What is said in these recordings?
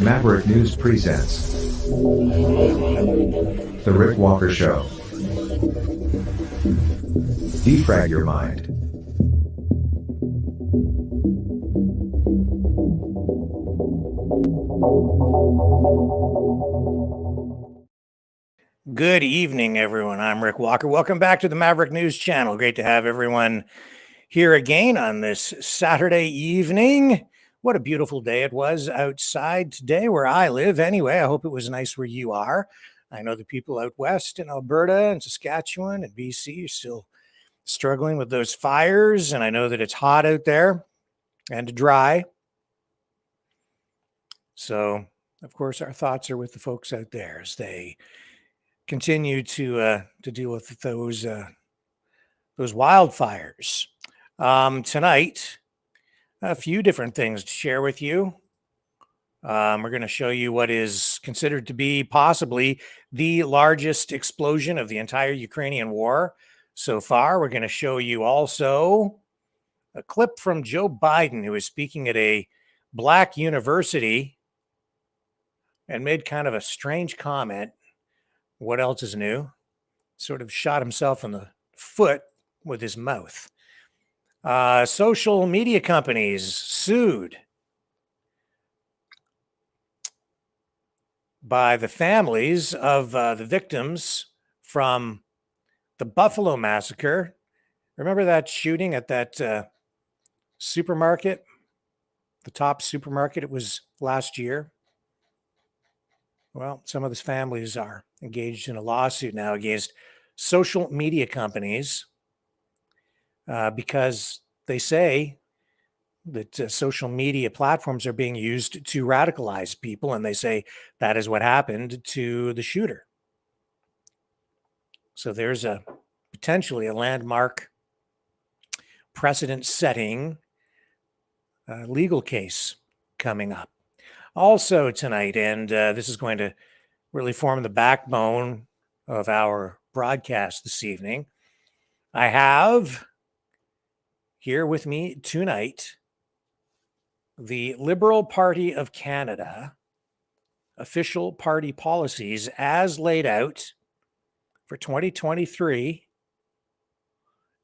Maverick News presents The Rick Walker Show. Defrag your mind. Good evening, everyone. I'm Rick Walker. Welcome back to the Maverick News channel. Great to have everyone here again on this Saturday evening. What a beautiful day it was outside today where I live. Anyway, I hope it was nice where you are. I know the people out west in Alberta and Saskatchewan and BC are still struggling with those fires, and I know that it's hot out there and dry. So, of course, our thoughts are with the folks out there as they continue to deal with those wildfires. Tonight, a few different things to share with you. We're going to show you what is considered to be possibly the largest explosion of the entire Ukrainian war so far. We're going to show you also a clip from Joe Biden, who is speaking at a black university and made kind of a strange comment. What else is new? Sort of shot himself in the foot with his mouth. Social media companies sued by the families of the victims from the Buffalo Massacre. Remember that shooting at that supermarket, the top supermarket? It was last year. Well, some of those families are engaged in a lawsuit now against social media companies because they say that social media platforms are being used to radicalize people, and they say that is what happened to the shooter. So there's potentially a landmark precedent-setting legal case coming up. Also tonight, and this is going to really form the backbone of our broadcast this evening, I have here with me tonight the Liberal Party of Canada official party policies as laid out for 2023.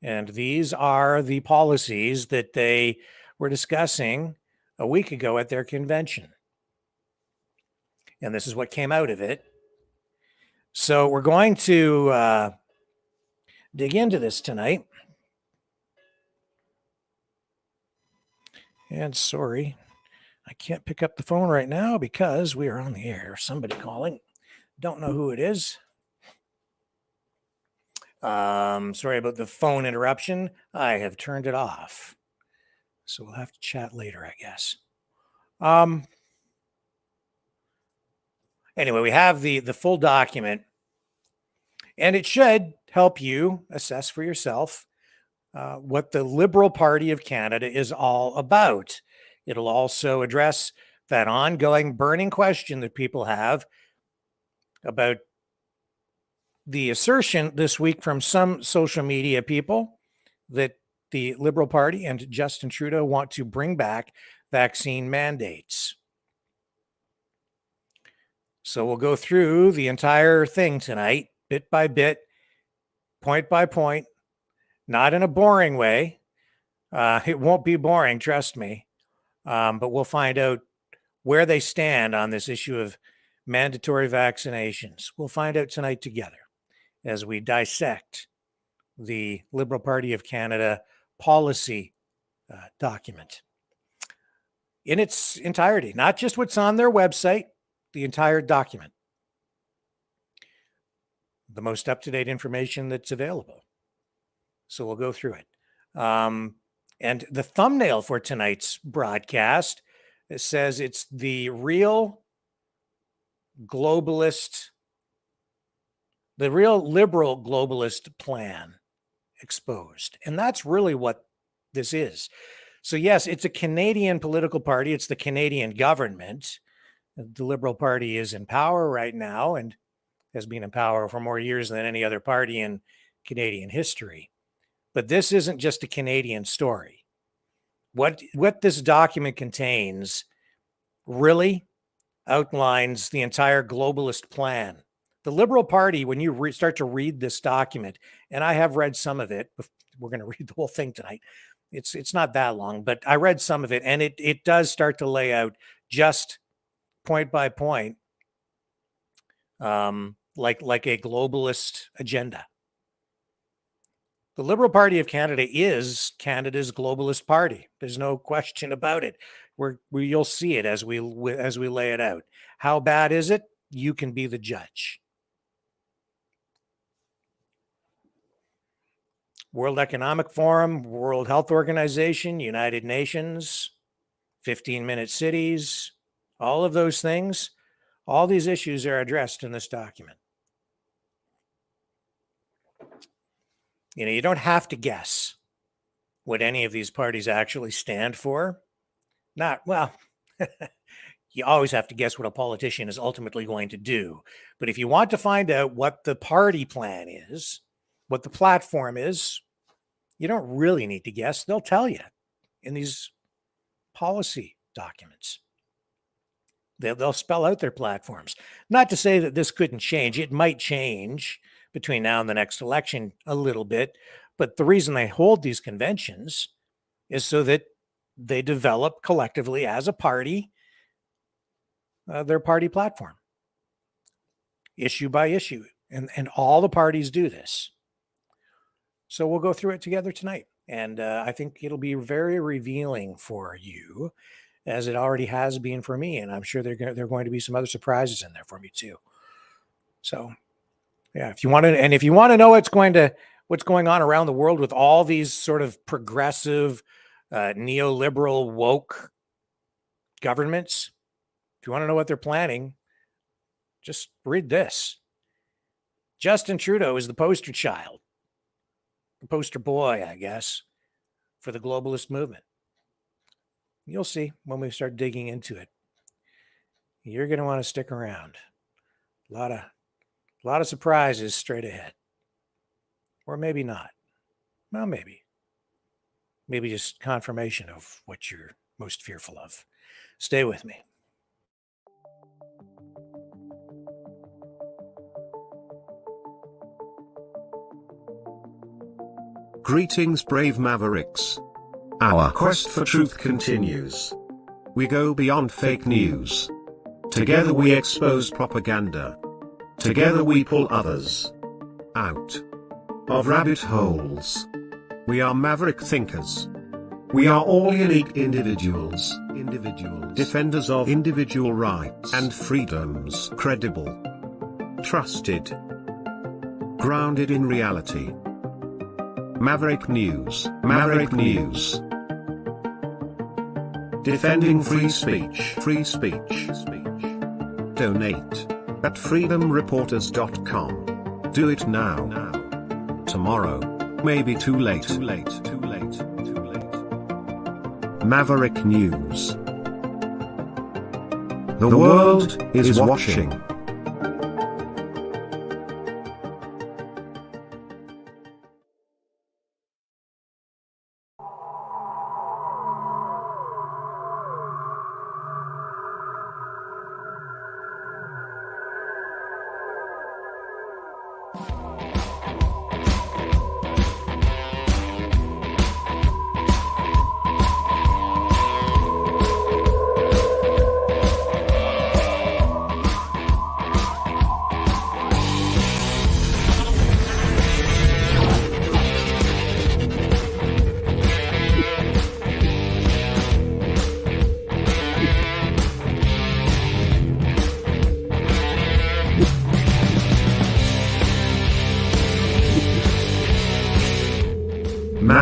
And these are the policies that they were discussing a week ago at their convention. And this is what came out of it. So we're going to dig into this tonight. And sorry, I can't pick up the phone right now because we are on the air. Somebody calling. Don't know who it is. Sorry about the phone interruption. I have turned it off. So we'll have to chat later, I guess. Anyway, we have the full document, and it should help you assess for yourself what the Liberal Party of Canada is all about. It'll also address that ongoing burning question that people have about the assertion this week from some social media people that the Liberal Party and Justin Trudeau want to bring back vaccine mandates. So we'll go through the entire thing tonight, bit by bit, point by point, not in a boring way. It won't be boring, trust me. But we'll find out where they stand on this issue of mandatory vaccinations. We'll find out tonight together as we dissect the Liberal Party of Canada policy document. in its entirety, not just what's on their website, the entire document. The most up-to-date information that's available. So we'll go through it. And the thumbnail for tonight's broadcast, it says it's the real globalist, the real liberal globalist plan exposed. And that's really what this is. So yes, it's a Canadian political party. It's the Canadian government. The Liberal Party is in power right now and has been in power for more years than any other party in Canadian history. But this isn't just a Canadian story. What this document contains really outlines the entire globalist plan. The Liberal Party, when you start to read this document, and I have read some of it, we're going to read the whole thing tonight. It's not that long, but I read some of it, and it does start to lay out just point by point, like a globalist agenda. The Liberal Party of Canada is Canada's globalist party. There's no question about it. You'll see it as we lay it out. How bad is it? You can be the judge. World Economic Forum, World Health Organization, United Nations, 15-minute cities, all of those things, all these issues are addressed in this document. You know, you don't have to guess what any of these parties actually stand for. You always have to guess what a politician is ultimately going to do. But if you want to find out what the party plan is, what the platform is, you don't really need to guess. They'll tell you in these policy documents. They'll spell out their platforms. Not to say that this couldn't change. It might change between now and the next election a little bit. But the reason they hold these conventions is so that they develop collectively as a party their party platform, issue by issue. And all the parties do this. So we'll go through it together tonight. And I think it'll be very revealing for you, as it already has been for me. And I'm sure there are going to be some other surprises in there for me too. So yeah, if you want to know what's going on around the world with all these sort of progressive, neoliberal, woke governments, if you want to know what they're planning, just read this. Justin Trudeau is the poster child, the poster boy, I guess, for the globalist movement. You'll see when we start digging into it. You're going to want to stick around. A lot of surprises straight ahead. Or maybe not. Well, maybe. Maybe just confirmation of what you're most fearful of. Stay with me. Greetings, brave Mavericks. Our quest for truth continues. We go beyond fake news. Together we expose propaganda. Together we pull others out of rabbit holes. We are maverick thinkers. We are all unique individuals, defenders of individual rights and freedoms, credible, trusted, grounded in reality. Maverick News, Maverick News. Defending free speech, free speech. Donate at freedomreporters.com. Do it now. Tomorrow may be too late. Maverick News. The world is watching.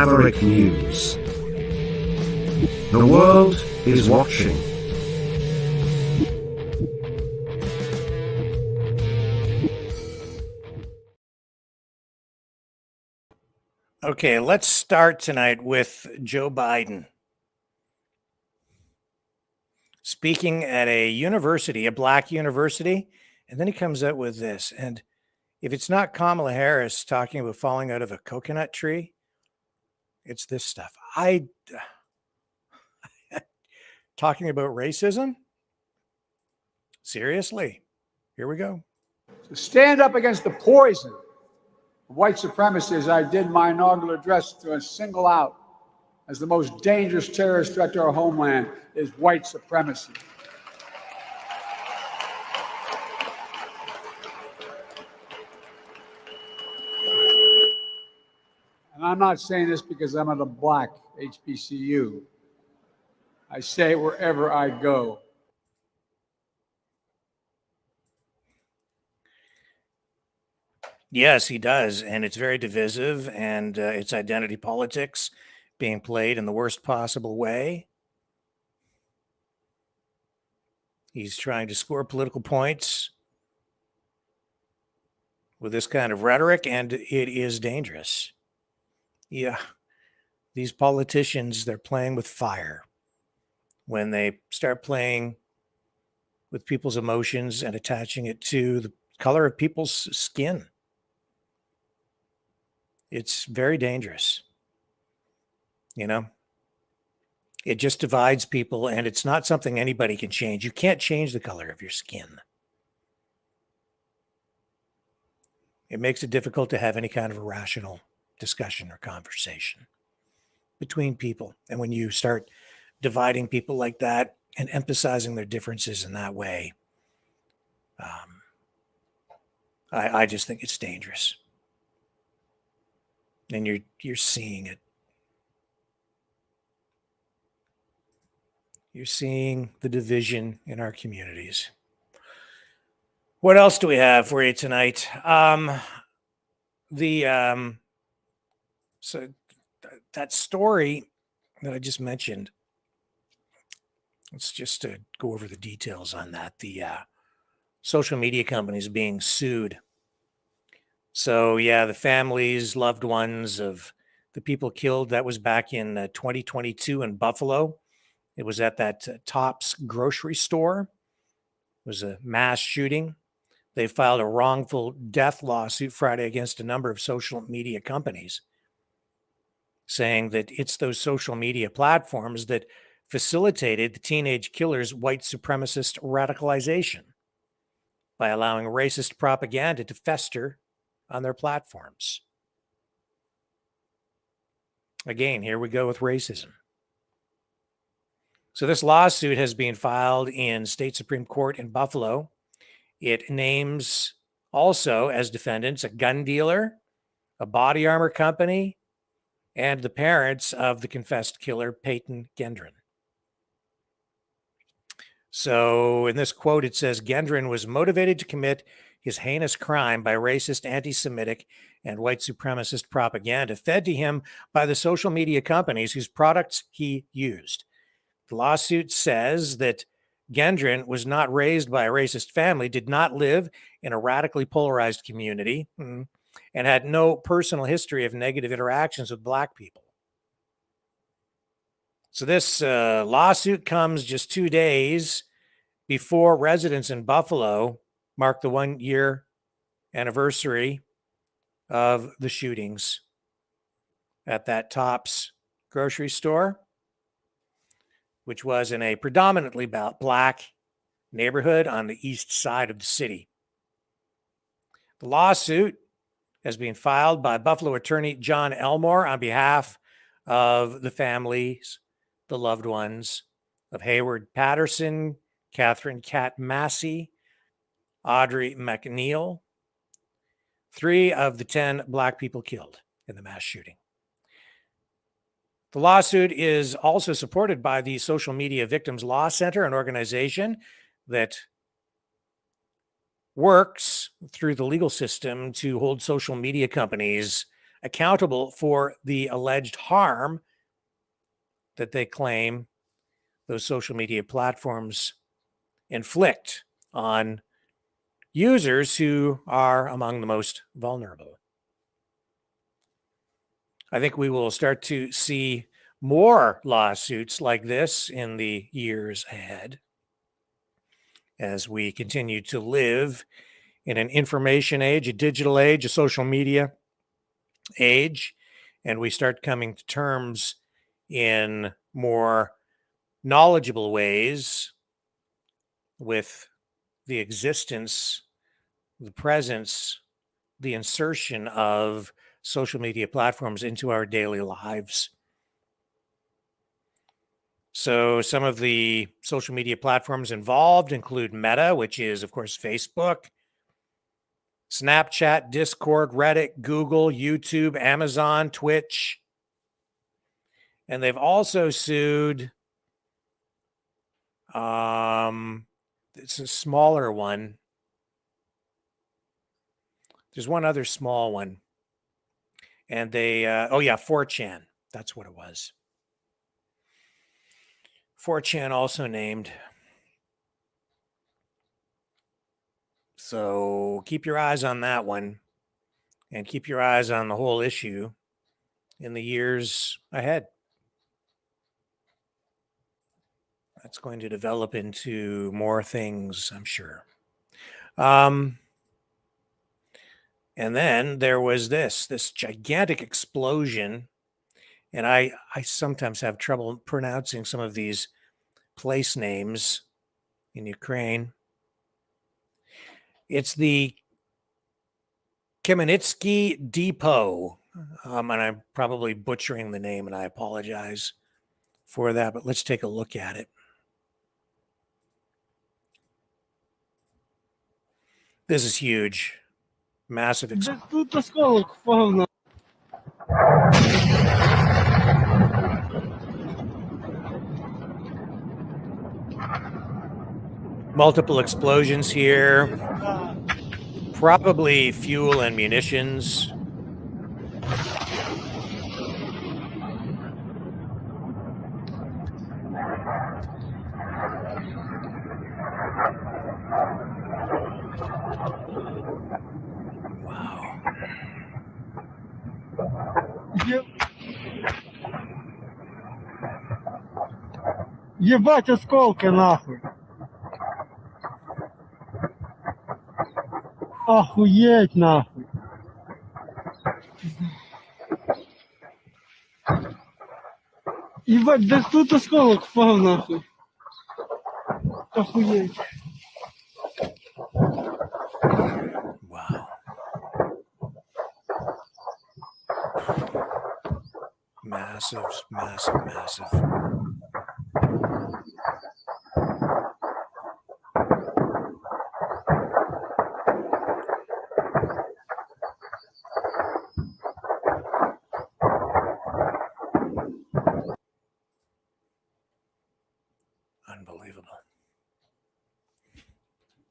Maverick News. The world is watching. Okay, let's start tonight with Joe Biden speaking at a university, a black university, and then he comes out with this. And if it's not Kamala Harris talking about falling out of a coconut tree, it's this stuff. Talking about racism? Seriously? Here we go. To stand up against the poison of white supremacy, as I did my inaugural address, to single out as the most dangerous terrorist threat to our homeland is white supremacy. And I'm not saying this because I'm at a black HBCU. I say it wherever I go. Yes, he does. And it's very divisive, and it's identity politics being played in the worst possible way. He's trying to score political points with this kind of rhetoric, and it is dangerous. Yeah, these politicians, they're playing with fire. When they start playing with people's emotions and attaching it to the color of people's skin, it's very dangerous. You know, it just divides people, and it's not something anybody can change. You can't change the color of your skin. It makes it difficult to have any kind of a rational discussion or conversation between people. And when you start dividing people like that and emphasizing their differences in that way, I just think it's dangerous. And you're seeing it. You're seeing the division in our communities. What else do we have for you tonight? So that story that I just mentioned, let's just go over the details on that. The social media companies being sued. So yeah, the families, loved ones of the people killed, that was back in 2022 in Buffalo. It was at that Tops grocery store. It was a mass shooting. They filed a wrongful death lawsuit Friday against a number of social media companies, saying that it's those social media platforms that facilitated the teenage killer's white supremacist radicalization by allowing racist propaganda to fester on their platforms. Again, here we go with racism. So this lawsuit has been filed in state Supreme Court in Buffalo. It names also as defendants a gun dealer, a body armor company, and the parents of the confessed killer, Peyton Gendron. So in this quote, it says, Gendron was motivated to commit his heinous crime by racist, anti-Semitic, and white supremacist propaganda fed to him by the social media companies whose products he used. The lawsuit says that Gendron was not raised by a racist family, did not live in a radically polarized community, and had no personal history of negative interactions with Black people. So this lawsuit comes just 2 days before residents in Buffalo mark the 1-year anniversary of the shootings at that Tops grocery store, which was in a predominantly Black neighborhood on the east side of the city. The lawsuit has been filed by Buffalo attorney John Elmore on behalf of the families, the loved ones of Hayward Patterson, Catherine Cat Massey, Audrey McNeil, 3 of the 10 Black people killed in the mass shooting. The lawsuit is also supported by the Social Media Victims Law Center, an organization that works through the legal system to hold social media companies accountable for the alleged harm that they claim those social media platforms inflict on users who are among the most vulnerable. I think we will start to see more lawsuits like this in the years ahead as we continue to live in an information age, a digital age, a social media age, and we start coming to terms in more knowledgeable ways with the existence, the presence, the insertion of social media platforms into our daily lives. So some of the social media platforms involved include Meta, which is, of course, Facebook, Snapchat, Discord, Reddit, Google, YouTube, Amazon, Twitch. And they've also sued, it's a smaller one. There's one other small one. And they, 4chan. That's what it was. 4chan also named. So keep your eyes on that one and keep your eyes on the whole issue in the years ahead. That's going to develop into more things, I'm sure. And then there was this gigantic explosion. And I sometimes have trouble pronouncing some of these place names in Ukraine. It's the Kamenetsky Depot. And I'm probably butchering the name, and I apologize for that. But let's take a look at it. This is huge. Massive explosion. Multiple explosions here. Probably fuel and munitions. Wow. Ебать осколки нахуй. Охуеть нахуй. Ебать, да тут осколок впал нахуй. Охуеть. Wow. Massive, massive, massive. Unbelievable.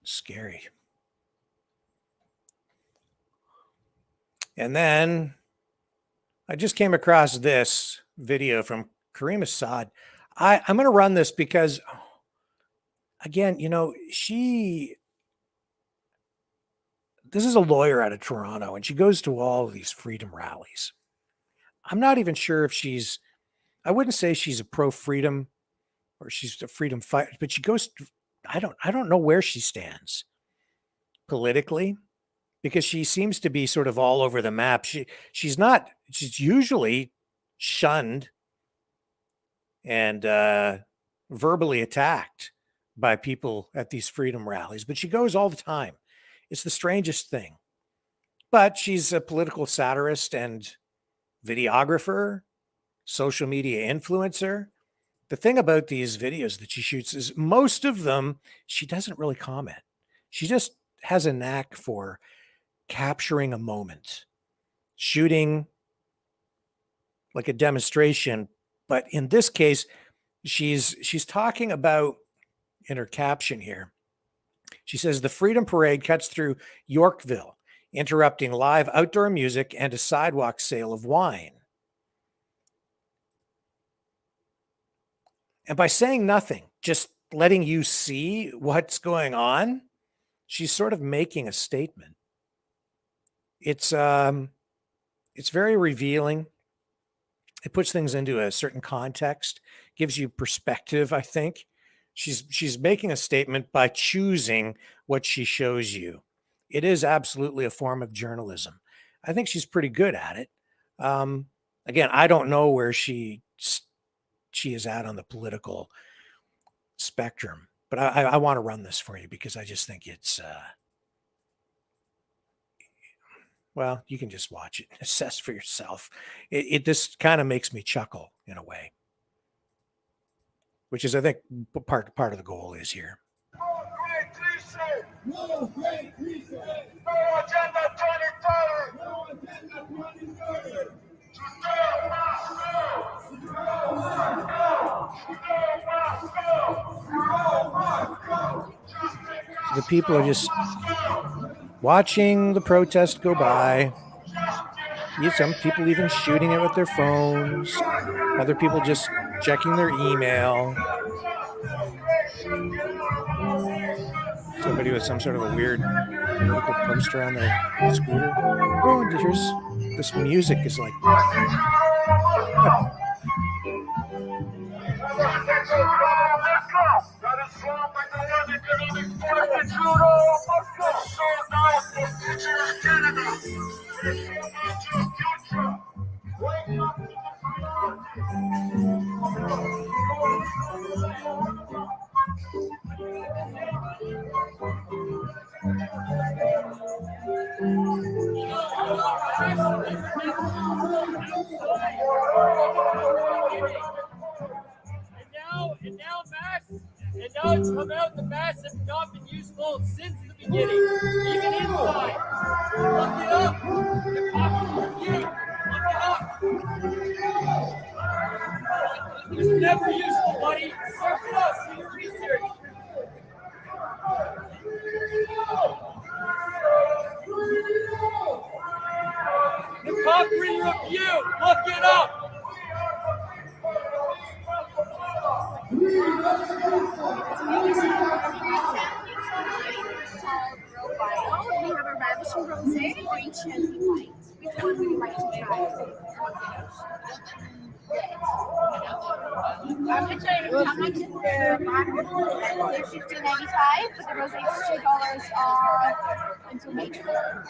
Scary. And then I just came across this video from Kareem Assad. I'm going to run this because, again, this is a lawyer out of Toronto, and she goes to all of these freedom rallies. I'm not even sure if I wouldn't say she's a pro-freedom or she's a freedom fighter, but she goes, I don't know where she stands politically, because she seems to be sort of all over the map. She's usually shunned and verbally attacked by people at these freedom rallies, but she goes all the time. It's the strangest thing. But she's a political satirist and videographer, social media influencer. The thing about these videos that she shoots is most of them, she doesn't really comment. She just has a knack for capturing a moment, shooting like a demonstration. But in this case, she's talking about, in her caption here, she says, the Freedom Parade cuts through Yorkville interrupting live outdoor music and a sidewalk sale of wine. And by saying nothing, just letting you see what's going on, she's sort of making a statement. It's very revealing. It puts things into a certain context, gives you perspective, I think. She's making a statement by choosing what she shows you. It is absolutely a form of journalism. I think she's pretty good at it. Again, I don't know where she is at on the political spectrum, but I want to run this for you because I just think it's well, you can just watch it, assess for yourself. It just kind of makes me chuckle in a way, which is, I think, part of the goal is here. No great reset. No agenda 2030. No agenda 2030. The people are just watching the protest go by. Some people even shooting it with their phones. Other people just checking their email. Somebody with some sort of a weird political poster on their scooter. Oh, and here's this music is like. And now it's come out the masks have not been useful since the beginning, even inside. Look it up. The popular review. Look it up. It was never useful, buddy. Search it up. Do your research. The popular review. Look it up. We have a ravishing rosé, rich and light. Which one would you like to try? How much is the bottle? They're $15.95, but the rosé is $2 off until May 12th.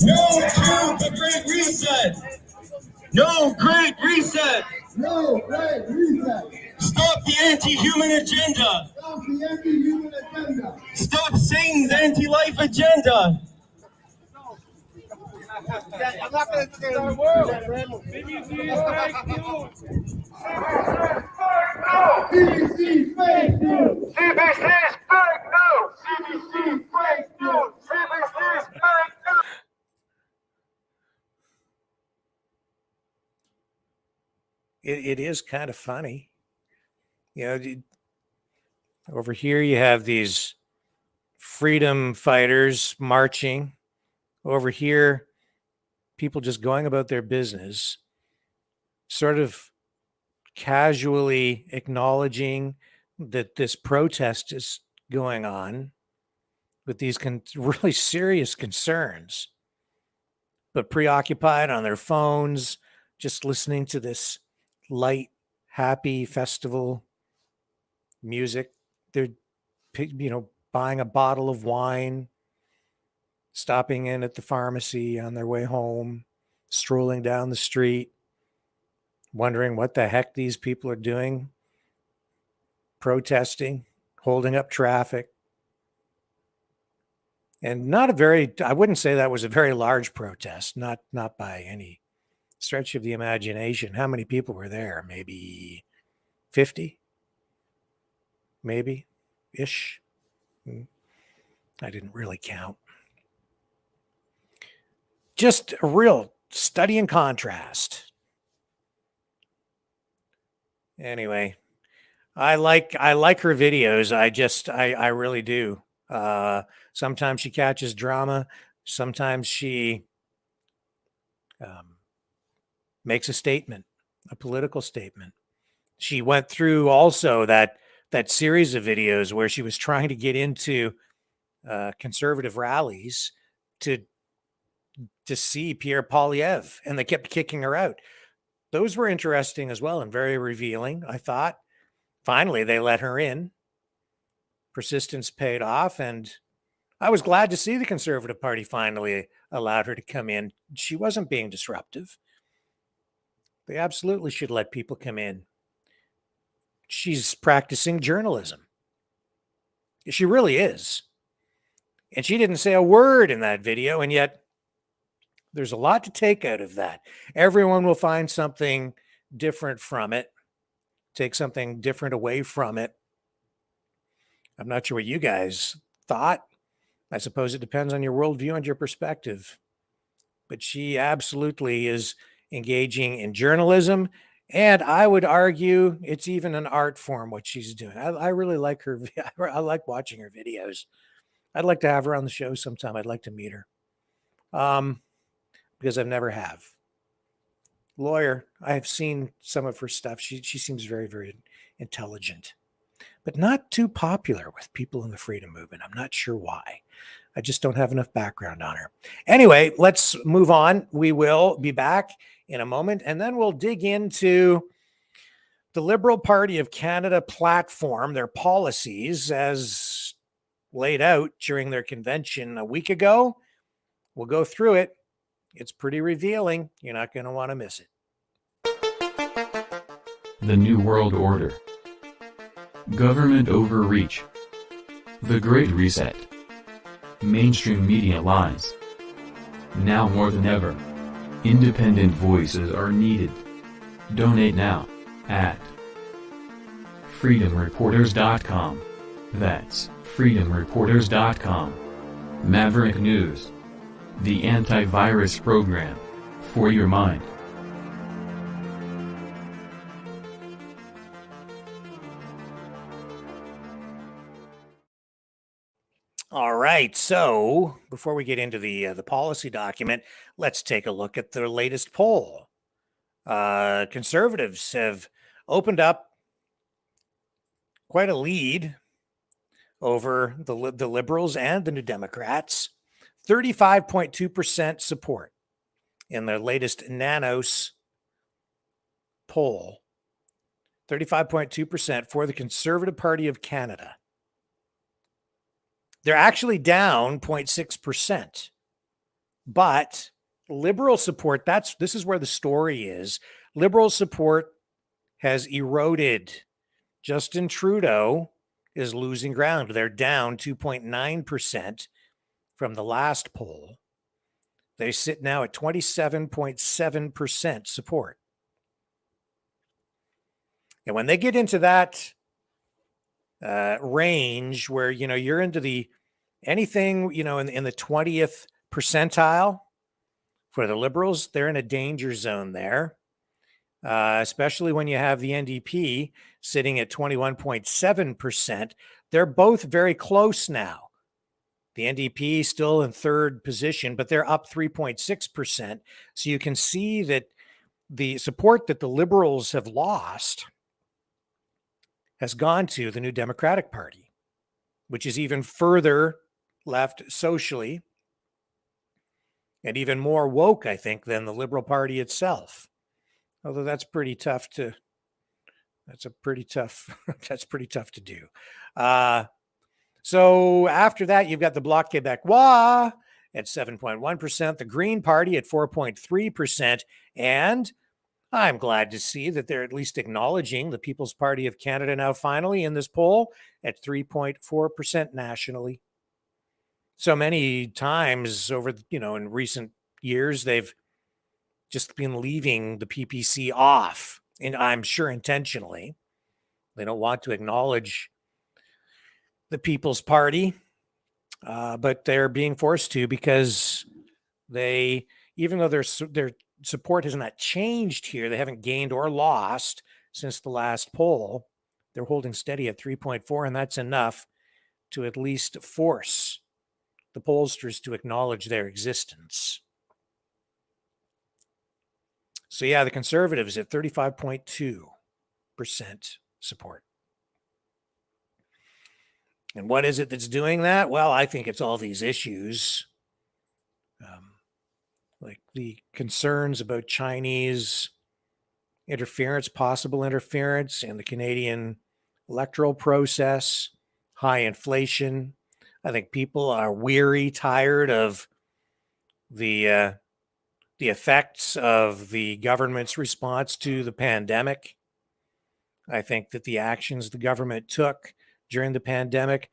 No to the Great Reset. No Great Reset. No Great Reset. Stop the anti-human agenda. Stop the anti-human agenda. Stop Satan's anti-life agenda. I'm not going to say the word. BBC fake news. CBC's fake news. CBC's fake news. CBC's fake news. It is kind of funny. Over here you have these freedom fighters marching. Over here, people just going about their business, sort of casually acknowledging that this protest is going on with these really serious concerns, but preoccupied on their phones, just listening to this light, happy festival music. They're, buying a bottle of wine, stopping in at the pharmacy on their way home, strolling down the street, wondering what the heck these people are doing, protesting, holding up traffic. And I wouldn't say that was a very large protest, not by any stretch of the imagination. How many people were there? Maybe 50? Maybe. ish. I didn't really count. Just a real study in contrast. Anyway, I like her videos. I really do. Sometimes she catches drama. Sometimes she makes a statement, a political statement. She went through also that series of videos where she was trying to get into conservative rallies to see Pierre Poilievre, and they kept kicking her out. Those were interesting as well and very revealing, I thought. Finally, they let her in. Persistence paid off, and I was glad to see the Conservative Party finally allowed her to come in. She wasn't being disruptive. They absolutely should let people come in. She's practicing journalism. She really is. And she didn't say a word in that video, and yet there's a lot to take out of that. Everyone will find something different from it, take something different away from it. I'm not sure what you guys thought. I suppose it depends on your worldview and your perspective. But she absolutely is engaging in journalism. And I would argue it's even an art form, what she's doing. I really like her. I like watching her videos. I'd like to have her on the show sometime. I'd like to meet her. Because I've never have. Lawyer, I have seen some of her stuff. She seems very, very intelligent, but not too popular with people in the freedom movement. I'm not sure why. I just don't have enough background on her. Anyway, let's move on. We will be back in a moment, and then we'll dig into the Liberal Party of Canada platform, their policies as laid out during their convention a week ago. We'll go through it. It's pretty revealing. You're not going to want to miss it. The New World Order. Government overreach. The Great Reset. Mainstream media lies. Now more than ever, independent voices are needed. Donate now at freedomreporters.com. That's freedomreporters.com. Maverick News. The antivirus program for your mind. All right. So before we get into the policy document, let's take a look at the latest poll. Conservatives have opened up quite a lead over the Liberals and the New Democrats. 35.2% support in their latest Nanos poll. 35.2% for the Conservative Party of Canada. They're actually down 0.6%. But Liberal support, this is where the story is. Liberal support has eroded. Justin Trudeau is losing ground. They're down 2.9%. From the last poll. They sit now at 27.7% support. And when they get into that range where, you're into the anything, in the 20th percentile for the Liberals, they're in a danger zone there, especially when you have the NDP sitting at 21.7%. They're both very close now. The NDP still in third position, but they're up 3.6%. So you can see that the support that the Liberals have lost has gone to the New Democratic Party, which is even further left socially and even more woke, I think, than the Liberal Party itself. Although that's pretty tough to do. So after that, you've got the Bloc Québécois at 7.1%, the Green Party at 4.3%, and I'm glad to see that they're at least acknowledging the People's Party of Canada now finally in this poll at 3.4% nationally. So many times over, in recent years, they've just been leaving the PPC off, and I'm sure intentionally. They don't want to acknowledge the People's Party, but they're being forced to because they, even though their support has not changed here, they haven't gained or lost since the last poll. They're holding steady at 3.4, and that's enough to at least force the pollsters to acknowledge their existence. So yeah, the Conservatives at 35.2% support. And what is it that's doing that? Well, I think it's all these issues, like the concerns about Chinese interference, possible interference in the Canadian electoral process, high inflation. I think people are weary, tired of the effects of the government's response to the pandemic. I think that the actions the government took during the pandemic,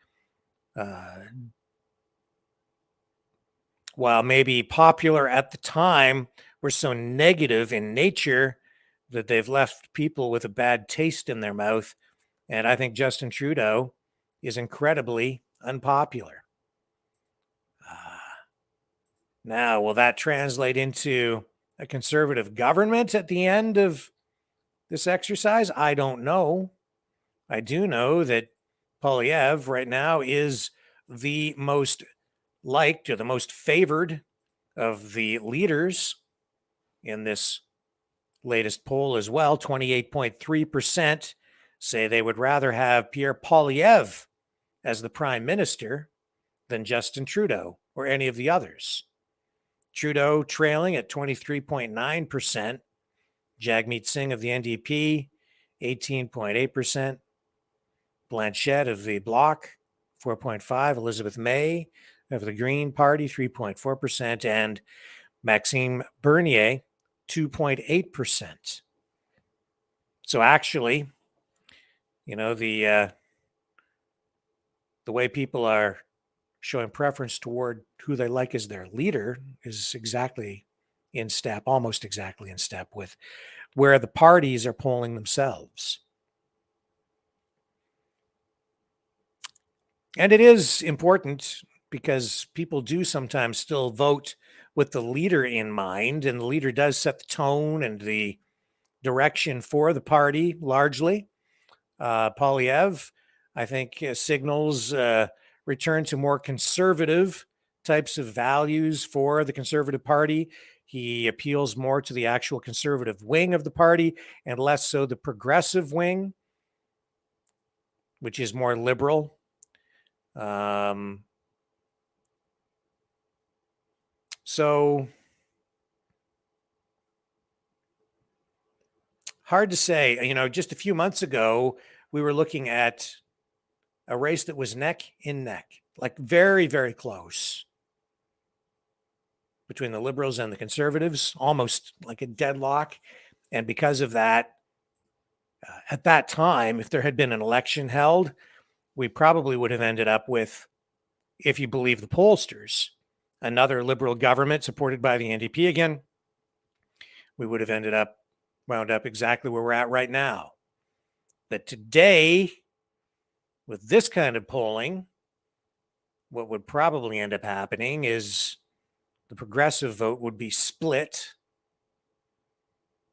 while maybe popular at the time, were so negative in nature that they've left people with a bad taste in their mouth. And I think Justin Trudeau is incredibly unpopular. Now, will that translate into a conservative government at the end of this exercise? I don't know. I do know that Poilievre right now is the most liked or the most favored of the leaders in this latest poll as well. 28.3% say they would rather have Pierre Poilievre as the prime minister than Justin Trudeau or any of the others. Trudeau trailing at 23.9%. Jagmeet Singh of the NDP, 18.8%. Blanchette of the Bloc, 4.5%. Elizabeth May of the Green Party, 3.4%. And Maxime Bernier, 2.8%. So actually, you know, the way people are showing preference toward who they like as their leader is exactly in step, almost exactly in step with where the parties are polling themselves. And it is important because people do sometimes still vote with the leader in mind, and the leader does set the tone and the direction for the party largely. Poilievre, I think, signals return to more conservative types of values for the Conservative Party. He appeals more to the actual conservative wing of the party and less so the progressive wing, which is more liberal. So hard to say. You know, just a few months ago, we were looking at a race that was neck in neck, like very, very close between the Liberals and the Conservatives, almost like a deadlock. And because of that, at that time, if there had been an election held, we probably would have ended up with, if you believe the pollsters, another Liberal government supported by the NDP again. We would have wound up exactly where we're at right now. But today, with this kind of polling, what would probably end up happening is the progressive vote would be split,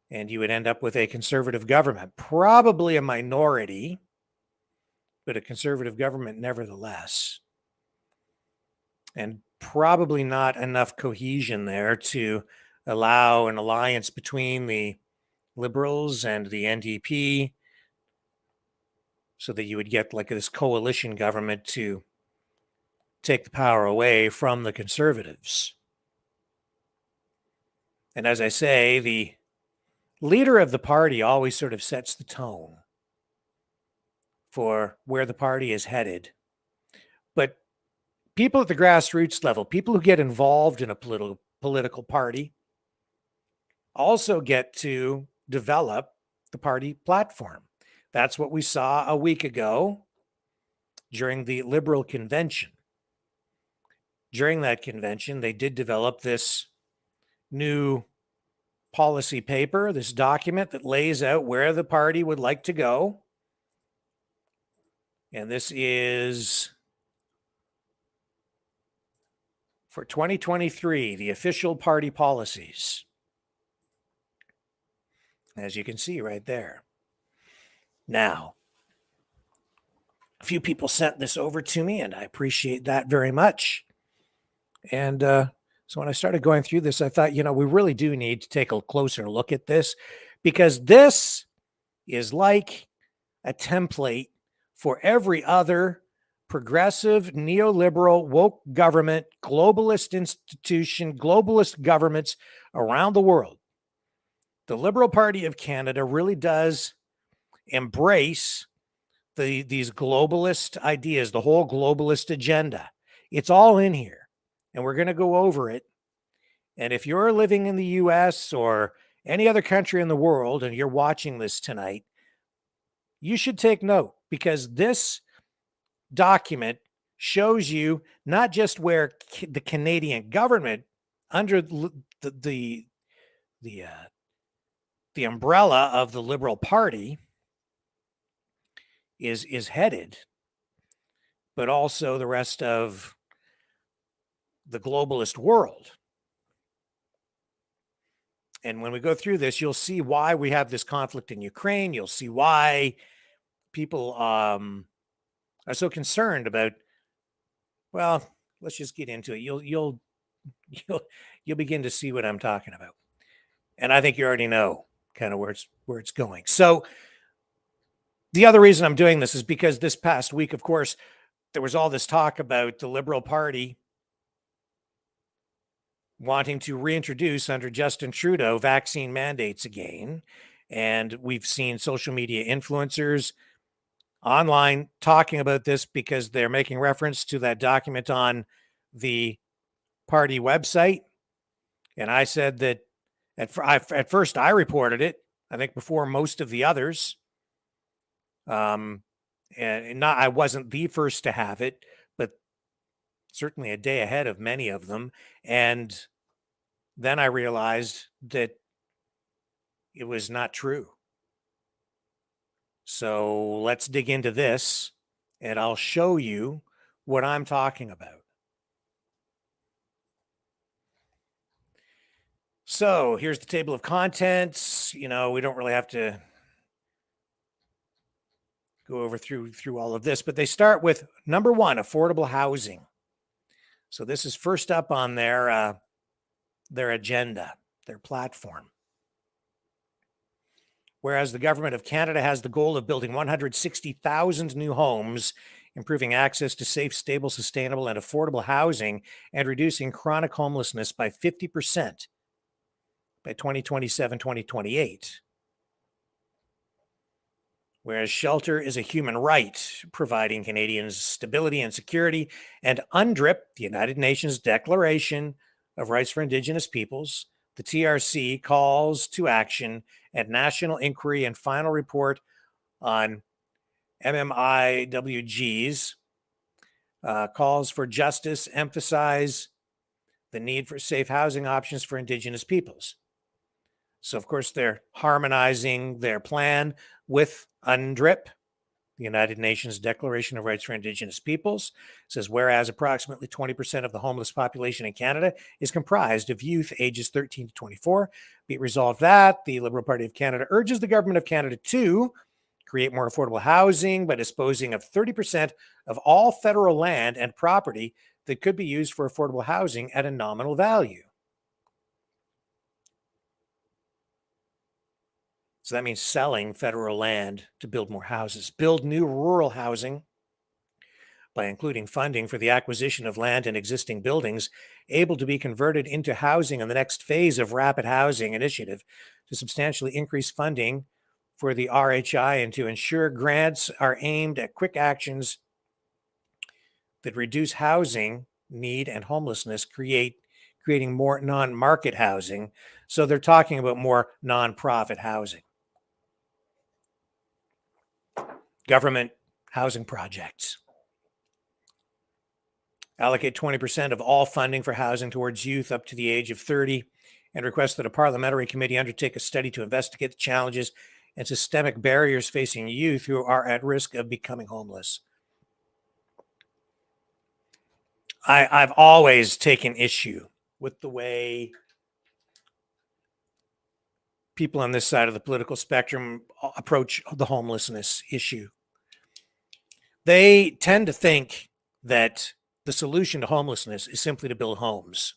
and you would end up with a conservative government, probably a minority, but a conservative government nevertheless. And probably not enough cohesion there to allow an alliance between the Liberals and the NDP so that you would get like this coalition government to take the power away from the Conservatives. And as I say, the leader of the party always sort of sets the tone for where the party is headed. But people at the grassroots level, people who get involved in a political party, also get to develop the party platform. That's what we saw a week ago during the Liberal convention. During that convention, they did develop this new policy paper, this document that lays out where the party would like to go. And this is for 2023, the official party policies. As you can see right there. Now, a few people sent this over to me, and I appreciate that very much. And so when I started going through this, I thought, we really do need to take a closer look at this, because this is like a template for every other progressive, neoliberal, woke government, globalist institution, globalist governments around the world. The Liberal Party of Canada really does embrace these globalist ideas, the whole globalist agenda. It's all in here, and we're going to go over it. And if you're living in the US or any other country in the world and you're watching this tonight, you should take note, because this document shows you not just where the Canadian government, under the umbrella of the Liberal Party, is headed, but also the rest of the globalist world. And when we go through this, you'll see why we have this conflict in Ukraine. You'll see why people are so concerned about, well, let's just get into it. You'll begin to see what I'm talking about. And I think you already know kind of where it's going. So the other reason I'm doing this is because this past week, of course, there was all this talk about the Liberal Party wanting to reintroduce under Justin Trudeau vaccine mandates again. And we've seen social media influencers online talking about this because they're making reference to that document on the party website. And I said that at first I reported it, I think before most of the others. And I wasn't the first to have it, but certainly a day ahead of many of them. And then I realized that it was not true. So let's dig into this, and I'll show you what I'm talking about. So here's the table of contents. We don't really have to go over through all of this, but they start with number 1, affordable housing. So this is first up on their agenda, their platform. Whereas the government of Canada has the goal of building 160,000 new homes, improving access to safe, stable, sustainable, and affordable housing, and reducing chronic homelessness by 50% by 2027-2028. Whereas shelter is a human right, providing Canadians stability and security, and UNDRIP, the United Nations Declaration of Rights for Indigenous Peoples, the TRC, calls to action and national inquiry and final report on MMIWG's calls for justice emphasize the need for safe housing options for Indigenous peoples. So, of course, they're harmonizing their plan with UNDRIP, the United Nations Declaration of Rights for Indigenous Peoples. It says, whereas approximately 20% of the homeless population in Canada is comprised of youth ages 13 to 24. Be it resolved that the Liberal Party of Canada urges the Government of Canada to create more affordable housing by disposing of 30% of all federal land and property that could be used for affordable housing at a nominal value. So that means selling federal land to build more houses, build new rural housing by including funding for the acquisition of land and existing buildings able to be converted into housing in the next phase of Rapid Housing Initiative, to substantially increase funding for the RHI and to ensure grants are aimed at quick actions that reduce housing need and homelessness, creating more non-market housing. So they're talking about more non-profit housing. Government housing projects. Allocate 20% of all funding for housing towards youth up to the age of 30, and request that a parliamentary committee undertake a study to investigate the challenges and systemic barriers facing youth who are at risk of becoming homeless. I've always taken issue with the way people on this side of the political spectrum approach the homelessness issue. They tend to think that the solution to homelessness is simply to build homes,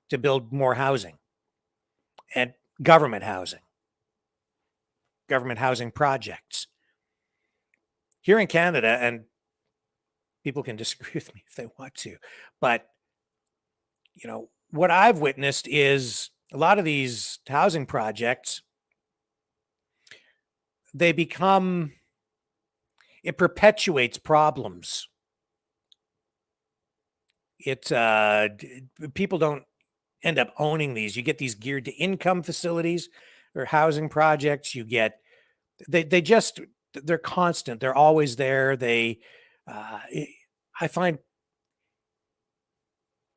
to build more housing and government housing projects. Here in Canada, and people can disagree with me if they want to, but what I've witnessed is a lot of these housing projects, it perpetuates problems. People don't end up owning these. You get these geared to income facilities or housing projects. You get, they're constant. They're always there. I find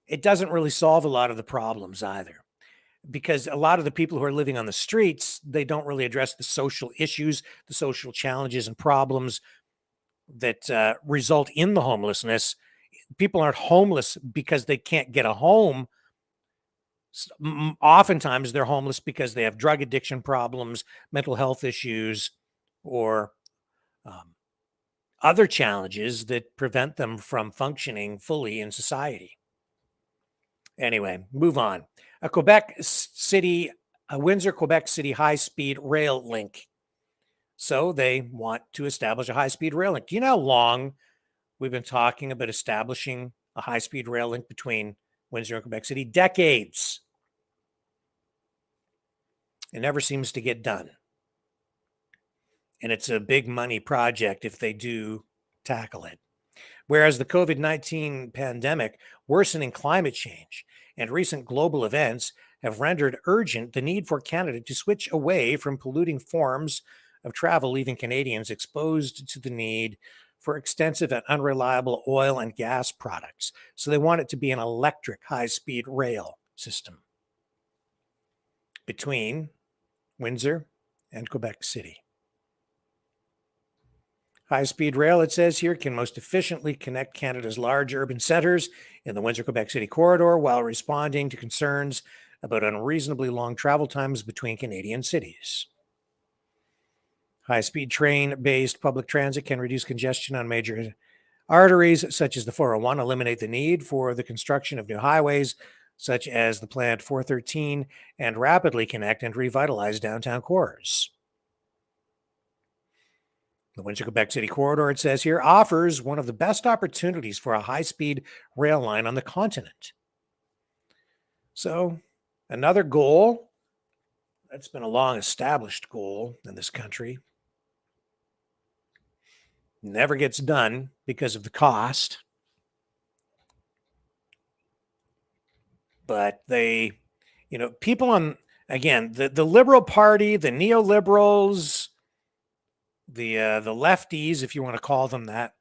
it doesn't really solve a lot of the problems either, because a lot of the people who are living on the streets, they don't really address the social issues, the social challenges and problems that result in the homelessness. People aren't homeless because they can't get a home. Oftentimes they're homeless because they have drug addiction problems, mental health issues, or other challenges that prevent them from functioning fully in society. Anyway, move on. A Windsor, Quebec City high-speed rail link. So they want to establish a high-speed rail link. Do you know how long we've been talking about establishing a high-speed rail link between Windsor and Quebec City? Decades. It never seems to get done. And it's a big money project if they do tackle it. Whereas the COVID-19 pandemic, worsening climate change, and recent global events have rendered urgent the need for Canada to switch away from polluting forms of travel, leaving Canadians exposed to the need for extensive and unreliable oil and gas products. So they want it to be an electric high-speed rail system between Windsor and Quebec City. High-speed rail, it says here, can most efficiently connect Canada's large urban centers in the Windsor-Quebec City corridor while responding to concerns about unreasonably long travel times between Canadian cities. High-speed train-based public transit can reduce congestion on major arteries, such as the 401, eliminate the need for the construction of new highways, such as the planned 413, and rapidly connect and revitalize downtown cores. The Windsor-Quebec City corridor, it says here, offers one of the best opportunities for a high-speed rail line on the continent. So, another goal that's been a long-established goal in this country never gets done because of the cost. But they, people on, again, the Liberal Party, the neoliberals, the lefties, if you want to call them that,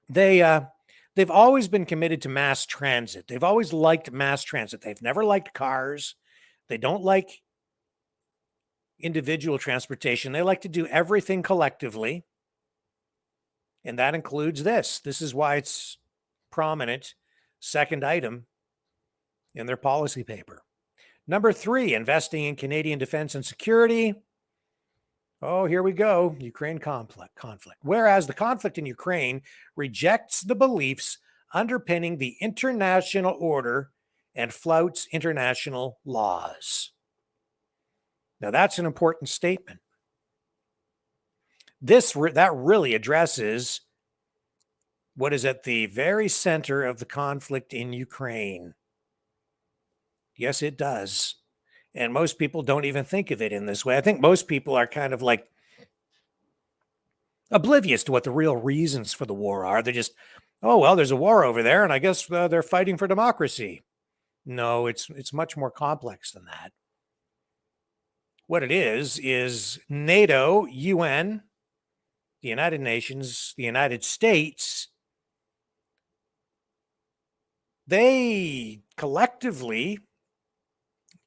they've always been committed to mass transit. They've always liked mass transit. They've never liked cars. They don't like individual transportation. They like to do everything collectively. And that includes this. This is why it's prominent, second item in their policy paper. Number 3, investing in Canadian defense and security. Oh, here we go. Ukraine conflict. Whereas the conflict in Ukraine rejects the beliefs underpinning the international order and flouts international laws. Now, that's an important statement. That really addresses what is at the very center of the conflict in Ukraine. Yes, it does. And most people don't even think of it in this way. I think most people are kind of like oblivious to what the real reasons for the war are. They're just, oh, well, there's a war over there, and I guess they're fighting for democracy. No, it's much more complex than that. What it is NATO, UN, the United Nations, the United States, they collectively,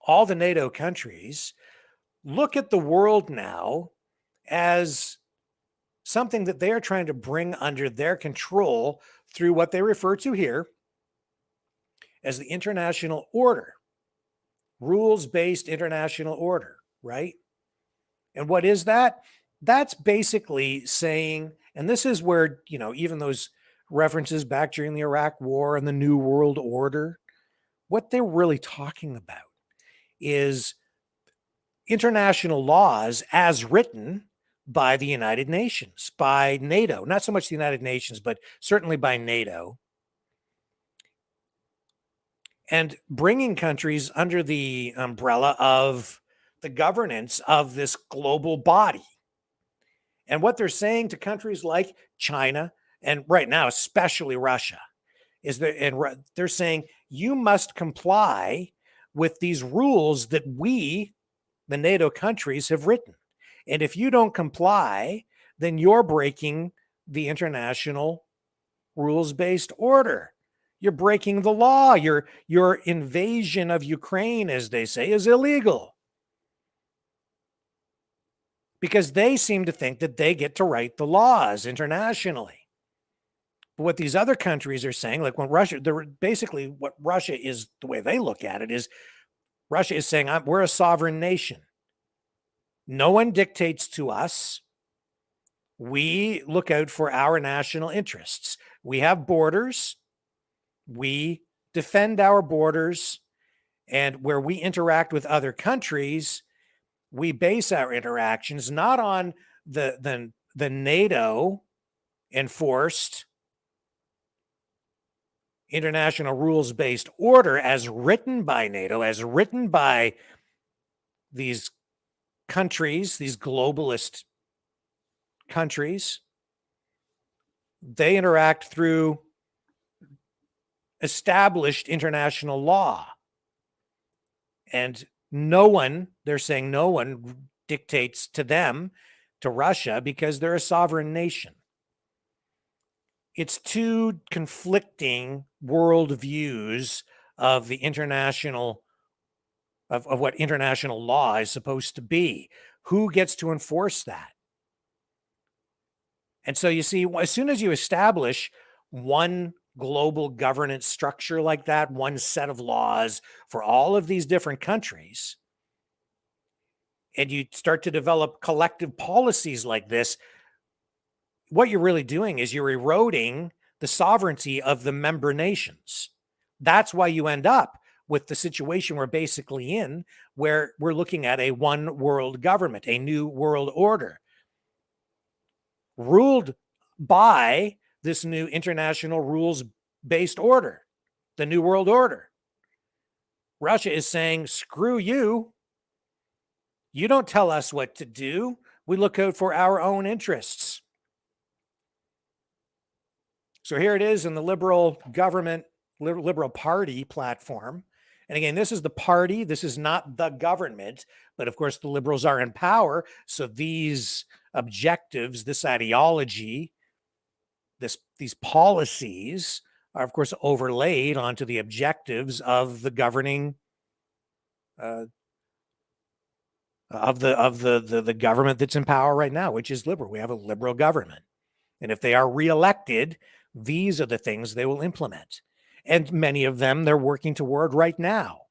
all the NATO countries, look at the world now as something that they are trying to bring under their control through what they refer to here as the international order, rules-based international order, right? And what is that? That's basically saying, and this is where, even those references back during the Iraq War and the New World Order, what they're really talking about is international laws as written by the United Nations, by NATO, not so much the United Nations, but certainly by NATO, and bringing countries under the umbrella of the governance of this global body. And what they're saying to countries like China, and right now, especially Russia, is that they're saying you must comply with these rules that we, the NATO countries, have written. And if you don't comply, then you're breaking the international rules-based order. You're breaking the law. Your invasion of Ukraine, as they say, is illegal. Because they seem to think that they get to write the laws internationally. But what these other countries are saying, like when Russia, basically what Russia is, the way they look at it is, Russia is saying, we're a sovereign nation. No one dictates to us. We look out for our national interests. We have borders. We defend our borders. And where we interact with other countries, we base our interactions not on the NATO enforced international rules-based order as written by NATO, as written by these countries, these globalist countries. They interact through established international law. And they're saying no one dictates to them, to Russia, because they're a sovereign nation. It's two conflicting worldviews of the international, of what international law is supposed to be. Who gets to enforce that? And so you see, as soon as you establish one global governance structure like that, one set of laws for all of these different countries, and you start to develop collective policies like this, what you're really doing is you're eroding the sovereignty of the member nations. That's why you end up with the situation we're basically in, where we're looking at a one world government, a new world order, ruled by this new international rules-based order, the new world order. Russia is saying, screw you. You don't tell us what to do. We look out for our own interests. So here it is in the Liberal government, Liberal Party platform. And again, this is the party. This is not the government. But of course, the Liberals are in power. So these objectives, this ideology, these policies are, of course, overlaid onto the objectives of the governing of the government that's in power right now, which is liberal. We have a liberal government. And if they are reelected, these are the things they will implement. And many of them they're working toward right now.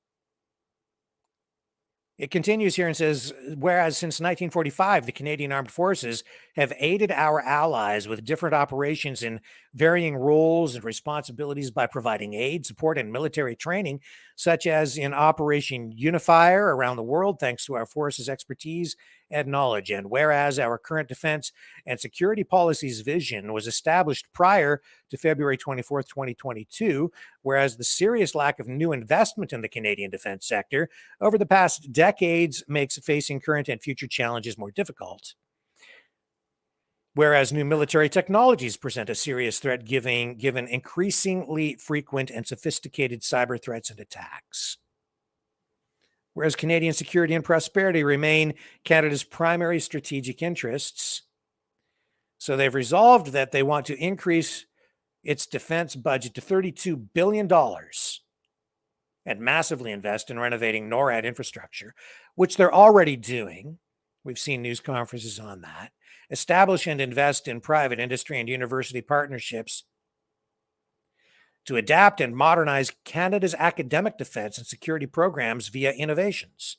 It continues here and says, whereas since 1945, the Canadian Armed Forces have aided our allies with different operations in varying roles and responsibilities by providing aid, support, and military training, such as in Operation Unifier around the world, thanks to our forces' expertise and knowledge. And whereas our current defense and security policy's vision was established prior to February 24th, 2022, whereas the serious lack of new investment in the Canadian defense sector over the past decades makes facing current and future challenges more difficult. Whereas new military technologies present a serious threat given increasingly frequent and sophisticated cyber threats and attacks. Whereas Canadian security and prosperity remain Canada's primary strategic interests. So they've resolved that they want to increase its defense budget to $32 billion and massively invest in renovating NORAD infrastructure, which they're already doing. We've seen news conferences on that. Establish and invest in private industry and university partnerships to adapt and modernize Canada's academic defense and security programs via innovations.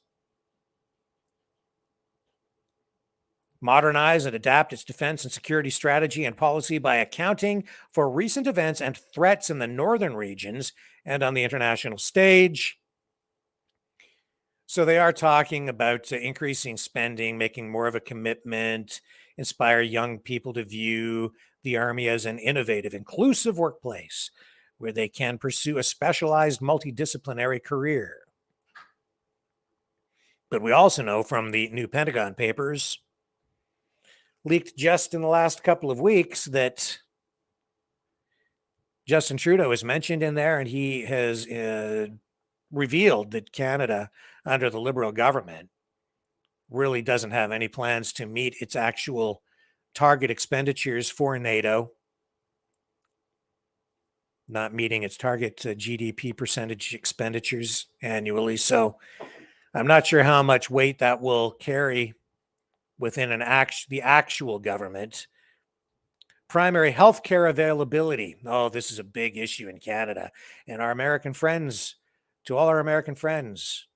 Modernize and adapt its defense and security strategy and policy by accounting for recent events and threats in the northern regions and on the international stage. So they are talking about increasing spending, making more of a commitment, inspire young people to view the Army as an innovative, inclusive workplace where they can pursue a specialized multidisciplinary career. But we also know from the new Pentagon papers, leaked just in the last couple of weeks, that Justin Trudeau is mentioned in there, and he has revealed that Canada, under the Liberal government, really doesn't have any plans to meet its actual target expenditures for NATO, not meeting its target GDP percentage expenditures annually. So I'm not sure how much weight that will carry within the actual government. Primary health care availability. Oh, this is a big issue in Canada. And our American friends, to all our American friends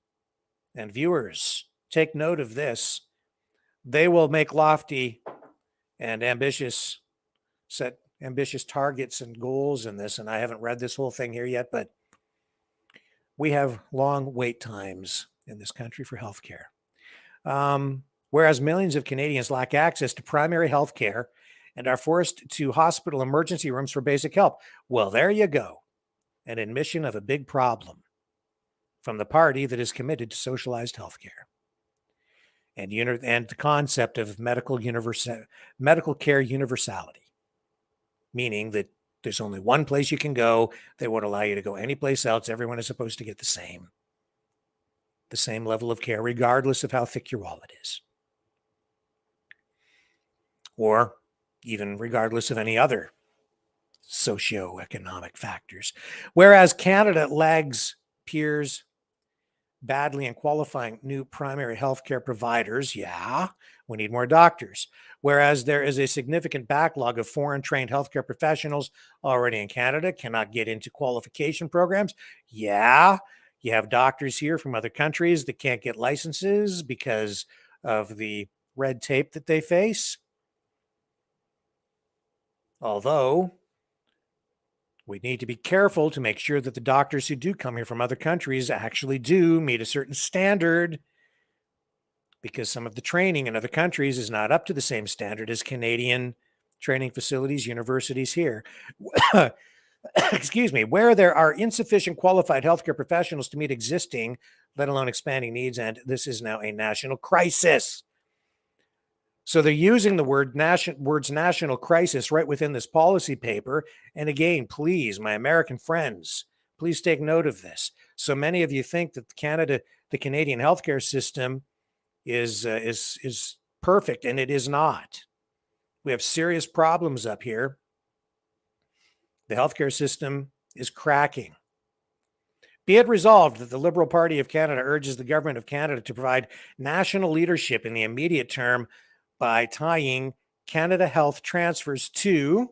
and viewers, take note of this. They will make lofty and set ambitious targets and goals in this. And I haven't read this whole thing here yet, but we have long wait times in this country for health care. Whereas millions of Canadians lack access to primary health care and are forced to hospital emergency rooms for basic help. Well, there you go. An admission of a big problem from the party that is committed to socialized health care and the concept of medical care universality, meaning that there's only one place you can go. They won't allow you to go anyplace else. Everyone is supposed to get the same level of care, regardless of how thick your wallet is, or even regardless of any other socioeconomic factors. Whereas Canada lags peers badly in qualifying new primary health care providers. Yeah, we need more doctors. Whereas there is a significant backlog of foreign-trained healthcare professionals already in Canada, cannot get into qualification programs. Yeah, you have doctors here from other countries that can't get licenses because of the red tape that they face. Although we need to be careful to make sure that the doctors who do come here from other countries actually do meet a certain standard, because some of the training in other countries is not up to the same standard as Canadian training facilities, universities here. Excuse me, where there are insufficient qualified healthcare professionals to meet existing, let alone expanding needs, and this is now a national crisis. So they're using the words national crisis right within this policy paper. And again, please, my American friends, please take note of this. So many of you think that the Canadian healthcare system is perfect, and it is not. We have serious problems up here. The healthcare system is cracking. Be it resolved that the Liberal Party of Canada urges the Government of Canada to provide national leadership in the immediate term by tying Canada Health transfers to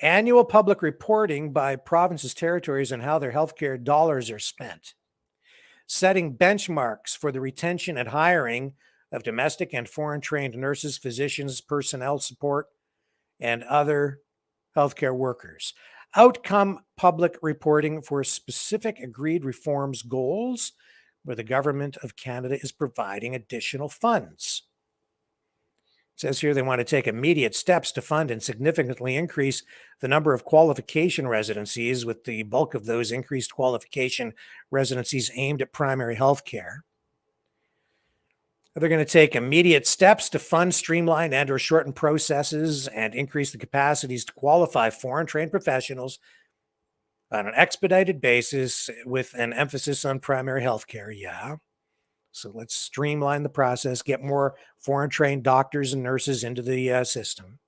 annual public reporting by provinces, territories, and how their healthcare dollars are spent, setting benchmarks for the retention and hiring of domestic and foreign trained nurses, physicians, personnel support, and other healthcare workers, outcome public reporting for specific agreed reforms goals where the Government of Canada is providing additional funds. It says here they want to take immediate steps to fund and significantly increase the number of qualification residencies, with the bulk of those increased qualification residencies aimed at primary health care. They're going to take immediate steps to fund, streamline, and or shorten processes and increase the capacities to qualify foreign trained professionals on an expedited basis with an emphasis on primary health care. Yeah. So let's streamline the process, get more foreign trained doctors and nurses into the system.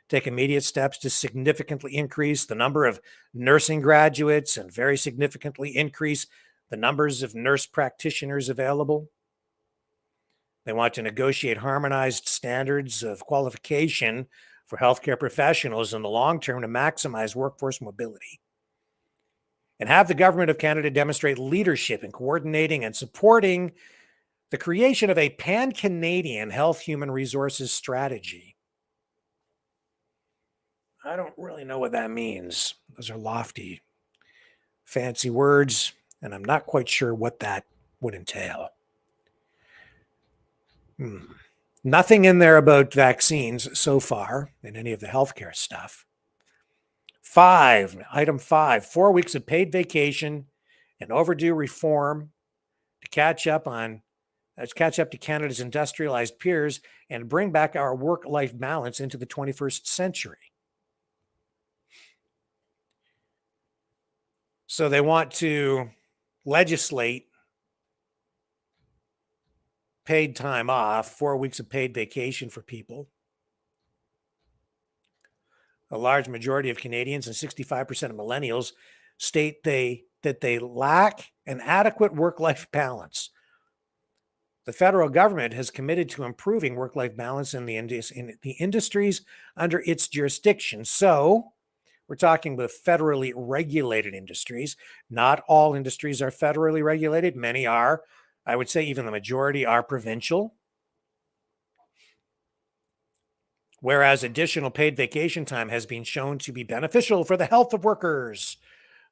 Take immediate steps to significantly increase the number of nursing graduates and very significantly increase the numbers of nurse practitioners available. They want to negotiate harmonized standards of qualification for healthcare professionals in the long term to maximize workforce mobility. And have the government of Canada demonstrate leadership in coordinating and supporting the creation of a pan-Canadian health human resources strategy. I don't really know what that means. Those are lofty, fancy words, and I'm not quite sure what that would entail. Nothing in there about vaccines so far in any of the healthcare stuff. Item 5, 4 weeks of paid vacation and overdue reform to catch up to Canada's industrialized peers and bring back our work-life balance into the 21st century. So they want to legislate paid time off, 4 weeks of paid vacation for people. A large majority of Canadians and 65% of millennials state that they lack an adequate work-life balance. The federal government has committed to improving work-life balance in the industries under its jurisdiction. So we're talking about federally regulated industries. Not all industries are federally regulated. Many are. I would say even the majority are provincial. Whereas additional paid vacation time has been shown to be beneficial for the health of workers,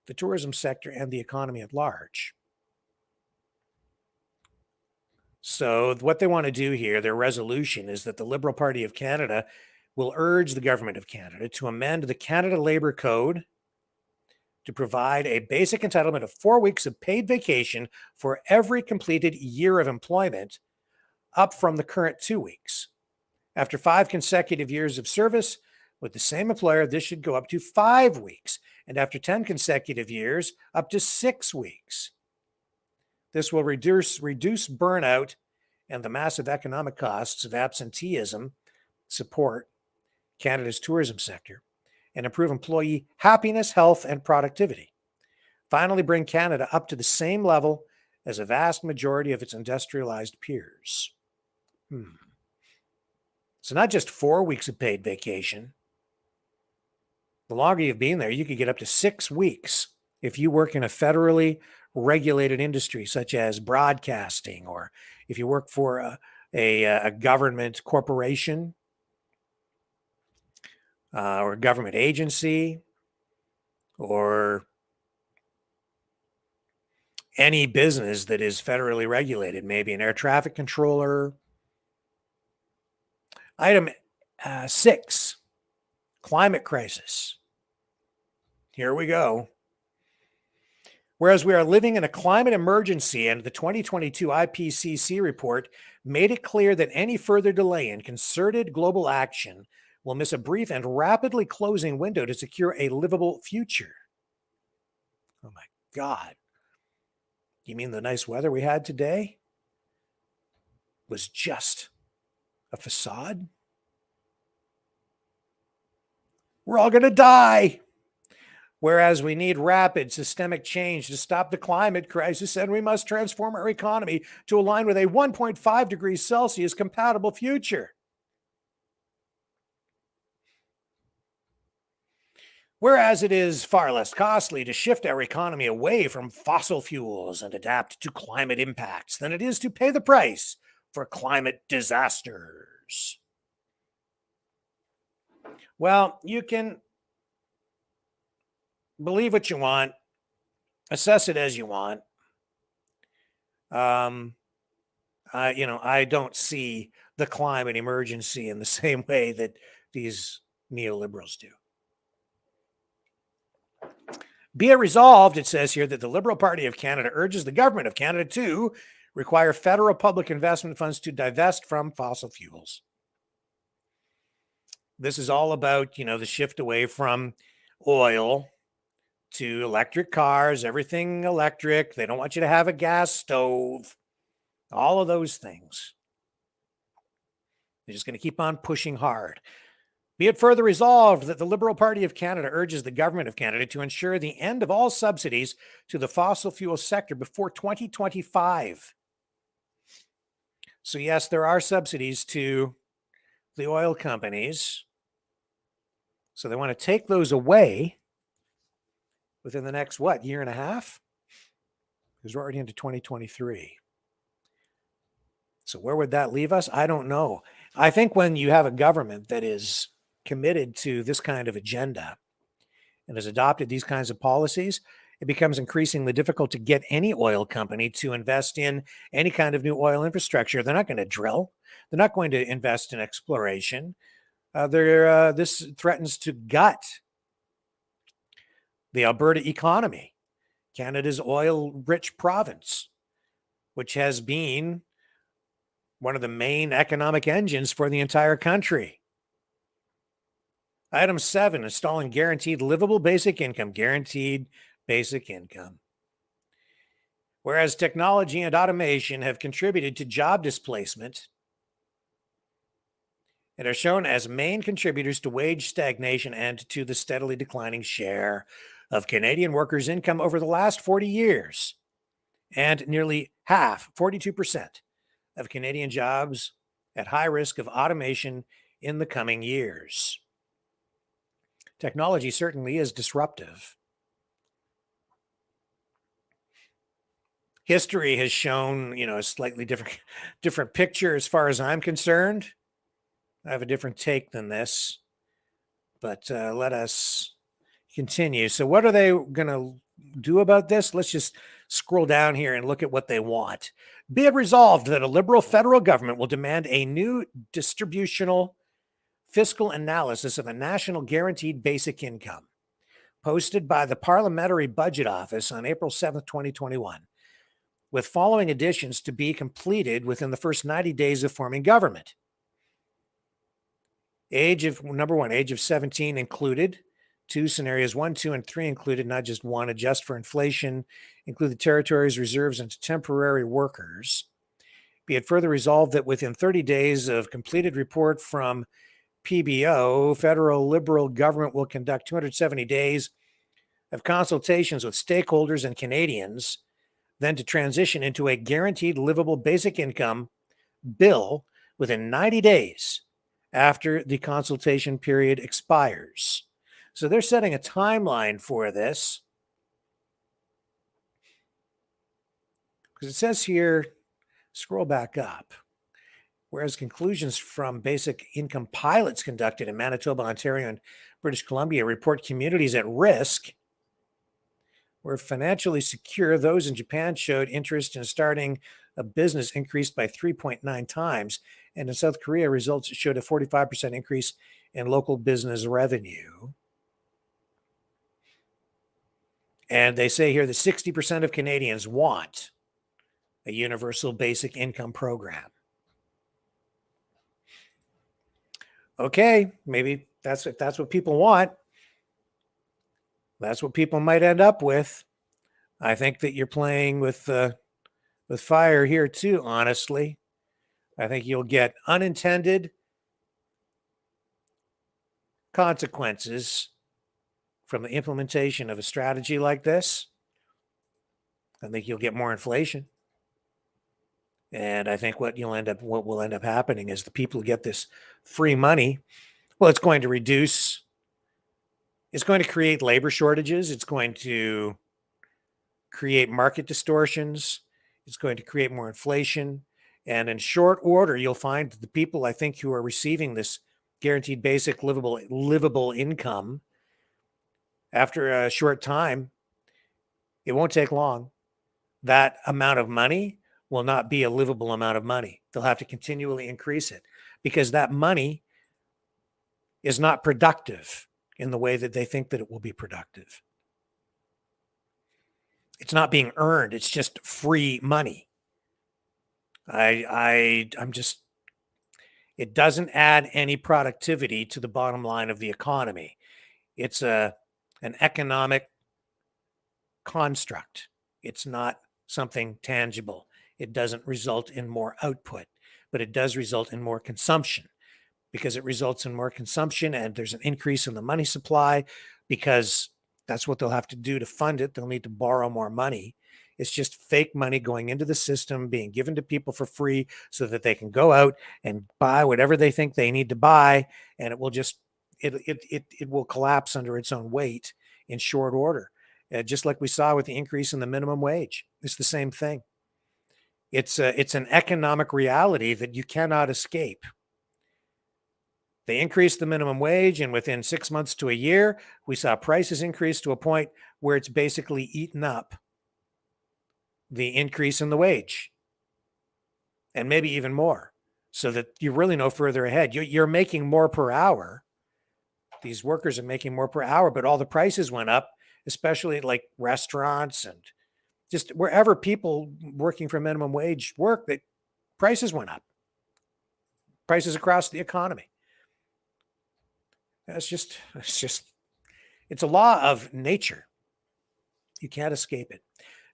the tourism sector, and the economy at large. So what they want to do here, their resolution, is that the Liberal Party of Canada will urge the government of Canada to amend the Canada Labour Code to provide a basic entitlement of 4 weeks of paid vacation for every completed year of employment, up from the current 2 weeks. After 5 consecutive years of service with the same employer, this should go up to 5 weeks, and after 10 consecutive years, up to 6 weeks. This will reduce burnout and the massive economic costs of absenteeism, support Canada's tourism sector, and improve employee happiness, health, and productivity. Finally, bring Canada up to the same level as a vast majority of its industrialized peers. So not just 4 weeks of paid vacation. The longer you've been there, you could get up to 6 weeks if you work in a federally regulated industry, such as broadcasting, or if you work for a government corporation, or a government agency, or any business that is federally regulated, maybe an air traffic controller. Item 6, climate crisis. Here we go. Whereas we are living in a climate emergency, and the 2022 IPCC report made it clear that any further delay in concerted global action will miss a brief and rapidly closing window to secure a livable future. Oh my God. You mean the nice weather we had today was just a facade? We're all going to die. Whereas we need rapid systemic change to stop the climate crisis, and we must transform our economy to align with a 1.5 degrees Celsius compatible future. Whereas it is far less costly to shift our economy away from fossil fuels and adapt to climate impacts than it is to pay the price for climate disasters. Well, you can believe what you want, assess it as you want. I don't see the climate emergency in the same way that these neoliberals do. Be it resolved, it says here, that the Liberal Party of Canada urges the government of Canada to require federal public investment funds to divest from fossil fuels. This is all about, the shift away from oil to electric cars, everything electric. They don't want you to have a gas stove, all of those things. They're just going to keep on pushing hard. Be it further resolved that the Liberal Party of Canada urges the government of Canada to ensure the end of all subsidies to the fossil fuel sector before 2025. So yes, there are subsidies to the oil companies. So they want to take those away within the next, year and a half? Because we're already into 2023. So where would that leave us? I don't know. I think when you have a government that is committed to this kind of agenda and has adopted these kinds of policies, it becomes increasingly difficult to get any oil company to invest in any kind of new oil infrastructure. They're not going to drill. They're not going to invest in exploration. This threatens to gut the Alberta economy, Canada's oil-rich province, which has been one of the main economic engines for the entire country. Item 7, installing guaranteed livable basic income. Guaranteed basic income. Whereas technology and automation have contributed to job displacement and are shown as main contributors to wage stagnation and to the steadily declining share of Canadian workers' income over the last 40 years, and nearly half, 42%, of Canadian jobs at high risk of automation in the coming years. Technology certainly is disruptive. History has shown, a slightly different picture as far as I'm concerned. I have a different take than this, but let us continue. So what are they going to do about this? Let's just scroll down here and look at what they want. Be it resolved that a Liberal federal government will demand a new distributional fiscal analysis of a national guaranteed basic income, posted by the Parliamentary Budget Office on April 7th, 2021, with following additions to be completed within the first 90 days of forming government. Number 1, age of 17 included. 2, scenarios 1, 2, and 3 included, not just 1, adjust for inflation, include the territories, reserves, and temporary workers. Be it further resolved that within 30 days of completed report from PBO, federal Liberal government will conduct 270 days of consultations with stakeholders and Canadians, then to transition into a guaranteed livable basic income bill within 90 days after the consultation period expires. So they're setting a timeline for this. Because it says here, scroll back up, whereas conclusions from basic income pilots conducted in Manitoba, Ontario, and British Columbia report communities at risk were financially secure. Those in Japan showed interest in starting a business increased by 3.9 times. And in South Korea, results showed a 45% increase in local business revenue. And they say here that 60% of Canadians want a universal basic income program. Okay, maybe if that's what people want, that's what people might end up with. I think that you're playing with fire here too, honestly. I think you'll get unintended consequences from the implementation of a strategy like this. I think you'll get more inflation. And I think what will end up happening is the people who get this free money, well, it's going to create labor shortages. It's going to create market distortions. It's going to create more inflation. And in short order, you'll find the people, I think, who are receiving this guaranteed basic livable income, after a short time, it won't take long, that amount of money will not be a livable amount of money. They'll have to continually increase it because that money is not productive in the way that they think that it will be productive. It's not being earned. It's just free money. It doesn't add any productivity to the bottom line of the economy. It's an economic construct. It's not something tangible. It doesn't result in more output, but it does result in more consumption. Because it results in more consumption and there's an increase in the money supply, because that's what they'll have to do to fund it. They'll need to borrow more money It's just fake money going into the system, being given to people for free so that they can go out and buy whatever they think they need to buy. And it will just, it will collapse under its own weight in short order. Just like we saw with the increase in the minimum wage. It's the same thing. It's an economic reality that you cannot escape. They increased the minimum wage, and within 6 months to a year, we saw prices increase to a point where it's basically eaten up the increase in the wage, and maybe even more, so that you're really no further ahead. You're making more per hour. These workers are making more per hour, but all the prices went up, especially at like restaurants and just wherever people working for minimum wage work, that prices went up. Prices across the economy. It's a law of nature. You can't escape it.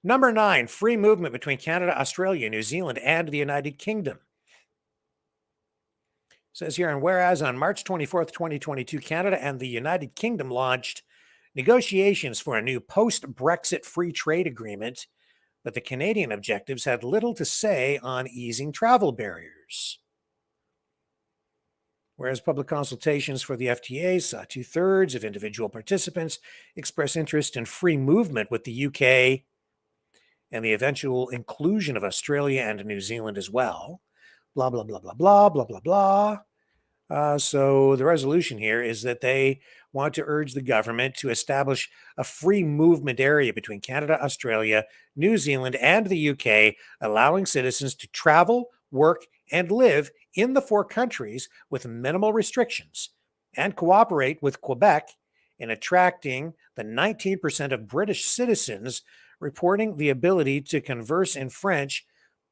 Number 9, free movement between Canada, Australia, New Zealand, and the United Kingdom. It says here, and whereas on March 24th, 2022, Canada and the United Kingdom launched negotiations for a new post-Brexit free trade agreement, but the Canadian objectives had little to say on easing travel barriers. Whereas public consultations for the FTA saw 2/3 of individual participants express interest in free movement with the UK and the eventual inclusion of Australia and New Zealand as well. Blah, blah, blah, blah, blah, blah, blah, blah. So the resolution here is that they want to urge the government to establish a free movement area between Canada, Australia, New Zealand, and the UK, allowing citizens to travel, work, and live in the 4 countries with minimal restrictions, and cooperate with Quebec in attracting the 19% of British citizens reporting the ability to converse in French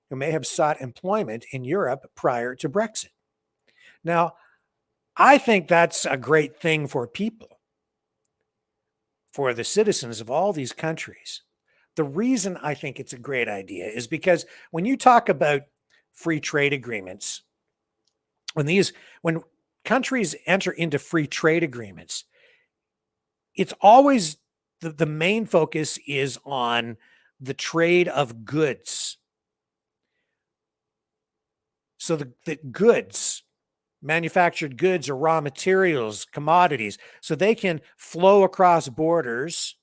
who may have sought employment in Europe prior to Brexit. Now, I think that's a great thing for people, for the citizens of all these countries. The reason I think it's a great idea is because when you talk about free trade agreements, when countries enter into free trade agreements, it's always the main focus is on the trade of goods. So the goods, manufactured goods or raw materials, commodities, so they can flow across borders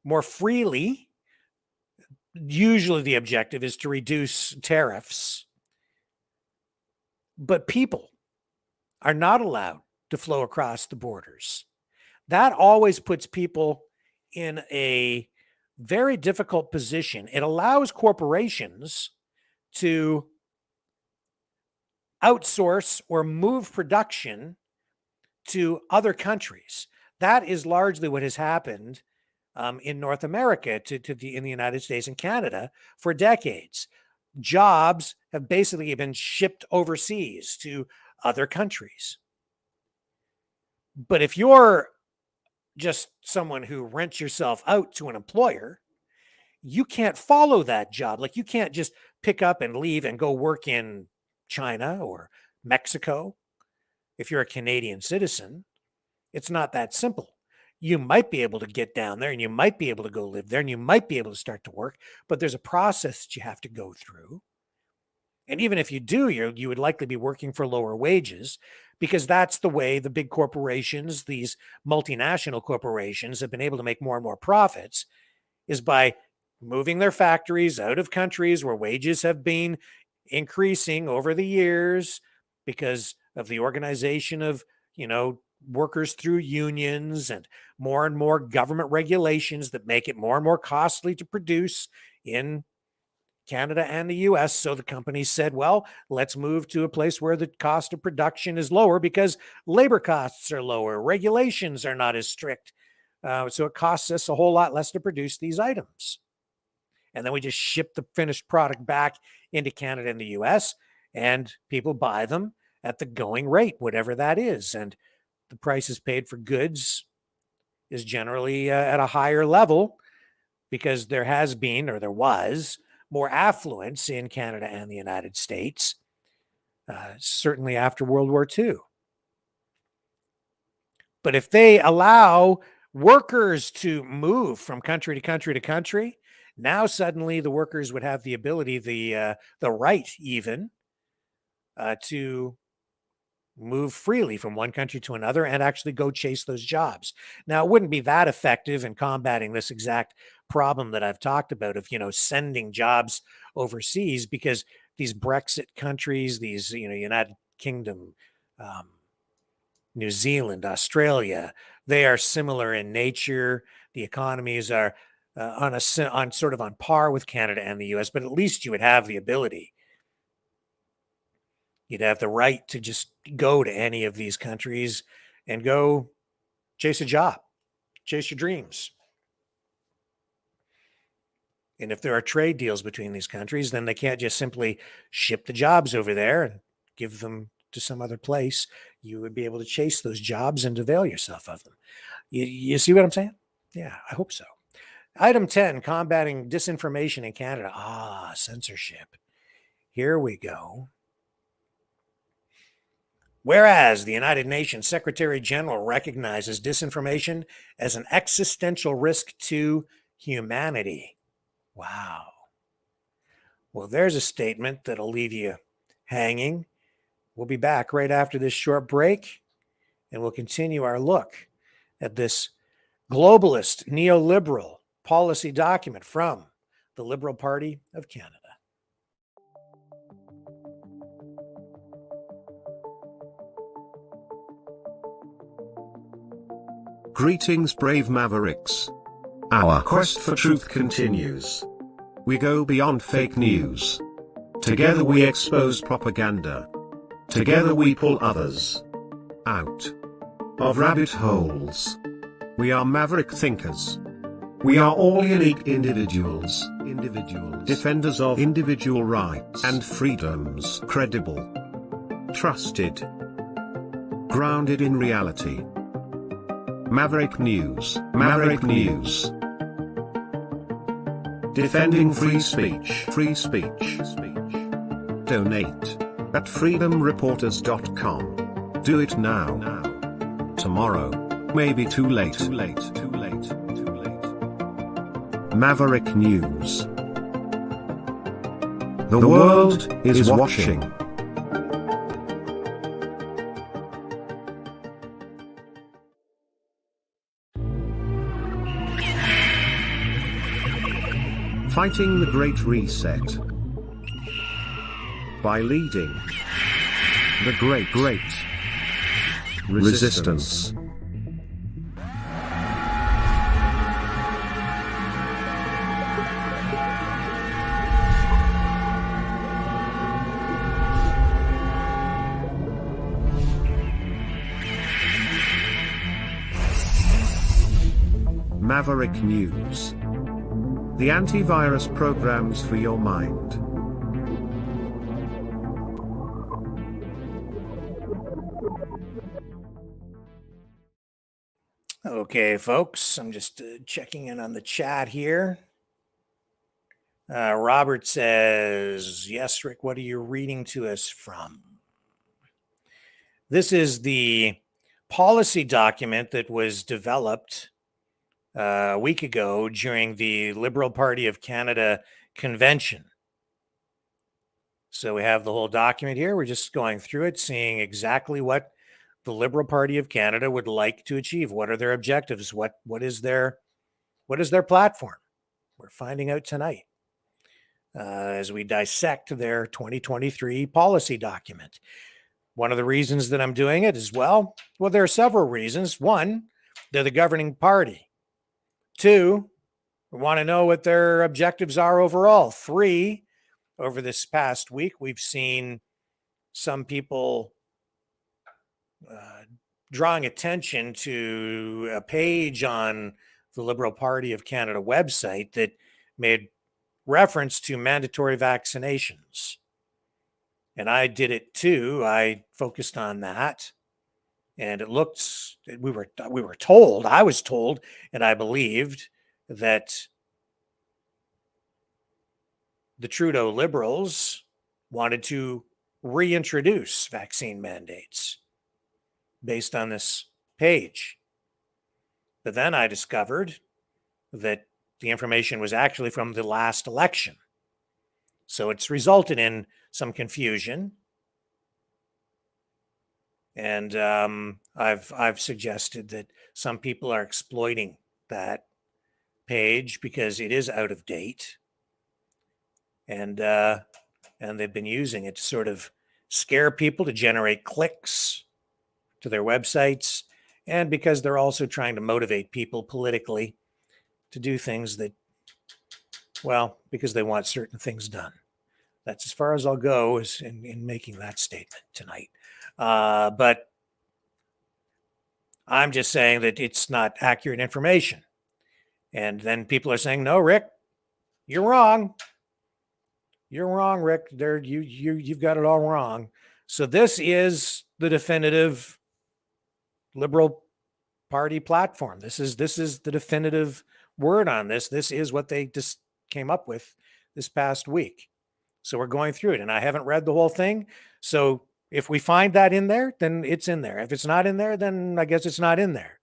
more freely. Usually the objective is to reduce tariffs, but people are not allowed to flow across the borders. That always puts people in a very difficult position. It allows corporations to outsource or move production to other countries. That is largely what has happened in North America in the United States and Canada for decades. Jobs have basically been shipped overseas to other countries. But if you're just someone who rents yourself out to an employer, you can't follow that job. Like, you can't just pick up and leave and go work in China or Mexico. If you're a Canadian citizen, it's not that simple. You might be able to get down there and you might be able to go live there and you might be able to start to work, but there's a process that you have to go through. And even if you do, you would likely be working for lower wages, because that's the way the big corporations, these multinational corporations, have been able to make more and more profits, is by moving their factories out of countries where wages have been increasing over the years because of the organization of, workers through unions and more government regulations that make it more and more costly to produce in Canada and the US. So the companies said, well, let's move to a place where the cost of production is lower because labor costs are lower, regulations are not as strict. So it costs us a whole lot less to produce these items. And then we just ship the finished product back into Canada and the US, and people buy them at the going rate, whatever that is. And the prices paid for goods is generally at a higher level because there was more affluence in Canada and the United States, certainly after World War II. But if they allow workers to move from country to country to country, Now suddenly the workers would have the ability, the right even, to move freely from one country to another and actually go chase those jobs. Now, it wouldn't be that effective in combating this exact problem that I've talked about of, sending jobs overseas, because these Brexit countries, these, United Kingdom, New Zealand, Australia, they are similar in nature. The economies are on sort of on par with Canada and the US, but at least you would have the ability. You'd have the right to just go to any of these countries and go chase a job, chase your dreams. And if there are trade deals between these countries, then they can't just simply ship the jobs over there and give them to some other place. You would be able to chase those jobs and avail yourself of them. You see what I'm saying? Yeah, I hope so. Item 10, combating disinformation in Canada. Censorship. Here we go. Whereas the United Nations Secretary General recognizes disinformation as an existential risk to humanity. Wow. Well, there's a statement that'll leave you hanging. We'll be back right after this short break, and we'll continue our look at this globalist neoliberal policy document from the Liberal Party of Canada. Greetings, brave Mavericks. Our quest for truth continues. We go beyond fake news. Together we expose propaganda. Together we pull others out of rabbit holes. We are maverick thinkers. We are all unique individuals, defenders of individual rights and freedoms, credible, trusted, grounded in reality. Maverick News, Maverick News. Defending free speech, free speech. Donate at freedomreporters.com. Do it now. Tomorrow may be too late. Maverick News. The world is watching. Fighting the Great Reset. By leading the Great Resistance. Maverick News. The antivirus programs for your mind. Okay, folks, I'm just checking in on the chat here. Robert says, yes, Rick, what are you reading to us from? This is the policy document that was developed a week ago during the Liberal Party of Canada convention. So we have the whole document here. We're just going through it, seeing exactly what the Liberal Party of Canada would like to achieve. What are their objectives? What is their platform? We're finding out tonight as we dissect their 2023 policy document. One of the reasons that I'm doing it is, well, there are several reasons. One, they're the governing party. Two, we want to know what their objectives are overall. Three, over this past week, we've seen some people drawing attention to a page on the Liberal Party of Canada website that made reference to mandatory vaccinations. And I did it too. I focused on that. And it looked, we were told, I was told, and I believed that the Trudeau Liberals wanted to reintroduce vaccine mandates based on this page. But then I discovered that the information was actually from the last election. So it's resulted in some confusion. And I've suggested that some people are exploiting that page because it is out of date, and they've been using it to sort of scare people to generate clicks to their websites, and because they're also trying to motivate people politically to do things that, well, because they want certain things done. That's as far as I'll go is in making that statement tonight. But I'm just saying that it's not accurate information. And then people are saying, no, Rick, you're wrong. You're wrong, Rick. You've got it all wrong. So this is the definitive Liberal Party platform. This is the definitive word on this. This is what they just came up with this past week. So we're going through it, and I haven't read the whole thing. So if we find that in there, then it's in there. If it's not in there, then I guess it's not in there.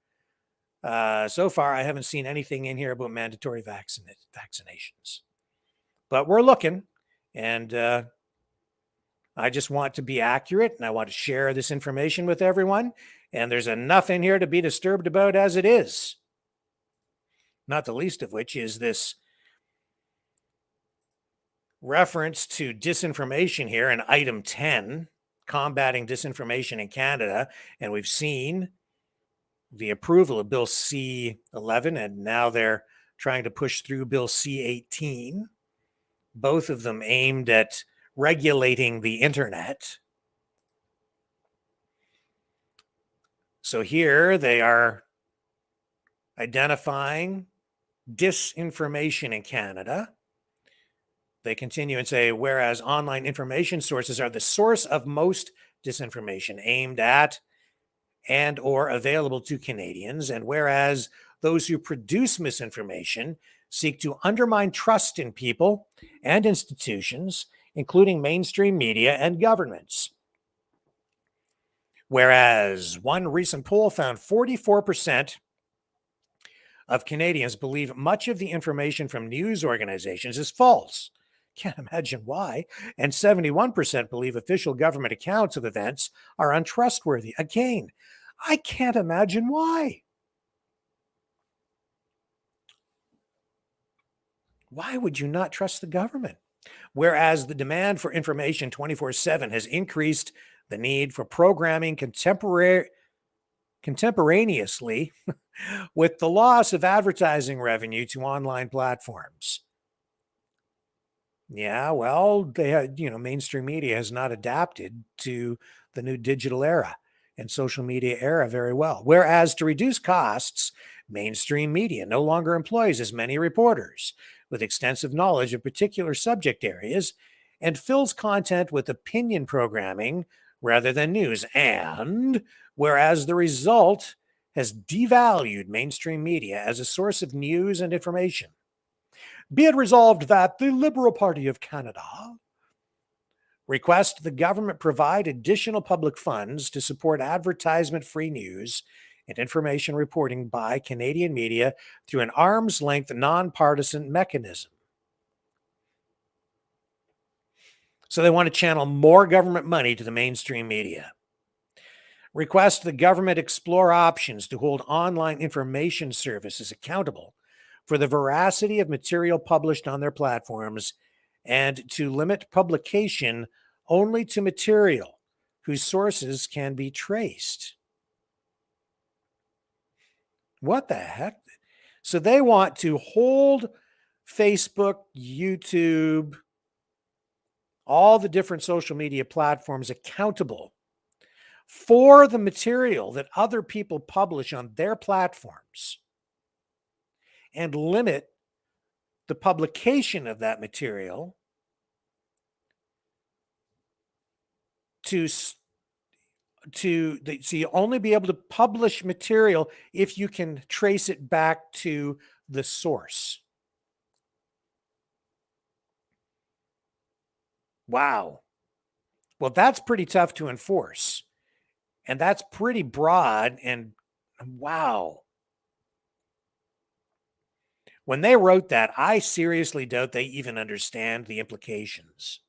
So far, I haven't seen anything in here about mandatory vaccinations. But we're looking, and I just want to be accurate, and I want to share this information with everyone. And there's enough in here to be disturbed about as it is. Not the least of which is this reference to disinformation here in item 10, combating disinformation in Canada. And we've seen the approval of Bill C-11, and now they're trying to push through Bill C-18, both of them aimed at regulating the internet. So here they are identifying disinformation in Canada. They continue and say, whereas online information sources are the source of most disinformation aimed at and or available to Canadians, and whereas those who produce misinformation seek to undermine trust in people and institutions, including mainstream media and governments. Whereas one recent poll found 44% of Canadians believe much of the information from news organizations is false. Can't imagine why. And 71% believe official government accounts of events are untrustworthy. Again, I can't imagine why. Why would you not trust the government? Whereas the demand for information 24/7 has increased the need for programming contemporaneously with the loss of advertising revenue to online platforms. Yeah, well, they had, mainstream media has not adapted to the new digital era and social media era very well. Whereas to reduce costs, mainstream media no longer employs as many reporters with extensive knowledge of particular subject areas and fills content with opinion programming rather than news. And whereas the result has devalued mainstream media as a source of news and information. Be it resolved that the Liberal Party of Canada request the government provide additional public funds to support advertisement-free news and information reporting by Canadian media through an arm's-length nonpartisan mechanism. So they want to channel more government money to the mainstream media. Request the government explore options to hold online information services accountable for the veracity of material published on their platforms and to limit publication only to material whose sources can be traced. What the heck? So they want to hold Facebook, YouTube, all the different social media platforms accountable for the material that other people publish on their platforms and limit the publication of that material so you only be able to publish material if you can trace it back to the source. Wow. Well, that's pretty tough to enforce. And that's pretty broad, and wow. When they wrote that, I seriously doubt they even understand the implications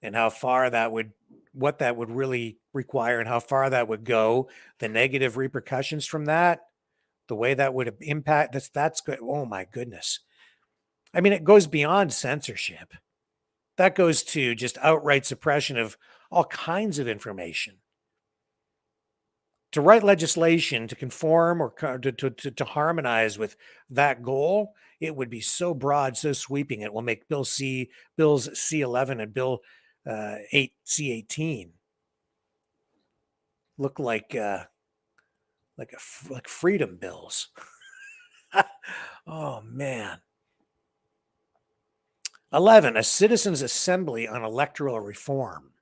and how far that would, what that would really require and how far that would go, the negative repercussions from that, the way that would impact, that's good. Oh my goodness. I mean, it goes beyond censorship. That goes to just outright suppression of all kinds of information. To write legislation to conform or to harmonize with that goal, it would be so broad, so sweeping. It will make Bills C11 and Bill 8 C18 look like freedom bills. Oh man. 11, a citizens' assembly on electoral reform.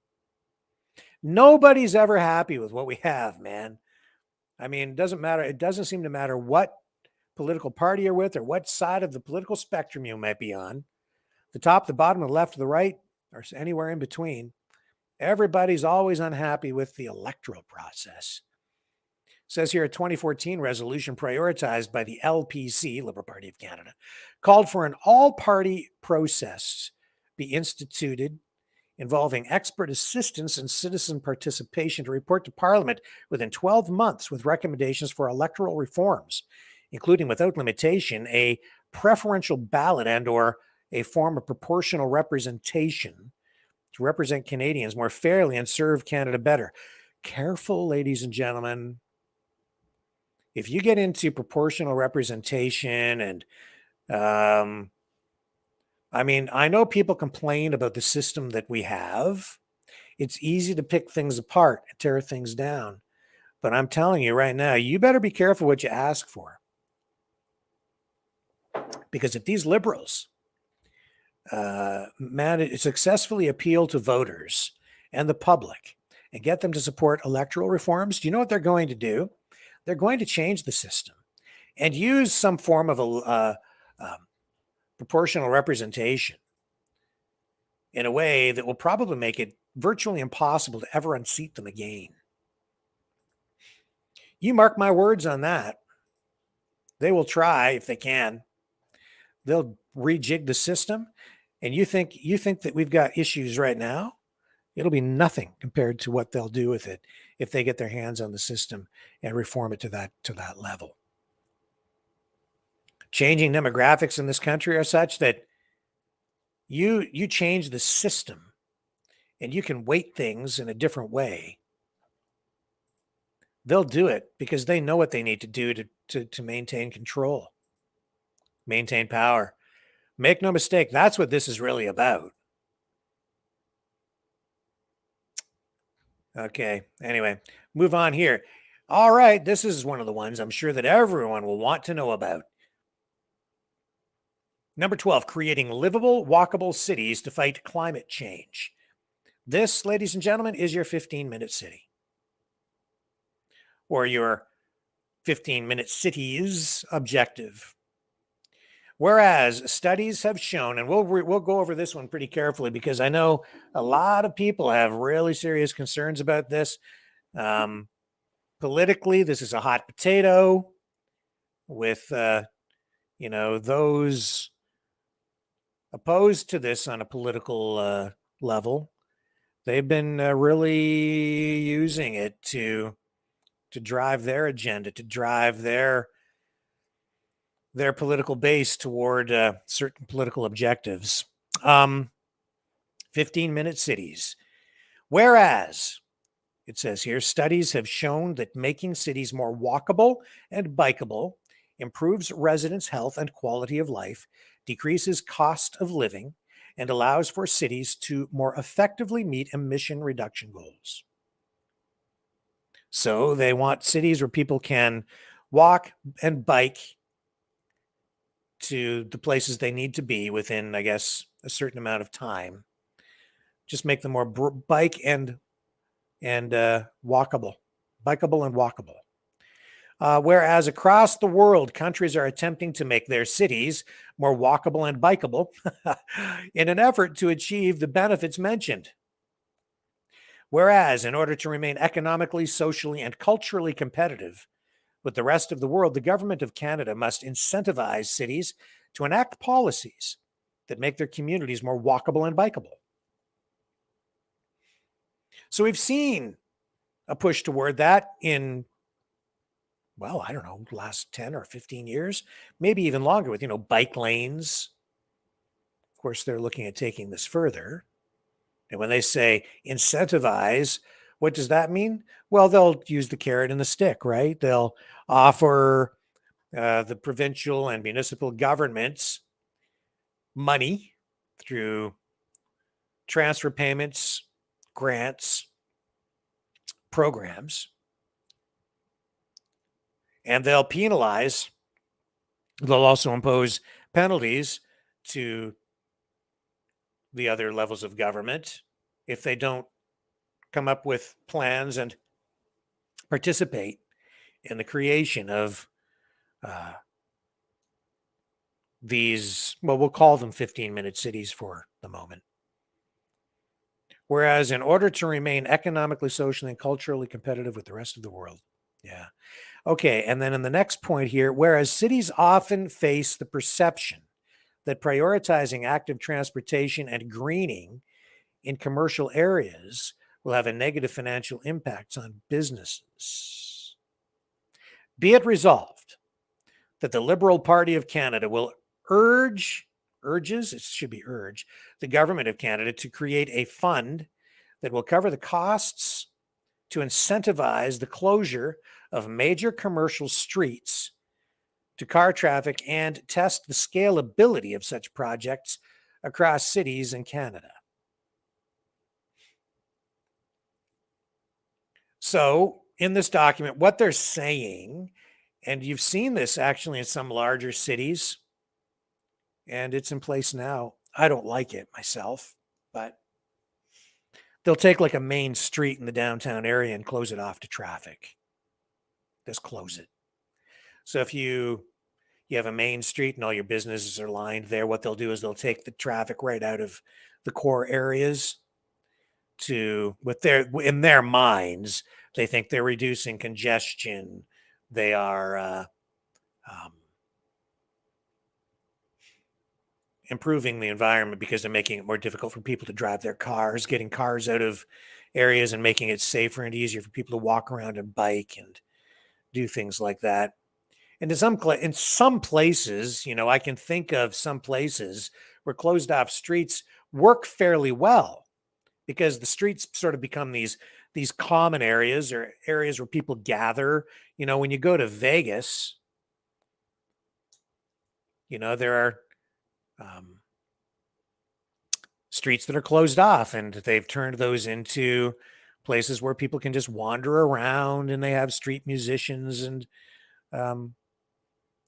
Nobody's ever happy with what we have, man. I mean, it doesn't matter. It doesn't seem to matter what political party you're with or what side of the political spectrum you might be on. The top, the bottom, the left, the right, or anywhere in between. Everybody's always unhappy with the electoral process. It says here a 2014 resolution prioritized by the LPC, Liberal Party of Canada, called for an all-party process be instituted involving expert assistance and citizen participation to report to Parliament within 12 months with recommendations for electoral reforms, including without limitation a preferential ballot and or a form of proportional representation to represent Canadians more fairly and serve Canada better. Careful, ladies and gentlemen. If you get into proportional representation and I mean, I know people complain about the system that we have. It's easy to pick things apart and tear things down. But I'm telling you right now, you better be careful what you ask for. Because if these liberals successfully appeal to voters and the public and get them to support electoral reforms, do you know what they're going to do? They're going to change the system and use some form of a proportional representation in a way that will probably make it virtually impossible to ever unseat them again. You mark my words on that. They will try if they can. They'll rejig the system. And you think that we've got issues right now? It'll be nothing compared to what they'll do with it if they get their hands on the system and reform it to that level. Changing demographics in this country are such that you change the system and you can weight things in a different way. They'll do it because they know what they need to do to maintain control, maintain power. Make no mistake, that's what this is really about. Okay, anyway, move on here. All right, this is one of the ones I'm sure that everyone will want to know about. Number 12, creating livable, walkable cities to fight climate change. This, ladies and gentlemen, is your 15-minute city. Or your 15-minute cities objective. Whereas studies have shown, and we'll go over this one pretty carefully because I know a lot of people have really serious concerns about this. Politically, this is a hot potato with, those opposed to this on a political level. They've been really using it to drive their agenda, to drive their political base toward certain political objectives. 15-minute cities. Whereas, it says here, studies have shown that making cities more walkable and bikeable improves residents' health and quality of life, decreases cost of living, and allows for cities to more effectively meet emission reduction goals. So they want cities where people can walk and bike to the places they need to be within, I guess, a certain amount of time. Just make them more bike and walkable, bikeable and walkable. Whereas across the world, countries are attempting to make their cities more walkable and bikeable in an effort to achieve the benefits mentioned. Whereas in order to remain economically, socially, and culturally competitive, with the rest of the world, the government of Canada must incentivize cities to enact policies that make their communities more walkable and bikeable. So we've seen a push toward that in, well, I don't know, last 10 or 15 years, maybe even longer with, bike lanes. Of course, they're looking at taking this further. And when they say incentivize, what does that mean? Well, they'll use the carrot and the stick, right? They'll offer the provincial and municipal governments money through transfer payments, grants, programs, and they'll penalize, they'll also impose penalties to the other levels of government if they don't come up with plans and participate in the creation of these, well, we'll call them 15-minute cities for the moment. Whereas in order to remain economically, socially, and culturally competitive with the rest of the world. Yeah. Okay. And then in the next point here, whereas cities often face the perception that prioritizing active transportation and greening in commercial areas will have a negative financial impact on businesses. Be it resolved that the Liberal Party of Canada will urge the government of Canada to create a fund that will cover the costs to incentivize the closure of major commercial streets to car traffic and test the scalability of such projects across cities in Canada. So in this document, what they're saying, and you've seen this actually in some larger cities, and it's in place now. I don't like it myself, but they'll take like a main street in the downtown area and close it off to traffic. Just close it. So if you have a main street and all your businesses are lined there, what they'll do is they'll take the traffic right out of the core areas in their minds, they think they're reducing congestion. They are improving the environment because they're making it more difficult for people to drive their cars, getting cars out of areas and making it safer and easier for people to walk around and bike and do things like that. And in some places, I can think of some places where closed off streets work fairly well because the streets sort of become these common areas or areas where people gather. When you go to Vegas, there are streets that are closed off, and they've turned those into places where people can just wander around, and they have street musicians and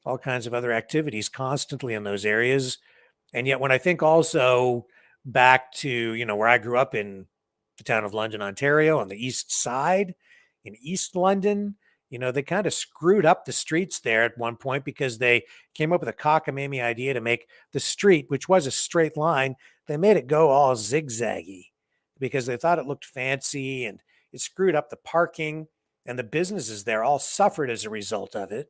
all kinds of other activities constantly in those areas. And yet when I think also back to, where I grew up in the town of London, Ontario, on the east side in East London, they kind of screwed up the streets there at one point because they came up with a cockamamie idea to make the street, which was a straight line, they made it go all zigzaggy because they thought it looked fancy, and it screwed up the parking, and the businesses there all suffered as a result of it.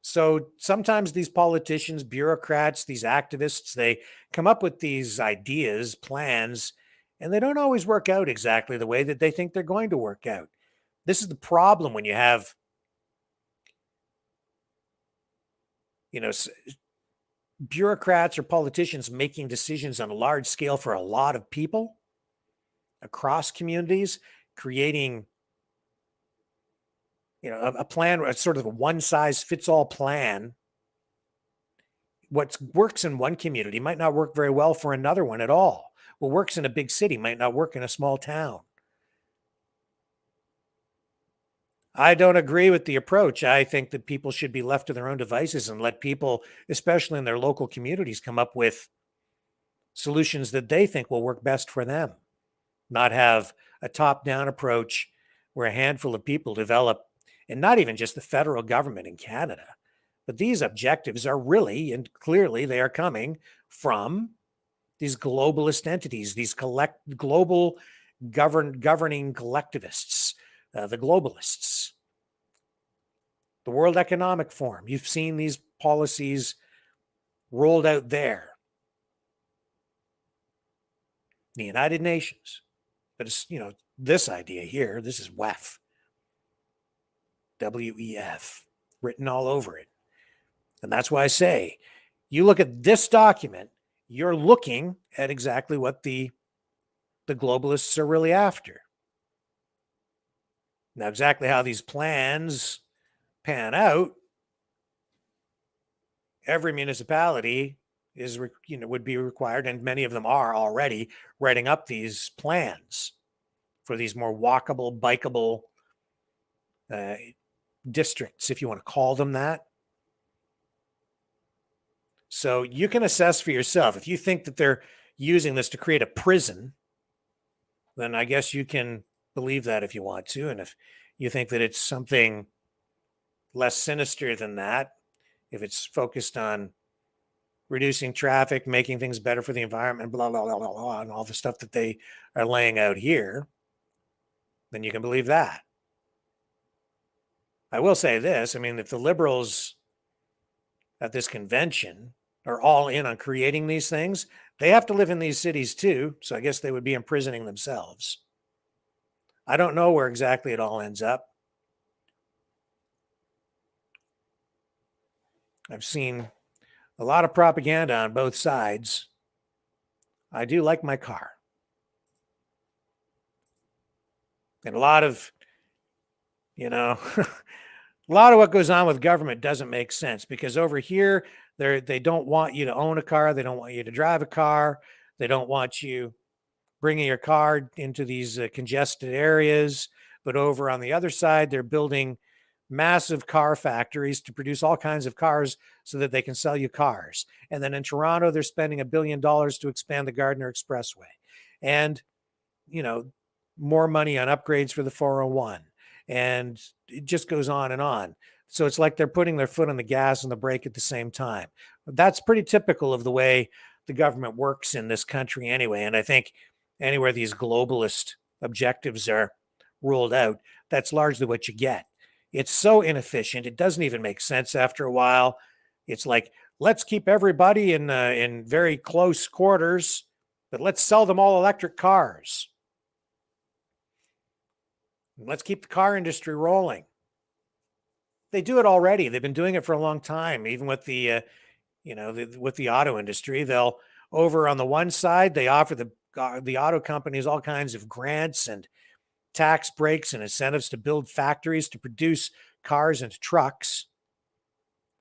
So sometimes these politicians, bureaucrats, these activists, they come up with these ideas, plans, and they don't always work out exactly the way that they think they're going to work out. This is the problem when you have, bureaucrats or politicians making decisions on a large scale for a lot of people across communities, creating, a plan, a sort of a one-size-fits-all plan. What works in one community might not work very well for another one at all. What works in a big city might not work in a small town. I don't agree with the approach. I think that people should be left to their own devices and let people, especially in their local communities, come up with solutions that they think will work best for them. Not have a top-down approach where a handful of people develop, and not even just the federal government in Canada, but these objectives are really, and clearly they are coming from these globalist entities, these global governing collectivists, the globalists. The World Economic Forum, you've seen these policies rolled out there. The United Nations. But it's, this idea here, this is W.E.F. W.E.F. written all over it. And that's why I say, you look at this document, you're looking at exactly what the globalists are really after. Now, exactly how these plans pan out, every municipality would be required, and many of them are already writing up these plans for these more walkable, bikeable districts, if you want to call them that. So you can assess for yourself. If you think that they're using this to create a prison, then I guess you can believe that if you want to. And if you think that it's something less sinister than that, if it's focused on reducing traffic, making things better for the environment, blah, blah, blah, blah, blah, and all the stuff that they are laying out here, then you can believe that. I will say this. I mean, if the liberals at this convention are all in on creating these things, they have to live in these cities too. So I guess they would be imprisoning themselves. I don't know where exactly it all ends up. I've seen a lot of propaganda on both sides. I do like my car. And a lot of, a lot of what goes on with government doesn't make sense, because over here, they don't want you to own a car. They don't want you to drive a car. They don't want you bringing your car into these congested areas. But over on the other side, they're building massive car factories to produce all kinds of cars so that they can sell you cars. And then in Toronto, they're spending $1 billion to expand the Gardiner Expressway. And, more money on upgrades for the 401. And it just goes on and on. So it's like they're putting their foot on the gas and the brake at the same time. That's pretty typical of the way the government works in this country anyway. And I think anywhere these globalist objectives are ruled out, that's largely what you get. It's so inefficient. It doesn't even make sense after a while. It's like, let's keep everybody in very close quarters, but let's sell them all electric cars. Let's keep the car industry rolling. They do it already. They've been doing it for a long time, even with the auto industry. They'll, over on the one side, they offer the auto companies all kinds of grants and tax breaks and incentives to build factories to produce cars and trucks.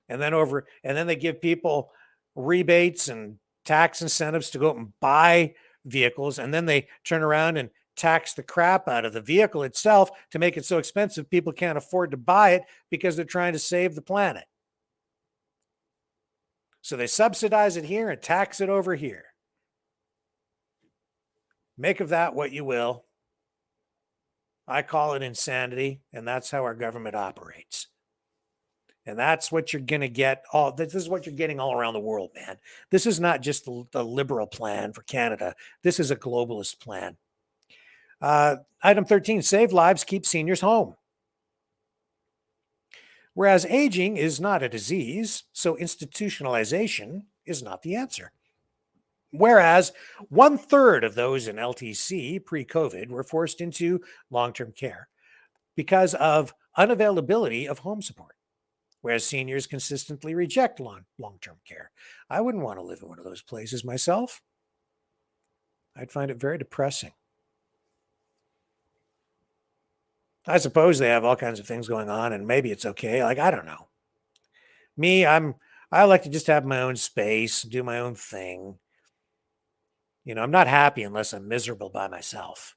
And then they give people rebates and tax incentives to go out and buy vehicles. And then they turn around and tax the crap out of the vehicle itself to make it so expensive people can't afford to buy it because they're trying to save the planet. So they subsidize it here and tax it over here. Make of that what you will. I call it insanity, and that's how our government operates. And that's what you're going to get. This is what you're getting all around the world, man. This is not just the liberal plan for Canada. This is a globalist plan. Item 13, save lives, keep seniors home. Whereas aging is not a disease, so institutionalization is not the answer. Whereas 1/3 of those in LTC pre-COVID were forced into long-term care because of unavailability of home support, whereas seniors consistently reject long-term care. I wouldn't want to live in one of those places myself. I'd find it very depressing. I suppose they have all kinds of things going on and maybe it's okay. Like, I don't know. Me, I like to just have my own space, do my own thing. I'm not happy unless I'm miserable by myself.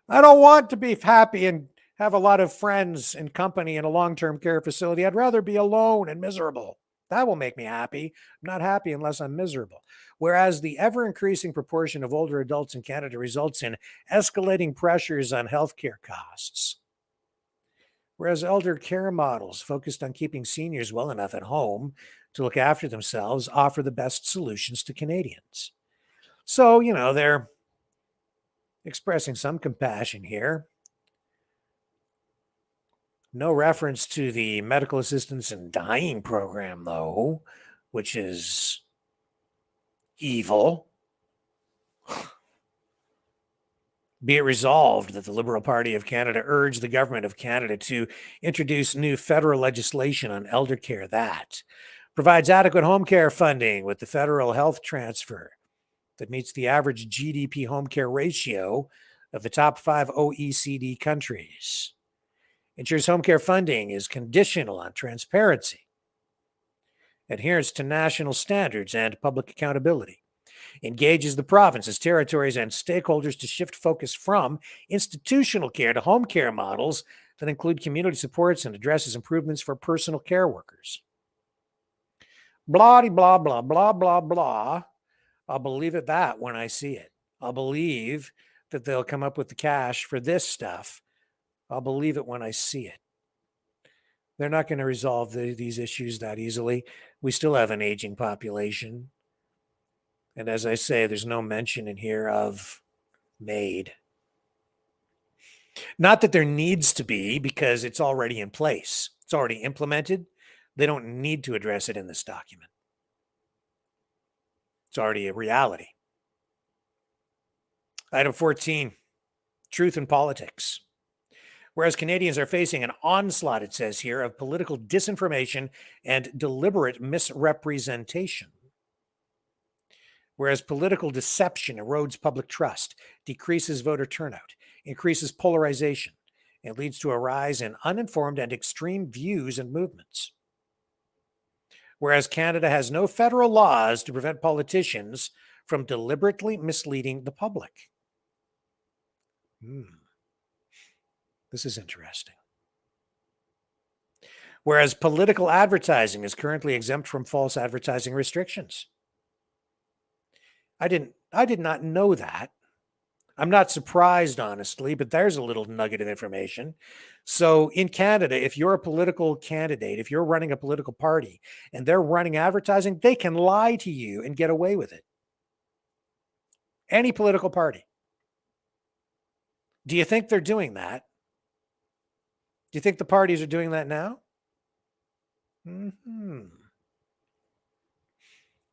I don't want to be happy and have a lot of friends and company in a long-term care facility. I'd rather be alone and miserable. That will make me happy. I'm not happy unless I'm miserable. Whereas the ever-increasing proportion of older adults in Canada results in escalating pressures on healthcare costs. Whereas elder care models focused on keeping seniors well enough at home to look after themselves offer the best solutions to Canadians. So, they're expressing some compassion here. No reference to the medical assistance in dying program, though, which is evil. Be it resolved that the Liberal Party of Canada urge the Government of Canada to introduce new federal legislation on elder care that provides adequate home care funding with the federal health transfer that meets the average GDP home care ratio of the top 5 OECD countries. Ensures home care funding is conditional on transparency, adherence to national standards and public accountability, engages the provinces, territories, and stakeholders to shift focus from institutional care to home care models that include community supports and addresses improvements for personal care workers. Blah, blah, blah, blah, blah, blah. I'll believe it that when I see it. I'll believe that they'll come up with the cash for this stuff. I'll believe it when I see it. They're not going to resolve these issues that easily. We still have an aging population. And as I say, there's no mention in here of MAID. Not that there needs to be, because it's already in place. It's already implemented. They don't need to address it in this document. It's already a reality. Item 14, truth in politics. Whereas Canadians are facing an onslaught, it says here, of political disinformation and deliberate misrepresentation. Whereas political deception erodes public trust, decreases voter turnout, increases polarization, and leads to a rise in uninformed and extreme views and movements. Whereas Canada has no federal laws to prevent politicians from deliberately misleading the public. This is interesting. Whereas political advertising is currently exempt from false advertising restrictions. I did not know that. I'm not surprised, honestly, but there's a little nugget of information. So in Canada, if you're a political candidate, if you're running a political party and they're running advertising, they can lie to you and get away with it. Any political party. Do you think they're doing that? Do you think the parties are doing that now?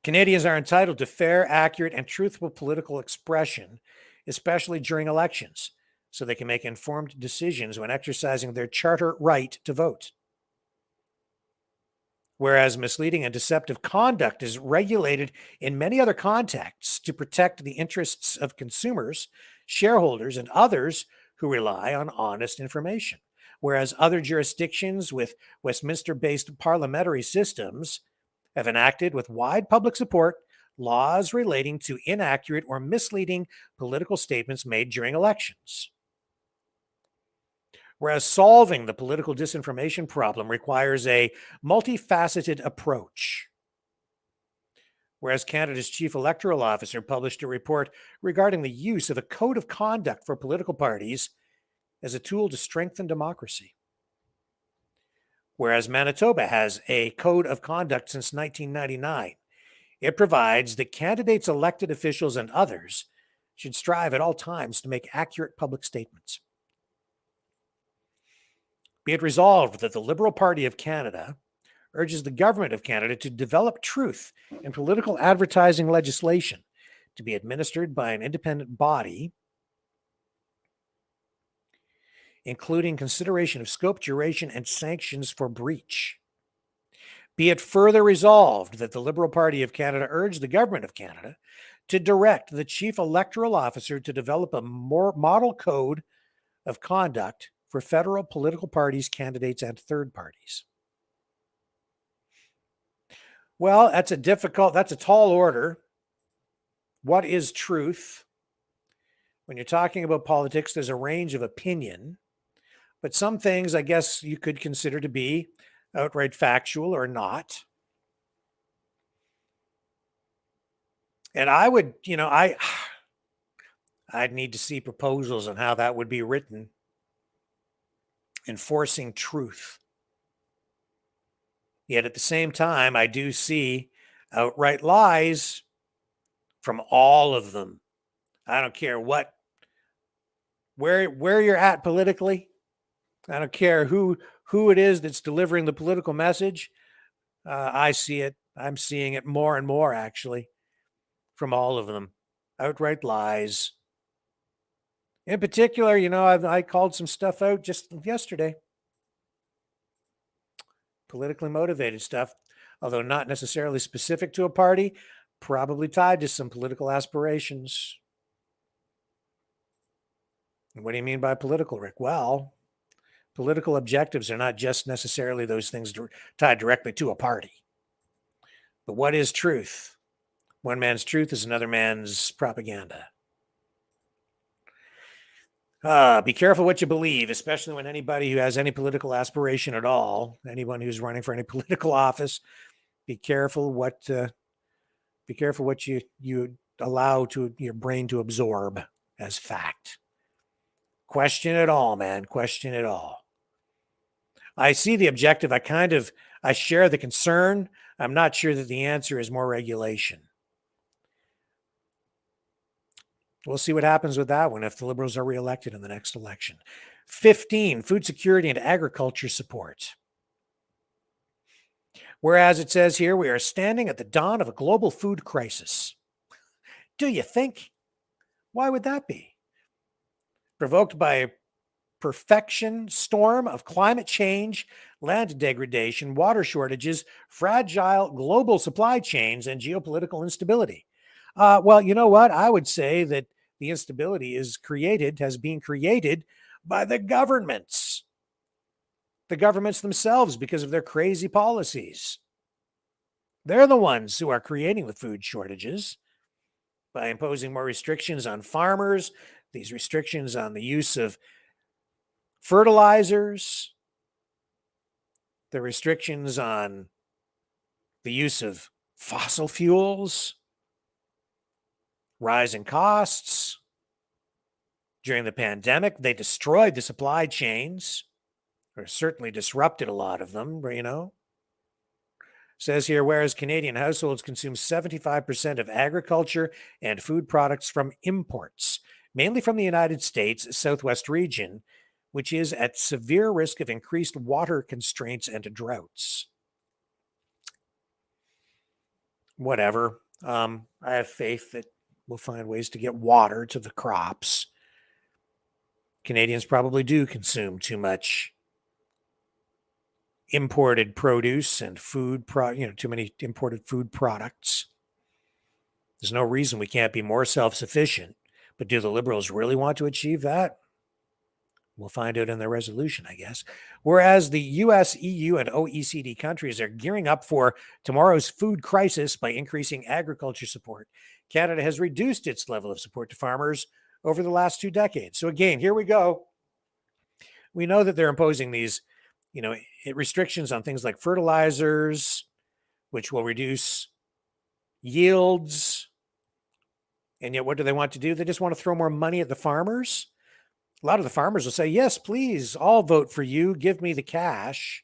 Canadians are entitled to fair, accurate, and truthful political expression, especially during elections, so they can make informed decisions when exercising their charter right to vote. Whereas misleading and deceptive conduct is regulated in many other contexts to protect the interests of consumers, shareholders, and others who rely on honest information. Whereas other jurisdictions with Westminster-based parliamentary systems have enacted with wide public support laws relating to inaccurate or misleading political statements made during elections. Whereas solving the political disinformation problem requires a multifaceted approach. Whereas Canada's Chief Electoral Officer published a report regarding the use of a code of conduct for political parties as a tool to strengthen democracy. Whereas Manitoba has a code of conduct since 1999. It provides that candidates, elected officials, and others should strive at all times to make accurate public statements. Be it resolved that the Liberal Party of Canada urges the Government of Canada to develop truth in political advertising legislation to be administered by an independent body, including consideration of scope, duration, and sanctions for breach. Be it further resolved that the Liberal Party of Canada urge the Government of Canada to direct the Chief Electoral Officer to develop a model code of conduct for federal political parties, candidates, and third parties. Well, that's a tall order. What is truth? When you're talking about politics, there's a range of opinion, but some things I guess you could consider to be outright factual or not. And I would, I'd need to see proposals on how that would be written, enforcing truth. Yet at the same time, I do see outright lies from all of them. I don't care where you're at politically. I don't care who who it is that's delivering the political message, I see it. I'm seeing it more and more, actually, from all of them. Outright lies. In particular, I called some stuff out just yesterday. Politically motivated stuff, although not necessarily specific to a party, probably tied to some political aspirations. And what do you mean by political, Rick? Well, political objectives are not just necessarily those things tied directly to a party. But what is truth? One man's truth is another man's propaganda. Be careful what you believe, especially when anybody who has any political aspiration at all, anyone who's running for any political office, be careful what you allow to your brain to absorb as fact. Question it all, man. Question it all. I see the objective. I share the concern. I'm not sure that the answer is more regulation. We'll see what happens with that one if the Liberals are reelected in the next election. 15, food security and agriculture support. Whereas it says here, we are standing at the dawn of a global food crisis. Do you think? Why would that be? Provoked by a perfection storm of climate change, land degradation, water shortages, fragile global supply chains, and geopolitical instability. Well, you know what? I would say that the instability has been created by the governments themselves because of their crazy policies. They're the ones who are creating the food shortages by imposing more restrictions on farmers, these restrictions on the use of fertilizers, the restrictions on the use of fossil fuels, rising costs. During the pandemic, they destroyed the supply chains, or certainly disrupted a lot of them, Says here, whereas Canadian households consume 75% of agriculture and food products from imports, mainly from the United States Southwest region, which is at severe risk of increased water constraints and droughts. Whatever. I have faith that we'll find ways to get water to the crops. Canadians probably do consume too much imported produce and food, too many imported food products. There's no reason we can't be more self-sufficient. But do the Liberals really want to achieve that? We'll find out in their resolution, I guess. Whereas the US, EU, and OECD countries are gearing up for tomorrow's food crisis by increasing agriculture support, Canada has reduced its level of support to farmers over the last 2 decades. So again, here we go. We know that they're imposing these, restrictions on things like fertilizers, which will reduce yields. And yet, what do they want to do? They just want to throw more money at the farmers. A lot of the farmers will say, yes, please, I'll vote for you. Give me the cash.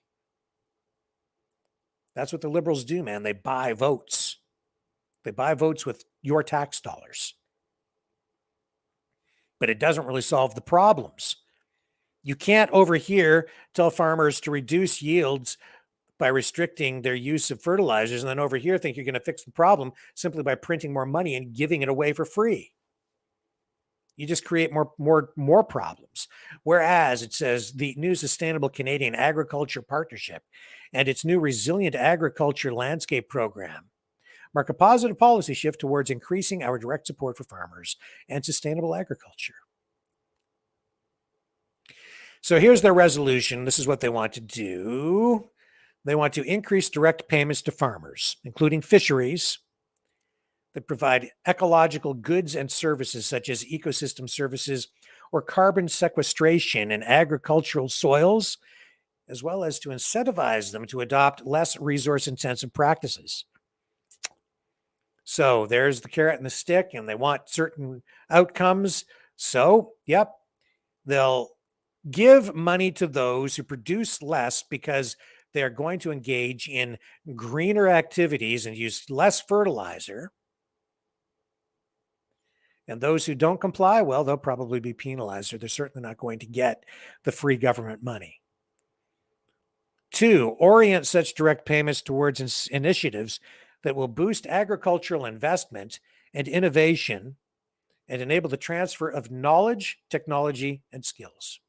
That's what the Liberals do, man. They buy votes. They buy votes with your tax dollars. But it doesn't really solve the problems. You can't over here tell farmers to reduce yields by restricting their use of fertilizers, and then over here think you're going to fix the problem simply by printing more money and giving it away for free. You just create more problems. Whereas it says the new Sustainable Canadian Agriculture Partnership and its new Resilient Agriculture Landscape Program mark a positive policy shift towards increasing our direct support for farmers and sustainable agriculture. So here's their resolution. This is what they want to do. They want to increase direct payments to farmers, including fisheries, that provide ecological goods and services such as ecosystem services or carbon sequestration in agricultural soils, as well as to incentivize them to adopt less resource-intensive practices. So there's the carrot and the stick, and they want certain outcomes. So, yep, they'll give money to those who produce less because they're going to engage in greener activities and use less fertilizer. And those who don't comply, well, they'll probably be penalized, or they're certainly not going to get the free government money. 2, orient such direct payments towards initiatives that will boost agricultural investment and innovation and enable the transfer of knowledge, technology, and skills.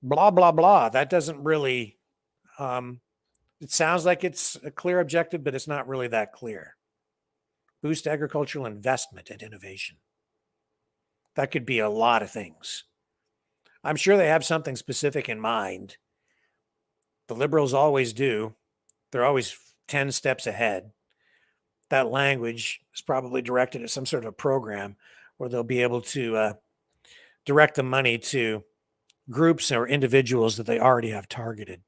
Blah, blah, blah. That doesn't really, it sounds like it's a clear objective, but it's not really that clear. Boost agricultural investment and innovation. That could be a lot of things. I'm sure they have something specific in mind. The Liberals always do. They're always 10 steps ahead. That language is probably directed at some sort of a program where they'll be able to direct the money to groups or individuals that they already have targeted.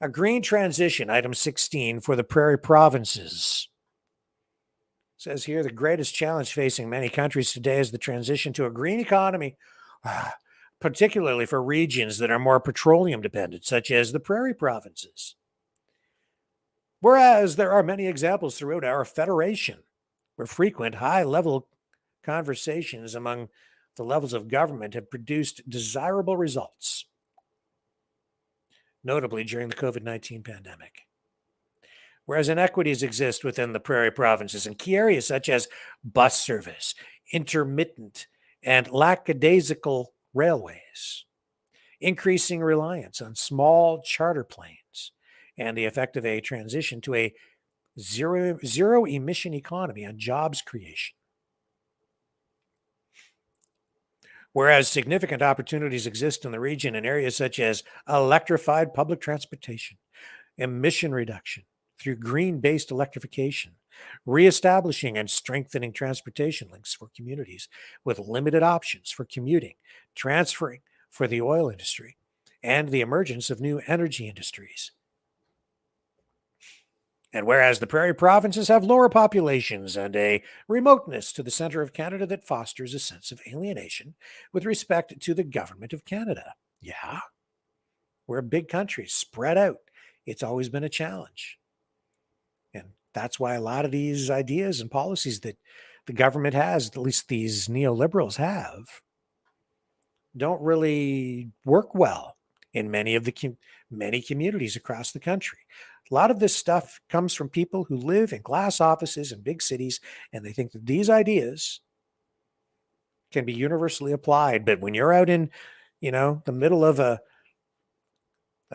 A green transition, item 16, for the prairie provinces. It says here, the greatest challenge facing many countries today is the transition to a green economy, particularly for regions that are more petroleum dependent, such as the prairie provinces. Whereas there are many examples throughout our federation where frequent high-level conversations among the levels of government have produced desirable results, notably during the COVID-19 pandemic. Whereas inequities exist within the prairie provinces in key areas such as bus service, intermittent and lackadaisical railways, increasing reliance on small charter planes, and the effect of a transition to a zero emission economy on jobs creation. Whereas significant opportunities exist in the region in areas such as electrified public transportation, emission reduction through green-based electrification, reestablishing and strengthening transportation links for communities with limited options for commuting, transferring for the oil industry, and the emergence of new energy industries. And whereas the prairie provinces have lower populations and a remoteness to the center of Canada that fosters a sense of alienation with respect to the government of Canada. Yeah, we're a big country, spread out. It's always been a challenge. And that's why a lot of these ideas and policies that the government has, at least these neoliberals have, don't really work well in many of the many communities across the country. A lot of this stuff comes from people who live in glass offices in big cities, and they think that these ideas can be universally applied. But when you're out in, the middle of a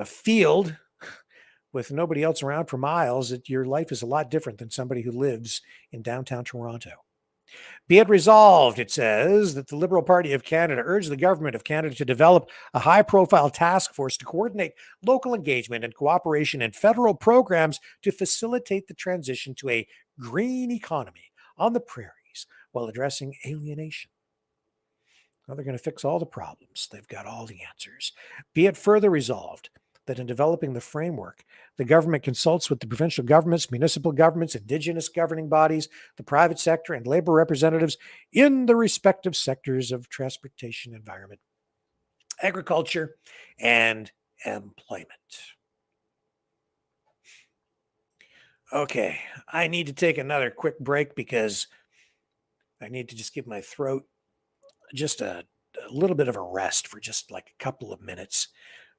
field with nobody else around for miles, your life is a lot different than somebody who lives in downtown Toronto. Be it resolved, it says, that the Liberal Party of Canada urged the Government of Canada to develop a high-profile task force to coordinate local engagement and cooperation in federal programs to facilitate the transition to a green economy on the prairies while addressing alienation. Well, they're going to fix all the problems. They've got all the answers. Be it further resolved that in developing the framework, the government consults with the provincial governments, municipal governments, Indigenous governing bodies, the private sector, and labor representatives in the respective sectors of transportation, environment, agriculture, and employment. Okay, I need to take another quick break because I need to just give my throat just a little bit of a rest for just like a couple of minutes,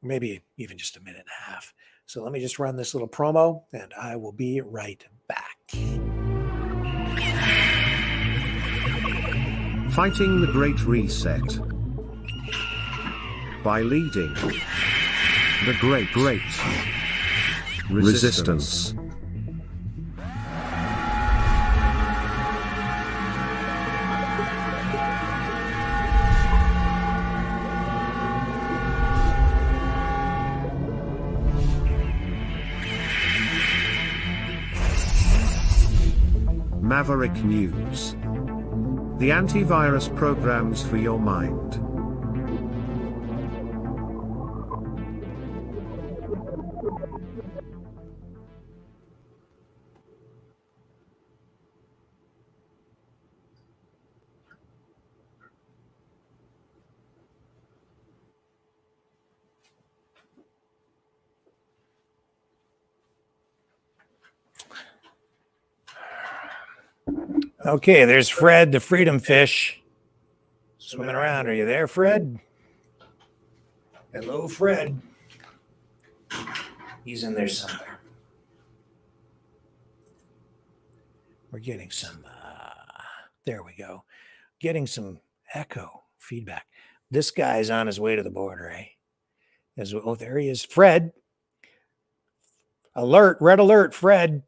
maybe even just a minute and a half. So let me just run this little promo and I will be right back. Fighting the Great Reset by leading the Great Resistance. Maverick News. The antivirus programs for your mind. Okay, there's Fred, the freedom fish, swimming around. Are you there, Fred? Hello, Fred. He's in there somewhere. We're getting some, there we go. Getting some echo feedback. This guy's on his way to the border, eh? Oh, there he is. Fred. Alert, red alert, Fred.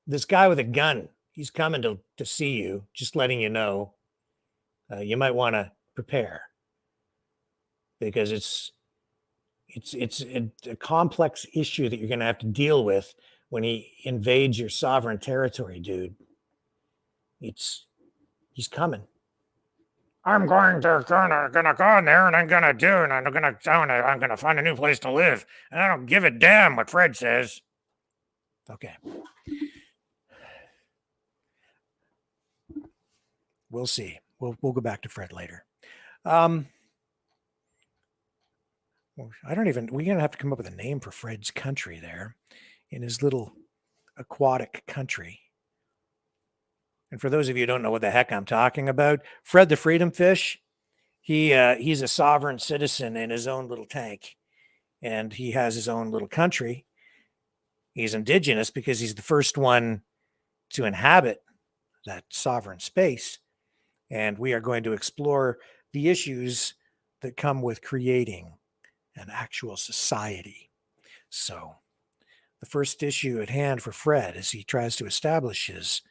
This guy with a gun, he's coming to see you, just letting you know. You might want to prepare because it's a complex issue that you're going to have to deal with when he invades your sovereign territory, dude. He's coming. I'm gonna go in there and I'm gonna find a new place to live. And I don't give a damn what Fred says. Okay. We'll see. We'll go back to Fred later. We're gonna have to come up with a name for Fred's country there in his little aquatic country. And for those of you who don't know what the heck I'm talking about, Fred the Freedom Fish, he's a sovereign citizen in his own little tank. And he has his own little country. He's indigenous because he's the first one to inhabit that sovereign space. And we are going to explore the issues that come with creating an actual society. So the first issue at hand for Fred as he tries to establish his,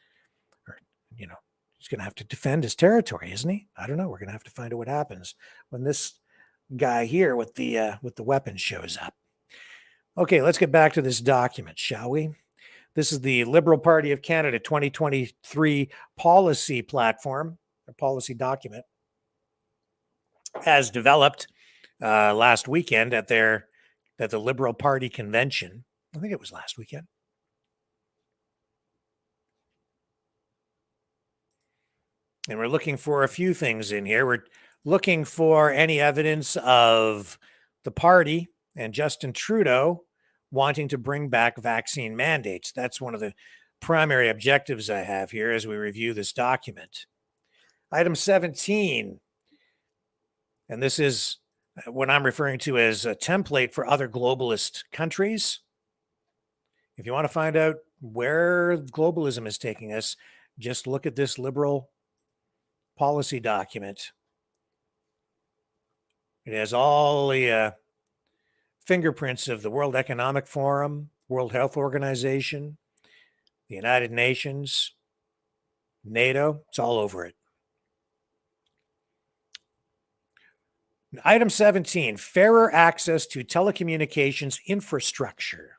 he's going to have to defend his territory, isn't he? I don't know. We're going to have to find out what happens when this guy here with the weapon shows up. Okay, let's get back to this document, shall we? This is the Liberal Party of Canada 2023 policy platform, or policy document, as developed last weekend at the Liberal Party convention. I think it was last weekend. And we're looking for a few things in here. We're looking for any evidence of the party and Justin Trudeau wanting to bring back vaccine mandates. That's one of the primary objectives I have here as we review this document. Item 17, and this is what I'm referring to as a template for other globalist countries. If you want to find out where globalism is taking us, just look at this liberal policy document. It has all the fingerprints of the World Economic Forum, World Health Organization, the United Nations, NATO. It's all over it. Item 17, fairer access to telecommunications infrastructure.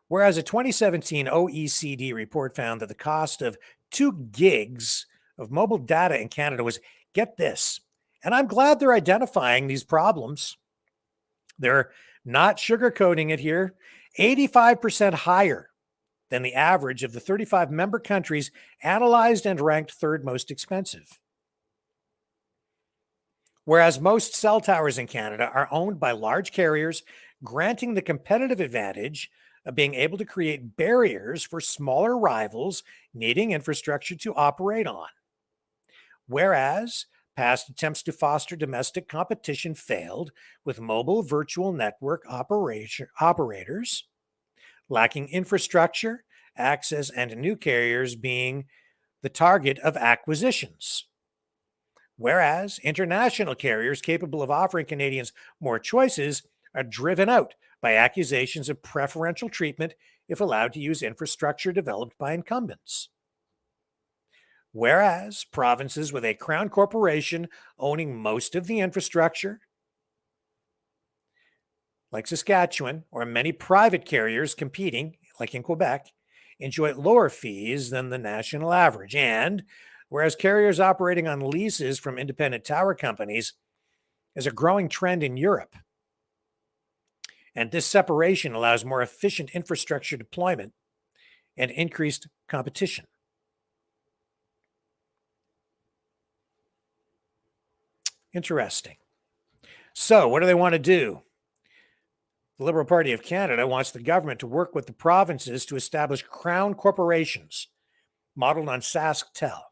Whereas a 2017 OECD report found that the cost of 2 gigs of mobile data in Canada was, get this, and I'm glad they're identifying these problems. They're not sugarcoating it here, 85% higher than the average of the 35 member countries analyzed and ranked third most expensive. Whereas most cell towers in Canada are owned by large carriers, granting the competitive advantage of being able to create barriers for smaller rivals needing infrastructure to operate on. Whereas past attempts to foster domestic competition failed, with mobile virtual network operators lacking infrastructure, access, and new carriers being the target of acquisitions. Whereas international carriers capable of offering Canadians more choices are driven out by accusations of preferential treatment if allowed to use infrastructure developed by incumbents. Whereas provinces with a crown corporation owning most of the infrastructure, like Saskatchewan, or many private carriers competing, like in Quebec, enjoy lower fees than the national average. And whereas carriers operating on leases from independent tower companies is a growing trend in Europe. And this separation allows more efficient infrastructure deployment and increased competition. Interesting. So what do they want to do? The Liberal Party of Canada wants the government to work with the provinces to establish crown corporations modeled on SaskTel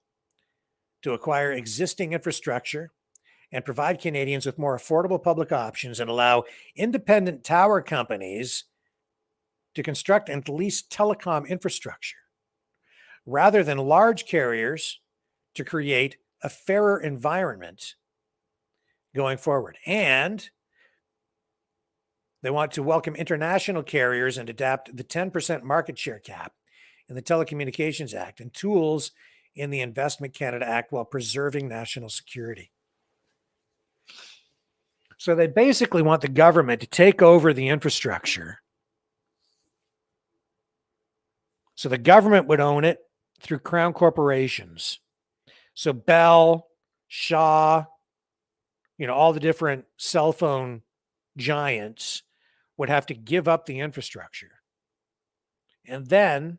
to acquire existing infrastructure and provide Canadians with more affordable public options and allow independent tower companies to construct and lease telecom infrastructure rather than large carriers to create a fairer environment going forward. And they want to welcome international carriers and adapt the 10% market share cap in the Telecommunications Act and tools in the Investment Canada Act while preserving national security. So they basically want the government to take over the infrastructure. So the government would own it through crown corporations. So Bell, Shaw, all the different cell phone giants would have to give up the infrastructure. And then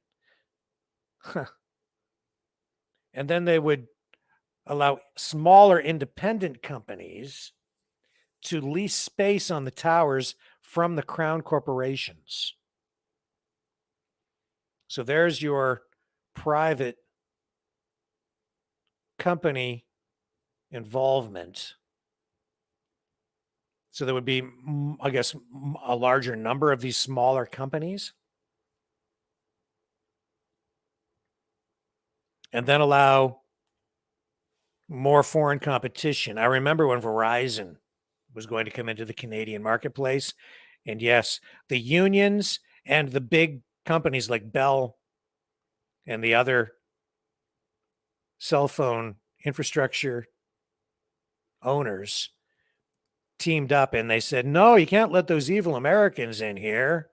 they would allow smaller independent companies to lease space on the towers from the crown corporations. So there's your private company involvement. So there would be, I guess, a larger number of these smaller companies. And then allow more foreign competition. I remember when Verizon was going to come into the Canadian marketplace. And yes, the unions and the big companies like Bell and the other cell phone infrastructure owners teamed up and they said, no, you can't let those evil Americans in here.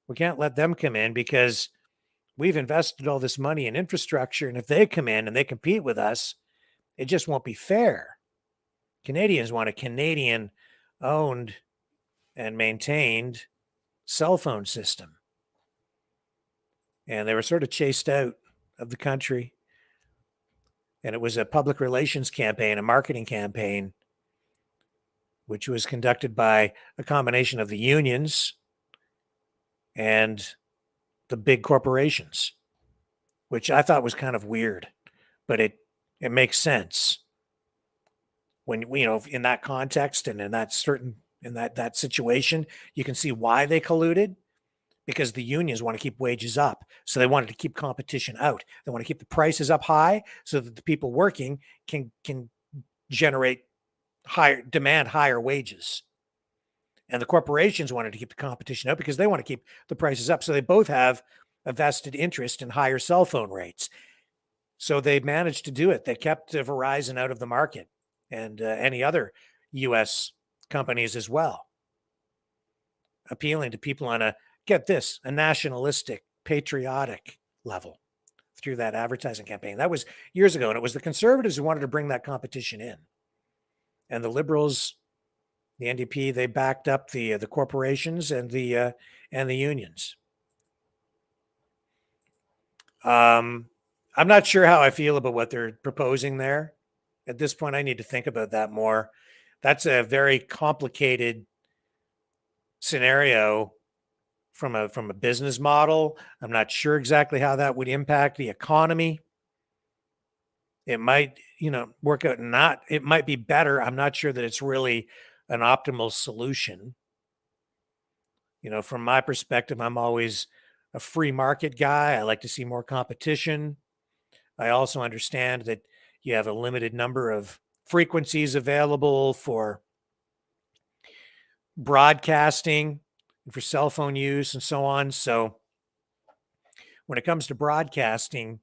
We can't let them come in because we've invested all this money in infrastructure. And if they come in and they compete with us, it just won't be fair. Canadians want a Canadian owned and maintained cell phone system. And they were sort of chased out of the country. And it was a public relations campaign, a marketing campaign, which was conducted by a combination of the unions and the big corporations, which I thought was kind of weird, but it makes sense when, in that context and in that situation, you can see why they colluded, because the unions want to keep wages up. So they wanted to keep competition out. They want to keep the prices up high so that the people working can generate higher wages. And the corporations wanted to keep the competition out because they want to keep the prices up. So they both have a vested interest in higher cell phone rates. So they managed to do it. They kept Verizon out of the market and any other U.S. companies as well, appealing to people on a nationalistic, patriotic level through that advertising campaign. That was years ago, and it was the Conservatives who wanted to bring that competition in. And the Liberals, the NDP, they backed up the corporations and the unions. I'm not sure how I feel about what they're proposing there. At this point, I need to think about that more. That's a very complicated scenario from a business model. I'm not sure exactly how that would impact the economy. It might, work out it might be better. I'm not sure that it's really an optimal solution. From my perspective, I'm always a free market guy. I like to see more competition. I also understand that you have a limited number of frequencies available for broadcasting and for cell phone use and so on. So when it comes to broadcasting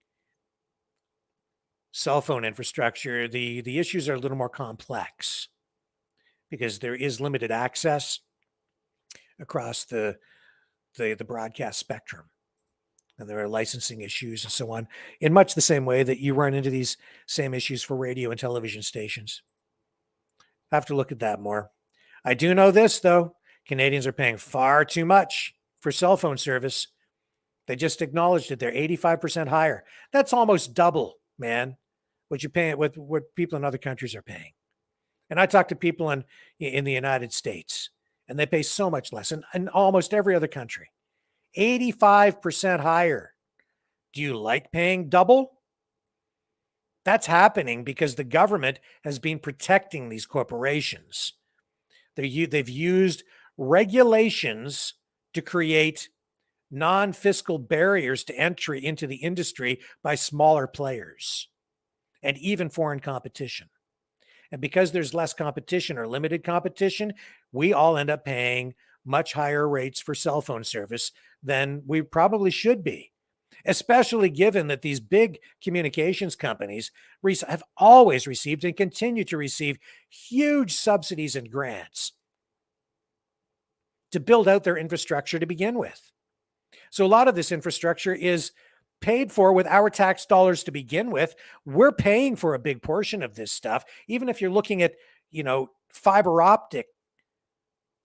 cell phone infrastructure, the issues are a little more complex because there is limited access across the broadcast spectrum. And there are licensing issues and so on, in much the same way that you run into these same issues for radio and television stations. I have to look at that more. I do know this, though. Canadians are paying far too much for cell phone service. They just acknowledged it. They're 85% higher. That's almost double, man, what you pay with what people in other countries are paying. And I talk to people in the United States, and they pay so much less in almost every other country. 85% higher. Do you like paying double? That's happening because the government has been protecting these corporations. They've used regulations to create non-fiscal barriers to entry into the industry by smaller players and even foreign competition. And because there's less competition or limited competition, we all end up paying much higher rates for cell phone service than we probably should be, especially given that these big communications companies have always received and continue to receive huge subsidies and grants to build out their infrastructure to begin with. So a lot of this infrastructure is paid for with our tax dollars to begin with. We're paying for a big portion of this stuff. Even if you're looking at, fiber optic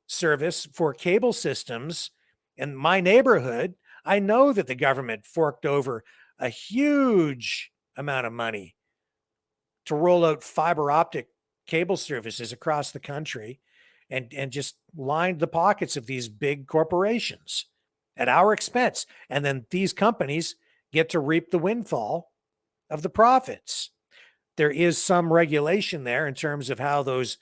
service for cable systems in my neighborhood, I know that the government forked over a huge amount of money to roll out fiber optic cable services across the country and just lined the pockets of these big corporations at our expense. And then these companies get to reap the windfall of the profits. There is some regulation there in terms of how those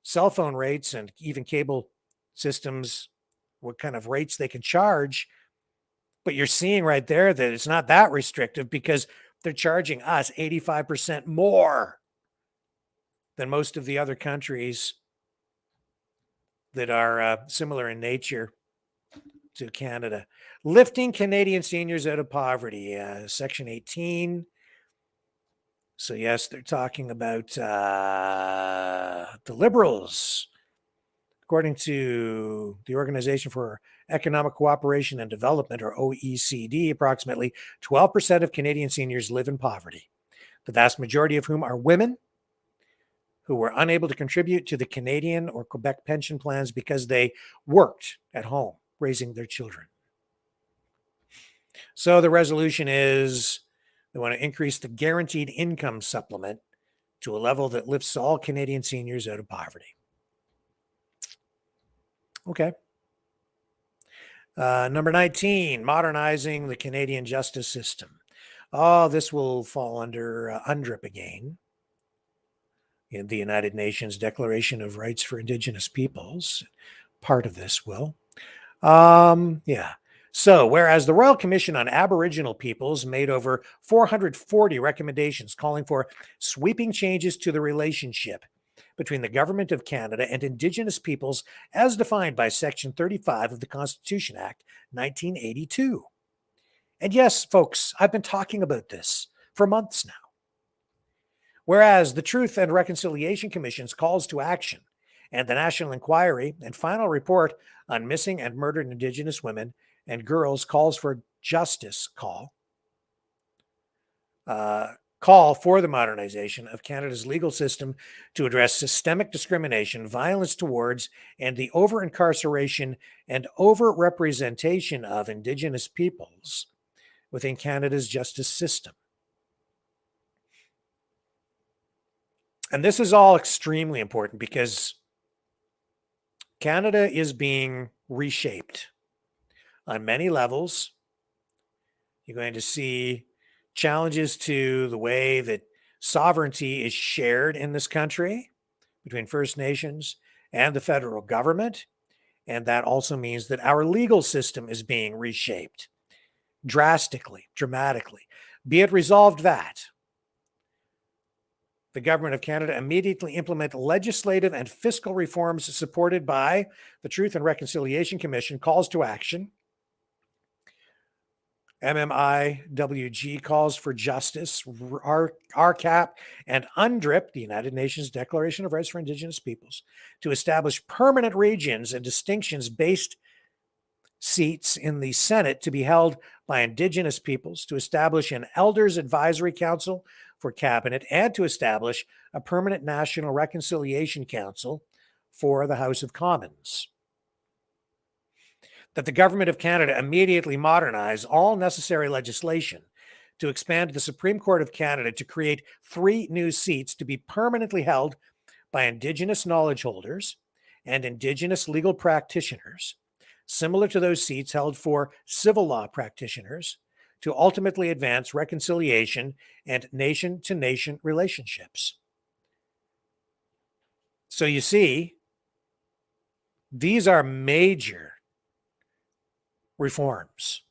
cell phone rates and even cable systems, what kind of rates they can charge. But you're seeing right there that it's not that restrictive because they're charging us 85% more than most of the other countries that are similar in nature to Canada. Lifting Canadian seniors out of poverty, Section 18. So yes, they're talking about the Liberals. According to the Organization for Economic Cooperation and Development, or OECD, approximately 12% of Canadian seniors live in poverty, the vast majority of whom are women who were unable to contribute to the Canadian or Quebec pension plans because they worked at home raising their children. So the resolution is they want to increase the guaranteed income supplement to a level that lifts all Canadian seniors out of poverty. Okay. Number 19, modernizing the Canadian justice system. Oh, this will fall under UNDRIP again. In the United Nations Declaration of Rights for Indigenous Peoples. Part of this will. So, whereas the Royal Commission on Aboriginal Peoples made over 440 recommendations calling for sweeping changes to the relationship between the Government of Canada and Indigenous peoples as defined by Section 35 of the Constitution Act 1982. And yes, folks, I've been talking about this for months now. Whereas the Truth and Reconciliation Commission's calls to action and the National Inquiry and final report on missing and murdered Indigenous women and girls calls for justice call for the modernization of Canada's legal system to address systemic discrimination, violence towards, and the over-incarceration and over-representation of Indigenous peoples within Canada's justice system. And this is all extremely important because Canada is being reshaped on many levels. You're going to see challenges to the way that sovereignty is shared in this country between First Nations and the federal government. And that also means that our legal system is being reshaped drastically, dramatically. Be it resolved that the Government of Canada immediately implement legislative and fiscal reforms supported by the Truth and Reconciliation Commission calls to action. MMIWG calls for justice, RCAP, and UNDRIP, the United Nations Declaration of Rights for Indigenous Peoples, to establish permanent regions and distinctions-based seats in the Senate to be held by Indigenous peoples, to establish an Elders Advisory Council for Cabinet, and to establish a permanent National Reconciliation Council for the House of Commons. That the Government of Canada immediately modernize all necessary legislation to expand the Supreme Court of Canada to create 3 new seats to be permanently held by Indigenous knowledge holders and Indigenous legal practitioners, similar to those seats held for civil law practitioners, to ultimately advance reconciliation and nation-to-nation relationships. So you see, these are major reforms.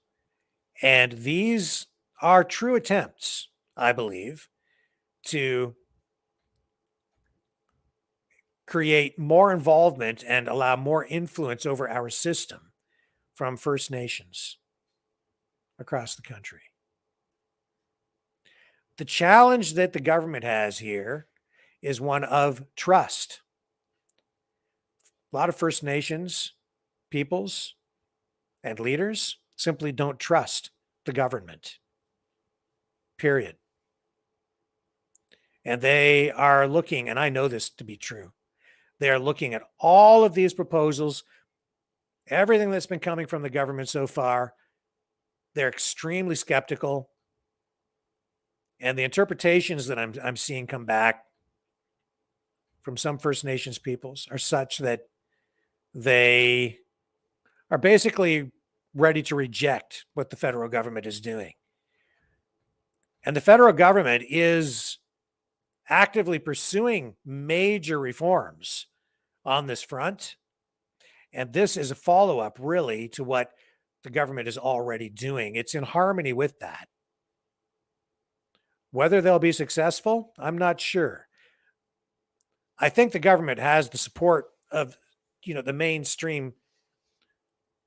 And these are true attempts, I believe, to create more involvement and allow more influence over our system from First Nations across the country. The challenge that the government has here is one of trust. A lot of First Nations peoples and leaders simply don't trust the government, period. And they are looking, and I know this to be true, they are looking at all of these proposals, everything that's been coming from the government so far. They're extremely skeptical. And the interpretations that I'm seeing come back from some First Nations peoples are such that they are basically ready to reject what the federal government is doing. And the federal government is actively pursuing major reforms on this front. And this is a follow-up, really, to what the government is already doing. It's in harmony with that. Whether they'll be successful, I'm not sure. I think the government has the support of, the mainstream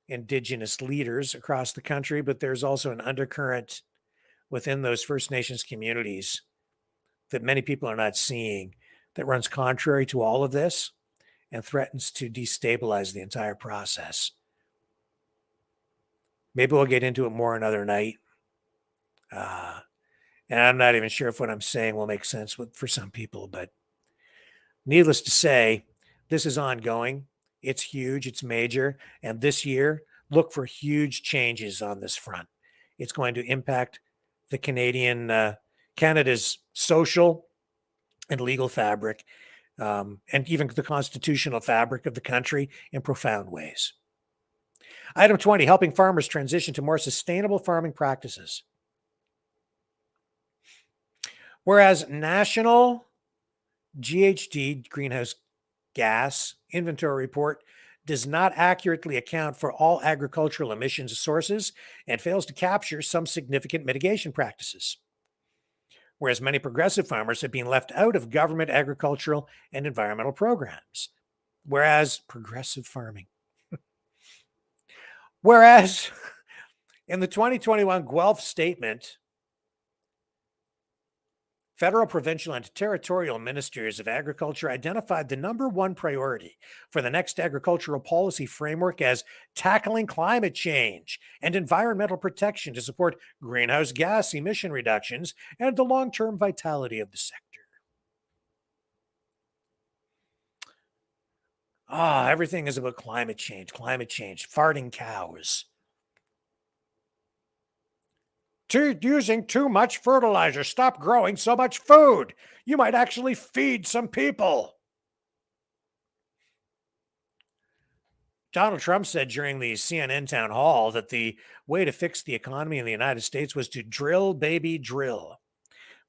Indigenous leaders across the country, but there's also an undercurrent within those First Nations communities that many people are not seeing that runs contrary to all of this and threatens to destabilize the entire process. Maybe we'll get into it more another night. And I'm not even sure if what I'm saying will make sense for some people, but needless to say, this is ongoing. It's huge. It's major. And this year, look for huge changes on this front. It's going to impact the Canada's social and legal fabric, and even the constitutional fabric of the country in profound ways. Item 20, helping farmers transition to more sustainable farming practices. Whereas national GHG, greenhouse gas inventory report, does not accurately account for all agricultural emissions sources and fails to capture some significant mitigation practices. Whereas many progressive farmers have been left out of government agricultural and environmental programs. Whereas progressive farming. Whereas in the 2021 W.E.F statement, federal, provincial, and territorial ministers of agriculture identified the number one priority for the next agricultural policy framework as tackling climate change and environmental protection to support greenhouse gas emission reductions and the long-term vitality of the sector. Everything is about climate change, farting cows. Using too much fertilizer. Stop growing so much food. You might actually feed some people. Donald Trump said during the CNN town hall that the way to fix the economy in the United States was to drill, baby, drill.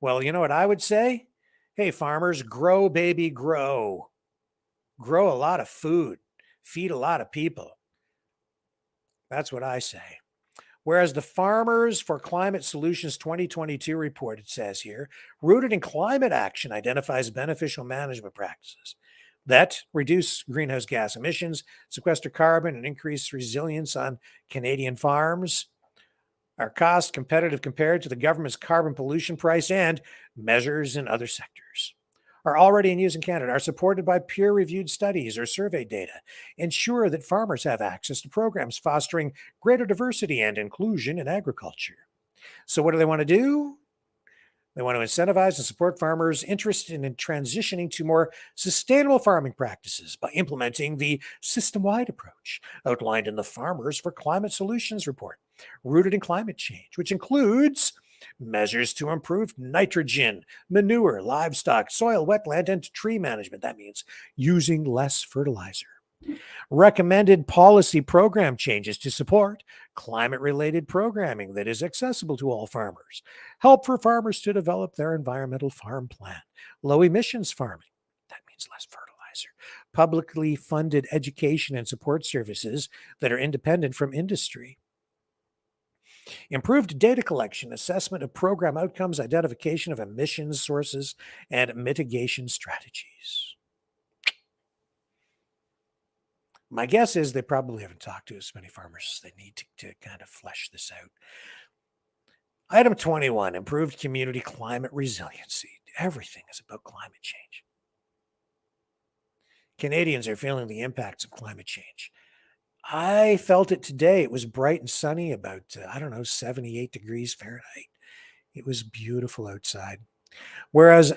Well, you know what I would say? Hey, farmers, grow, baby, grow. Grow a lot of food. Feed a lot of people. That's what I say. Whereas the Farmers for Climate Solutions 2022 report, it says here, rooted in climate action, identifies beneficial management practices that reduce greenhouse gas emissions, sequester carbon, and increase resilience on Canadian farms, are cost competitive compared to the government's carbon pollution price, and measures in other sectors are already in use in Canada, are supported by peer-reviewed studies or survey data, ensure that farmers have access to programs fostering greater diversity and inclusion in agriculture. So what do they want to do? They want to incentivize and support farmers interested in transitioning to more sustainable farming practices by implementing the system-wide approach outlined in the Farmers for Climate Solutions report, rooted in climate change, which includes measures to improve nitrogen, manure, livestock, soil, wetland, and tree management. That means using less fertilizer. Recommended policy program changes to support climate-related programming that is accessible to all farmers. Help for farmers to develop their environmental farm plan. Low emissions farming. That means less fertilizer. Publicly funded education and support services that are independent from industry. Improved data collection, assessment of program outcomes, identification of emissions sources, and mitigation strategies. My guess is they probably haven't talked to as many farmers as they need to kind of flesh this out. Item 21, improved community climate resiliency. Everything is about climate change. Canadians are feeling the impacts of climate change. I felt it today. It was bright and sunny, about, 78 degrees Fahrenheit. It was beautiful outside. Whereas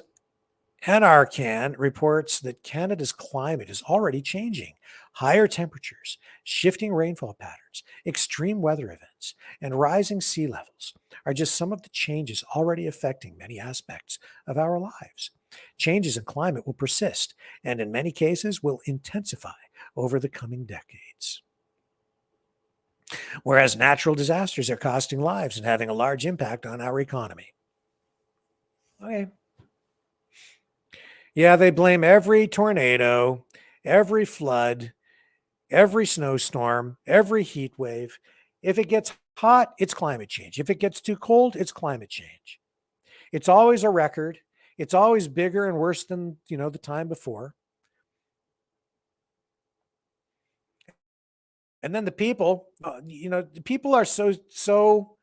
NRCan reports that Canada's climate is already changing. Higher temperatures, shifting rainfall patterns, extreme weather events, and rising sea levels are just some of the changes already affecting many aspects of our lives. Changes in climate will persist and in many cases will intensify over the coming decades. Whereas natural disasters are costing lives and having a large impact on our economy. Okay. Yeah, they blame every tornado, every flood, every snowstorm, every heat wave. If it gets hot, it's climate change. If it gets too cold, it's climate change. It's always a record. It's always bigger and worse than, the time before. And then the people, the people are so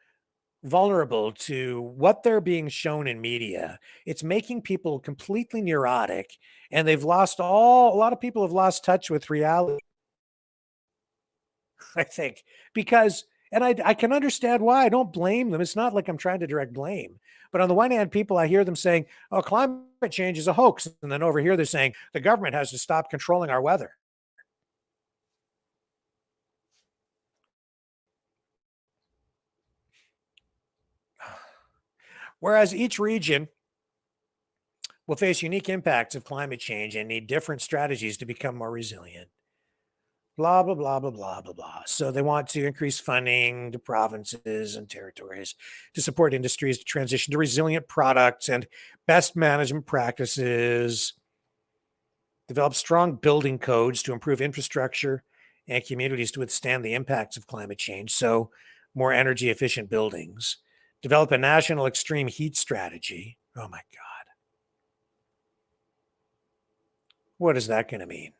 vulnerable to what they're being shown in media. It's making people completely neurotic, and a lot of people have lost touch with reality. I think, because, and I can understand why. I don't blame them. It's not like I'm trying to direct blame. But on the one hand, I hear them saying, oh, climate change is a hoax. And then over here, they're saying the government has to stop controlling our weather. Whereas each region will face unique impacts of climate change and need different strategies to become more resilient. Blah, blah, blah, blah, blah, blah, blah. So they want to increase funding to provinces and territories to support industries to transition to resilient products and best management practices, develop strong building codes to improve infrastructure and communities to withstand the impacts of climate change. So more energy efficient buildings, develop a national extreme heat strategy. Oh my God. What is that going to mean?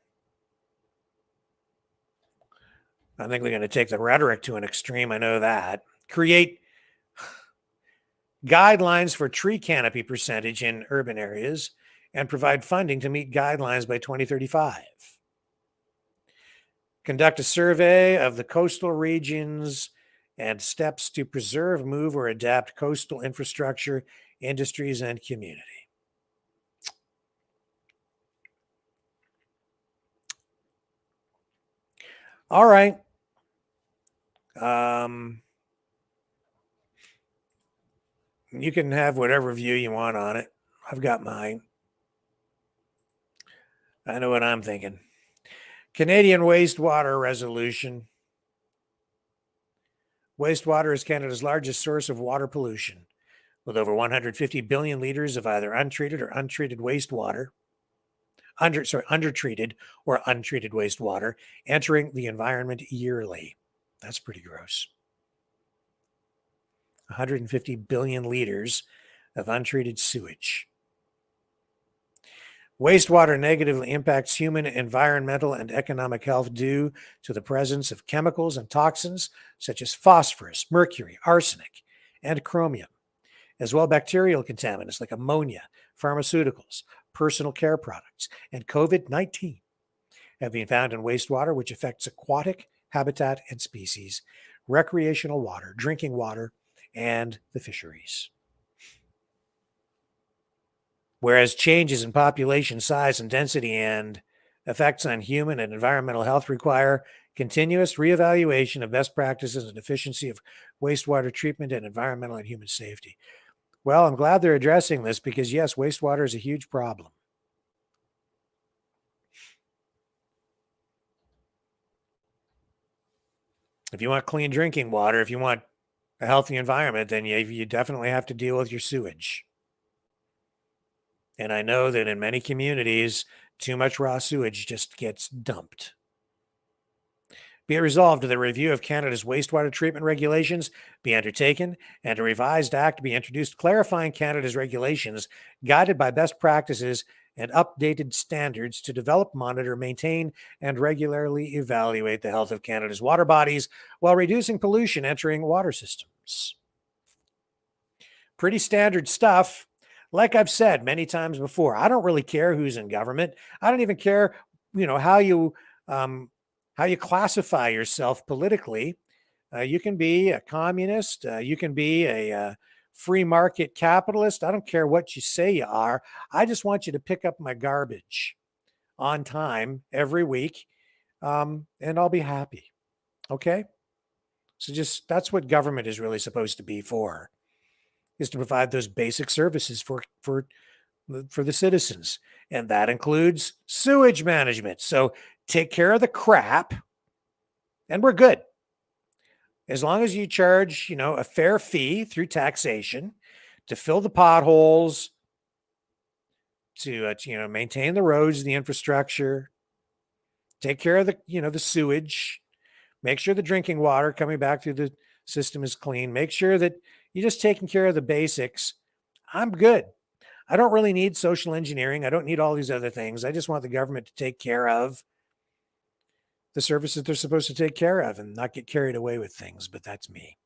I think they're going to take the rhetoric to an extreme. I know that. Create guidelines for tree canopy percentage in urban areas and provide funding to meet guidelines by 2035. Conduct a survey of the coastal regions and steps to preserve, move, or adapt coastal infrastructure, industries, and community. All right. You can have whatever view you want on it. I've got mine. I know what I'm thinking. Canadian wastewater resolution. Wastewater is Canada's largest source of water pollution, with over 150 billion liters of either untreated or untreated wastewater, undertreated or untreated wastewater entering the environment yearly. That's pretty gross. 150 billion liters of untreated sewage. Wastewater negatively impacts human, environmental, and economic health due to the presence of chemicals and toxins such as phosphorus, mercury, arsenic, and chromium, as well as bacterial contaminants like ammonia, pharmaceuticals, personal care products, and COVID-19 have been found in wastewater, which affects aquatic habitat and species, recreational water, drinking water, and the fisheries. Whereas changes in population size and density and effects on human and environmental health require continuous reevaluation of best practices and efficiency of wastewater treatment and environmental and human safety. Well, I'm glad they're addressing this because, yes, wastewater is a huge problem. If you want clean drinking water, if you want a healthy environment, then you definitely have to deal with your sewage. And I know that in many communities, too much raw sewage just gets dumped. Be it resolved that a review of Canada's wastewater treatment regulations be undertaken and a revised act be introduced clarifying Canada's regulations, guided by best practices and updated standards to develop, monitor, maintain, and regularly evaluate the health of Canada's water bodies while reducing pollution entering water systems. Pretty standard stuff. Like I've said many times before, I don't really care who's in government. I don't even care, how you classify yourself politically. You can be a communist. You can be a free market capitalist. I don't care what you say you are. I just want you to pick up my garbage on time every week, and I'll be happy. Okay? So that's what government is really supposed to be for, is to provide those basic services for the citizens. And that includes sewage management. So take care of the crap and we're good. As long as you charge, a fair fee through taxation to fill the potholes, to maintain the roads, the infrastructure, take care of the sewage, make sure the drinking water coming back through the system is clean, make sure that you're just taking care of the basics. I'm good. I don't really need social engineering. I don't need all these other things. I just want the government to take care of the services they're supposed to take care of and not get carried away with things, but that's me.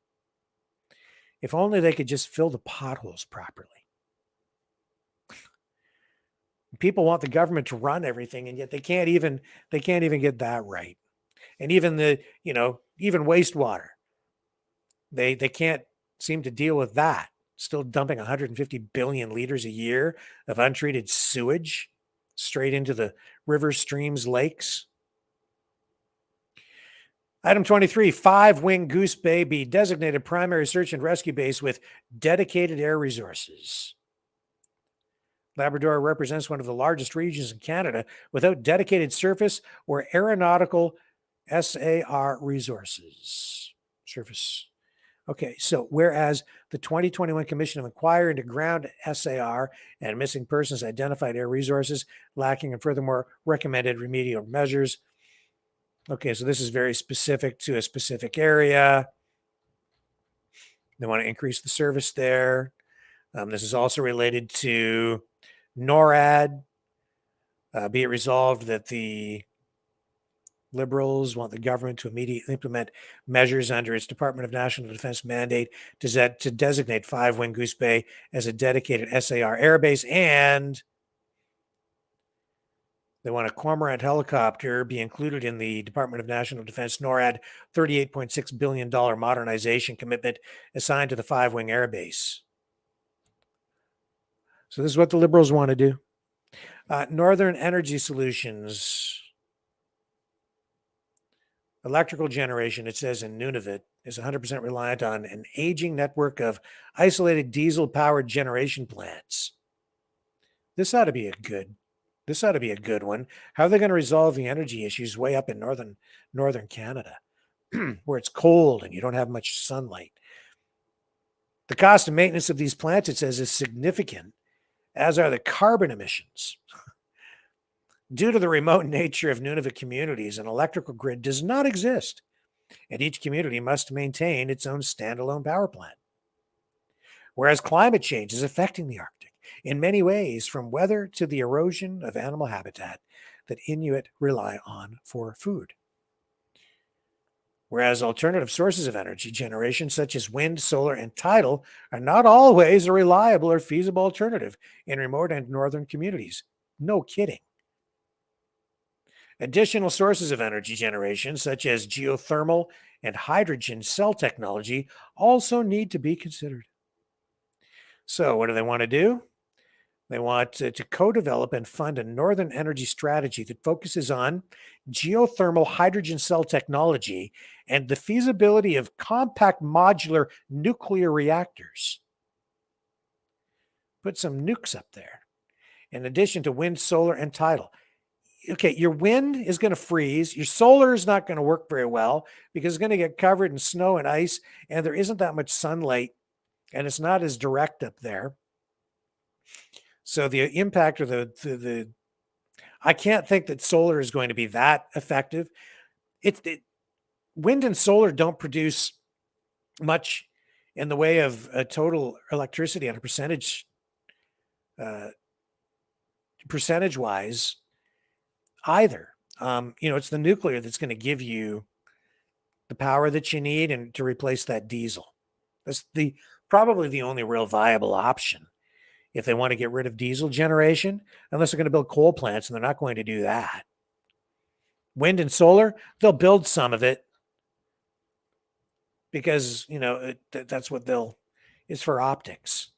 If only they could just fill the potholes properly. People want the government to run everything, and yet they can't even get that right. And even even wastewater, they can't seem to deal with that. Still dumping 150 billion liters a year of untreated sewage straight into the rivers, streams, lakes. Item 23, 5-Wing Goose Bay be designated primary search and rescue base with dedicated air resources. Labrador represents one of the largest regions in Canada without dedicated surface or aeronautical SAR resources. Surface. Okay, so whereas the 2021 Commission of Inquiry into Ground SAR and Missing Persons identified air resources lacking and furthermore recommended remedial measures. Okay, so this is very specific to a specific area. They want to increase the service there. This is also related to NORAD. Be it resolved that the Liberals want the government to immediately implement measures under its Department of National Defense mandate to designate 5-Wing Goose Bay as a dedicated SAR airbase, and they want a Cormorant helicopter be included in the Department of National Defense NORAD $38.6 billion modernization commitment assigned to the 5-Wing airbase. So this is what the Liberals want to do. Northern Energy Solutions. Electrical generation, it says in Nunavut, is 100% reliant on an aging network of isolated diesel-powered generation plants. This ought to be a good one. How are they going to resolve the energy issues way up in northern Canada, where it's cold and you don't have much sunlight? The cost of maintenance of these plants, it says, is significant, as are the carbon emissions. Due to the remote nature of Nunavut communities, an electrical grid does not exist, and each community must maintain its own standalone power plant. Whereas climate change is affecting the Arctic in many ways, from weather to the erosion of animal habitat that Inuit rely on for food. Whereas alternative sources of energy generation, such as wind, solar, and tidal, are not always a reliable or feasible alternative in remote and northern communities. No kidding. Additional sources of energy generation, such as geothermal and hydrogen cell technology, also need to be considered. So what do they want to do? They want to co-develop and fund a northern energy strategy that focuses on geothermal hydrogen cell technology and the feasibility of compact modular nuclear reactors. Put some nukes up there, in addition to wind, solar, and tidal. okay, your wind is going to freeze. Your solar is not going to work very well because it's going to get covered in snow and ice, and there isn't that much sunlight, and it's not as direct up there. So the impact or the I can't think that solar is going to be that effective. Wind and solar don't produce much in the way of total electricity on a percentage wise either. It's the nuclear that's going to give you the power that you need and to replace that diesel. That's probably the only real viable option if they want to get rid of diesel generation, unless they're going to build coal plants, and they're not going to do that. Wind and solar, they'll build some of it because, that's what it's for optics.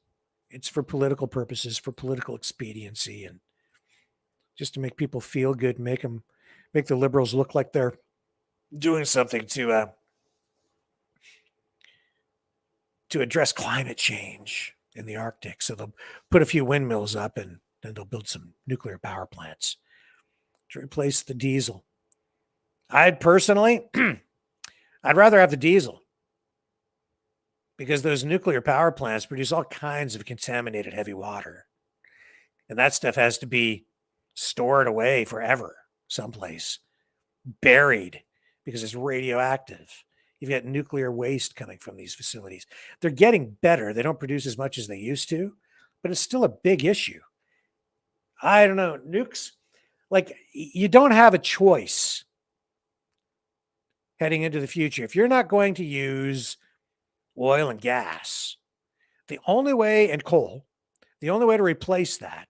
It's for political purposes, for political expediency, and just to make people feel good, make the liberals look like they're doing something to address climate change in the Arctic. So they'll put a few windmills up and then they'll build some nuclear power plants to replace the diesel. I'd personally, I'd rather have the diesel because those nuclear power plants produce all kinds of contaminated heavy water. And that stuff has to be stored away forever someplace, buried because it's radioactive. You've got nuclear waste coming from these facilities. They're getting better. They don't produce as much as they used to, but it's still a big issue. I don't know. Nukes, like, you don't have a choice heading into the future. If you're not going to use oil and gas, and coal, the only way to replace that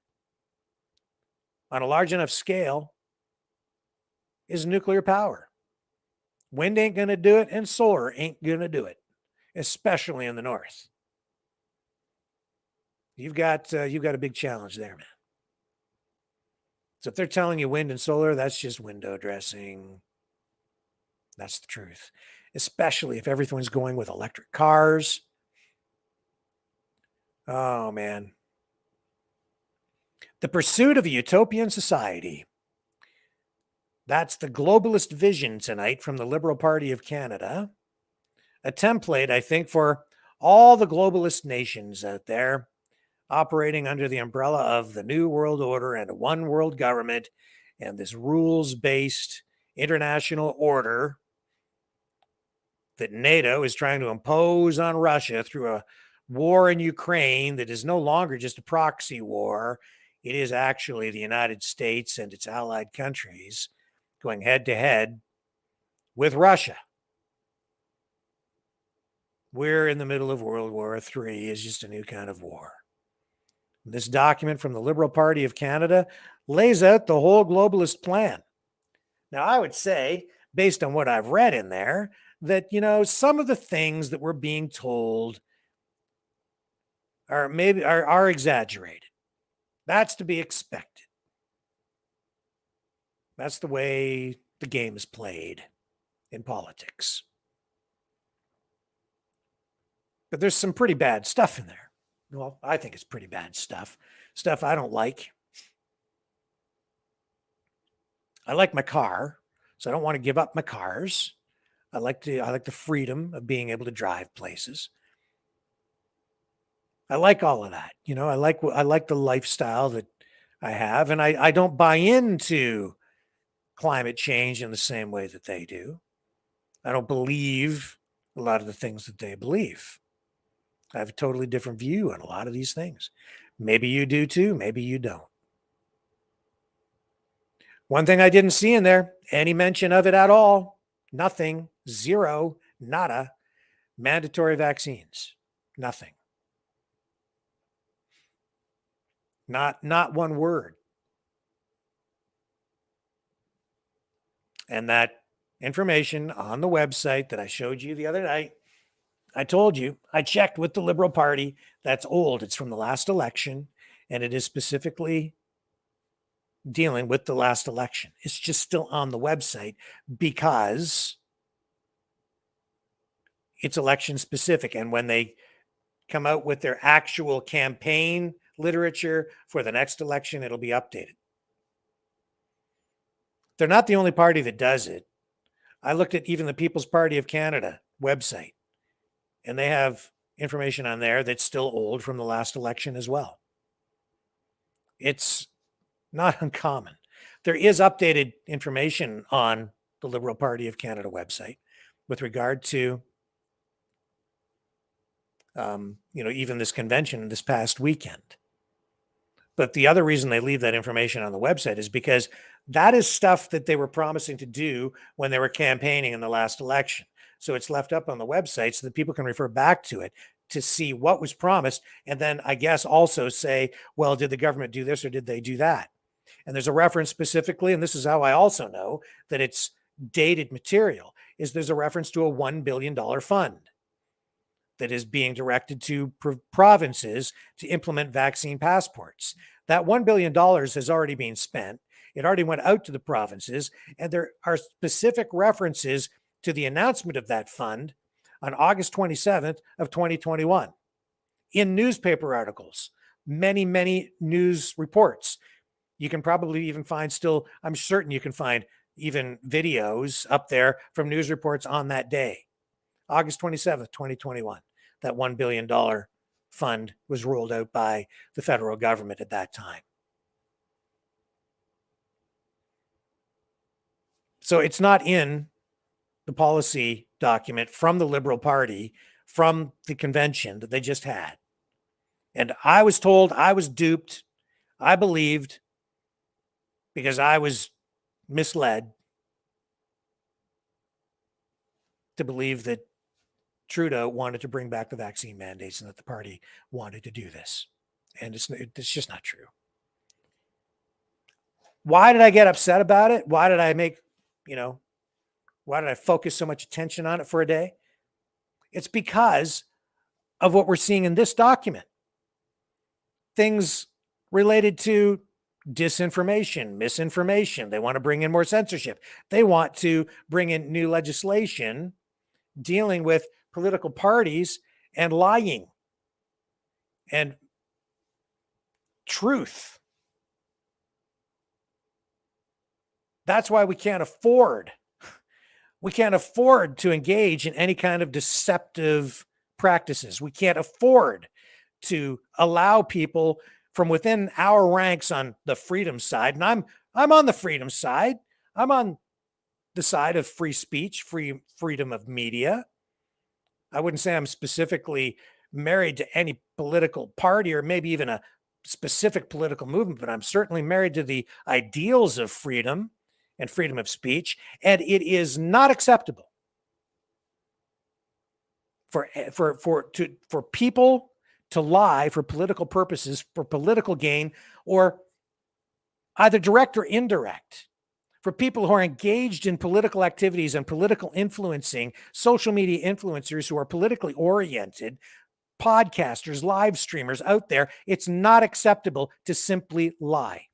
on a large enough scale is nuclear power. Wind ain't going to do it, and solar ain't going to do it, especially in the north. You've got a big challenge there, man. So if they're telling you wind and solar, that's just window dressing. That's the truth, especially if everyone's going with electric cars. Oh, man. The pursuit of a utopian society. That's the globalist vision tonight from the Liberal Party of Canada. A template, I think, for all the globalist nations out there operating under the umbrella of the New World Order and a one world government and this rules-based international order that NATO is trying to impose on Russia through a war in Ukraine that is no longer just a proxy war. It is actually the United States and its allied countries going head to head with Russia. We're in the middle of World War III. It's just a new kind of war. This document from the Liberal Party of Canada lays out the whole globalist plan. Now, I would say, based on what I've read in there, that, some of the things that we're being told are exaggerated. That's to be expected. That's the way the game is played in politics. But there's some pretty bad stuff in there. Well, I think it's pretty bad stuff. Stuff I don't like. I like my car, so I don't want to give up my cars. I like the freedom of being able to drive places. I like all of that. I like the lifestyle that I have, and I don't buy into climate change in the same way that they do. I don't believe a lot of the things that they believe. I have a totally different view on a lot of these things. Maybe you do too, maybe you don't. One thing I didn't see in there, any mention of it at all. Nothing, zero, nada. Mandatory vaccines, nothing. Not one word. And that information on the website that I showed you the other night, I told you, I checked with the Liberal Party. That's old. It's from the last election, and it is specifically dealing with the last election. It's just still on the website because it's election specific. And when they come out with their actual campaign literature for the next election, it'll be updated. They're not the only party that does it. I looked at even the People's Party of Canada website, and they have information on there that's still old from the last election as well. It's not uncommon. There is updated information on the Liberal Party of Canada website with regard to, even this convention this past weekend. But the other reason they leave that information on the website is because that is stuff that they were promising to do when they were campaigning in the last election. So it's left up on the website so that people can refer back to it to see what was promised. And then I guess also say, well, did the government do this or did they do that? And there's a reference specifically, and this is how I also know that it's dated material, is there's a reference to a $1 billion fund that is being directed to provinces to implement vaccine passports. That $1 billion has already been spent. It already went out to the provinces, and there are specific references to the announcement of that fund on August 27th of 2021 in newspaper articles, many news reports. You can probably even find still, I'm certain you can find even videos up there from news reports on that day. August 27th, 2021, that $1 billion fund was rolled out by the federal government at that time. So it's not in the policy document from the Liberal Party, from the convention that they just had. And I was told, I was duped, I believed, because I was misled to believe that Trudeau wanted to bring back the vaccine mandates and that the party wanted to do this. And it's just not true. Why did I get upset about it? Why did I why did I focus so much attention on it for a day? It's because of what we're seeing in this document. Things related to disinformation, misinformation. They want to bring in more censorship. They want to bring in new legislation dealing with political parties and lying and truth. That's why we can't afford to engage in any kind of deceptive practices. We can't afford to allow people from within our ranks on the freedom side. And I'm on the freedom side. I'm on the side of free speech, freedom of media. I wouldn't say I'm specifically married to any political party or maybe even a specific political movement, but I'm certainly married to the ideals of freedom and freedom of speech. And it is not acceptable for people to lie for political purposes, for political gain, or either direct or indirect. For people who are engaged in political activities and political influencing, social media influencers who are politically oriented, podcasters, live streamers out there, it's not acceptable to simply lie.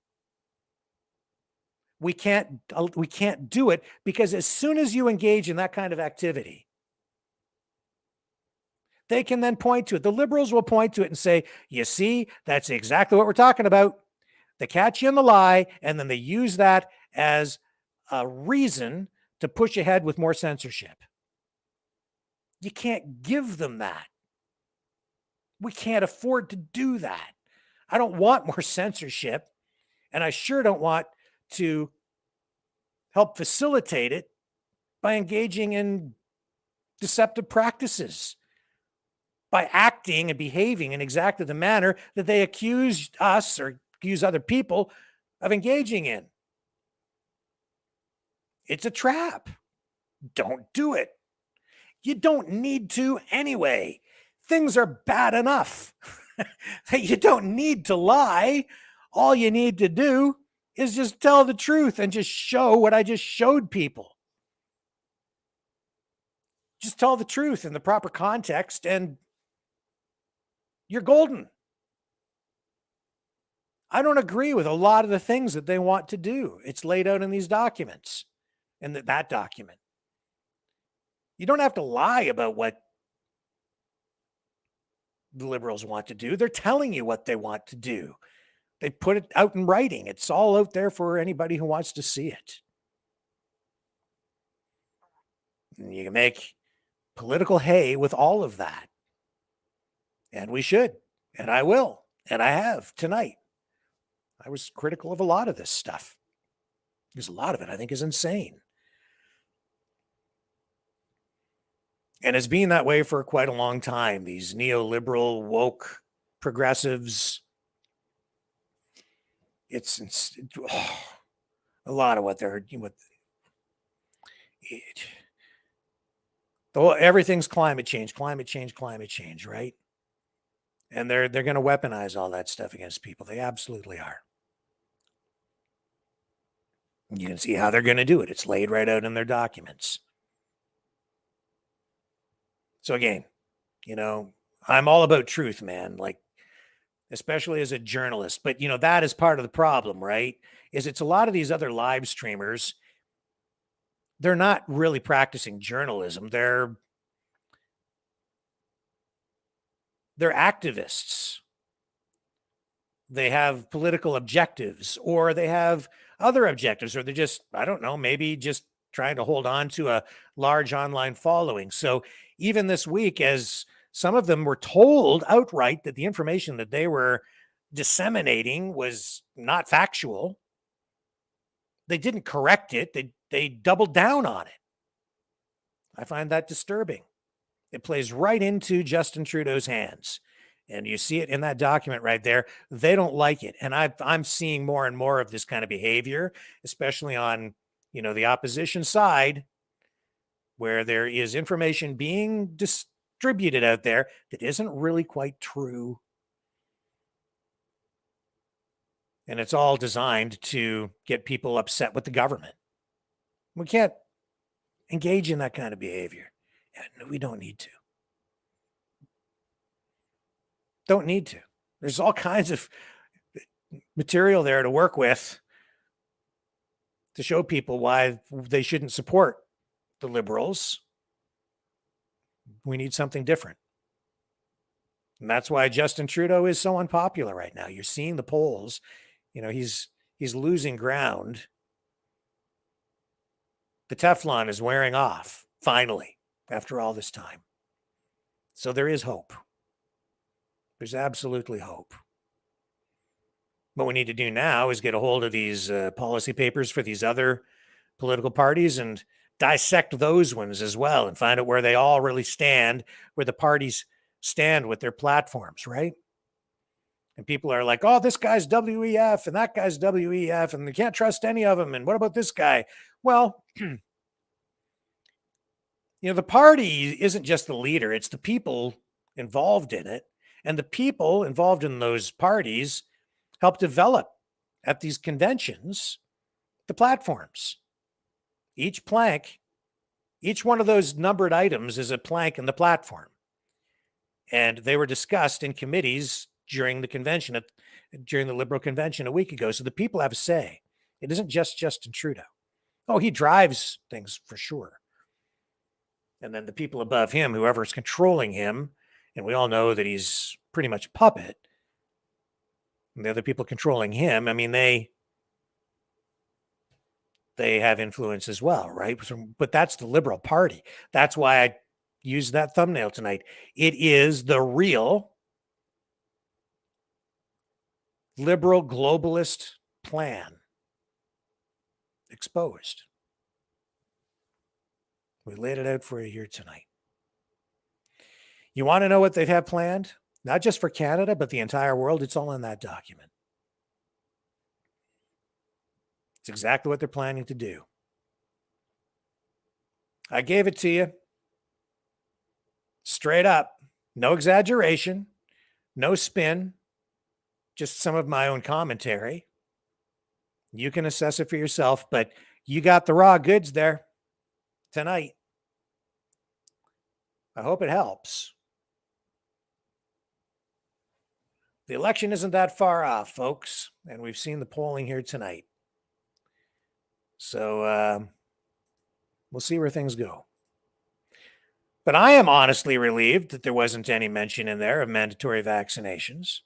We can't do it because as soon as you engage in that kind of activity, they can then point to it. The liberals will point to it and say, you see, that's exactly what we're talking about. They catch you in the lie, and then they use that as a reason to push ahead with more censorship. You can't give them that. We can't afford to do that. I don't want more censorship, and I sure don't want to help facilitate it by engaging in deceptive practices, by acting and behaving in exactly the manner that they accuse us or accuse other people of engaging in. It's a trap. Don't do it. You don't need to anyway. Things are bad enough that you don't need to lie. All you need to do is just tell the truth and just show what I just showed people. Just tell the truth in the proper context and you're golden. I don't agree with a lot of the things that they want to do. It's laid out in these documents, in that document. You don't have to lie about what the liberals want to do. They're telling you what they want to do. They put it out in writing. It's all out there for anybody who wants to see it. And you can make political hay with all of that. And we should. And I will. And I have tonight. I was critical of a lot of this stuff. Because a lot of it, I think, is insane. And it's been that way for quite a long time. These neoliberal, woke progressives. It's a lot of what they're everything's climate change, right? And they're going to weaponize all that stuff against people. They absolutely are. You can see how they're going to do it. It's laid right out in their documents. So again, I'm all about truth, man. Like, especially as a journalist. But, that is part of the problem, right? Is it's a lot of these other live streamers, they're not really practicing journalism. They're activists. They have political objectives, or they have other objectives, or they're just, I don't know, maybe just trying to hold on to a large online following. So even this week, as some of them were told outright that the information that they were disseminating was not factual, they didn't correct it. They doubled down on it. I find that disturbing. It plays right into Justin Trudeau's hands. And you see it in that document right there. They don't like it. And I'm seeing more and more of this kind of behavior, especially on, the opposition side, where there is information being distributed out there that isn't really quite true. And it's all designed to get people upset with the government. We can't engage in that kind of behavior. And we don't need to. Don't need to. There's all kinds of material there to work with to show people why they shouldn't support the Liberals. We need something different. And that's why Justin Trudeau is so unpopular right now. You're seeing the polls. He's losing ground. The Teflon is wearing off, finally, after all this time. So there is hope. There's absolutely hope. What we need to do now is get a hold of these policy papers for these other political parties and dissect those ones as well and find out where they all really stand, where the parties stand with their platforms, right? And people are like, oh, this guy's W.E.F. and that guy's W.E.F. and they can't trust any of them. And what about this guy? Well, the party isn't just the leader. It's the people involved in it. And the people involved in those parties help develop at these conventions the platforms. Each plank, each one of those numbered items is a plank in the platform. And they were discussed in committees during the convention, during the Liberal convention a week ago. So the people have a say. It isn't just Justin Trudeau. Oh, he drives things for sure. And then the people above him, whoever is controlling him, and we all know that he's pretty much a puppet. And the other people controlling him, I mean, they have influence as well, right? But that's the Liberal Party. That's why I used that thumbnail tonight. It is the real liberal globalist plan exposed. We laid it out for you here tonight. You want to know what they have planned? Not just for Canada, but the entire world. It's all in that document. It's exactly what they're planning to do. I gave it to you. Straight up. No exaggeration. No spin. Just some of my own commentary. You can assess it for yourself, but you got the raw goods there tonight. I hope it helps. The election isn't that far off, folks, and we've seen the polling here tonight. So we'll see where things go. But I am honestly relieved that there wasn't any mention in there of mandatory vaccinations.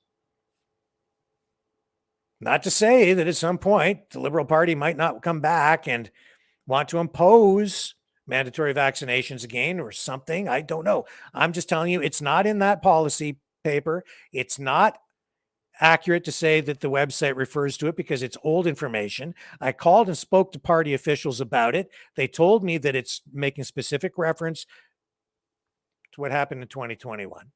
Not to say that at some point the Liberal Party might not come back and want to impose mandatory vaccinations again or something. I don't know. I'm just telling you, it's not in that policy paper. It's not accurate to say that the website refers to it because it's old information. I called and spoke to party officials about it. They told me that it's making specific reference to what happened in 2021.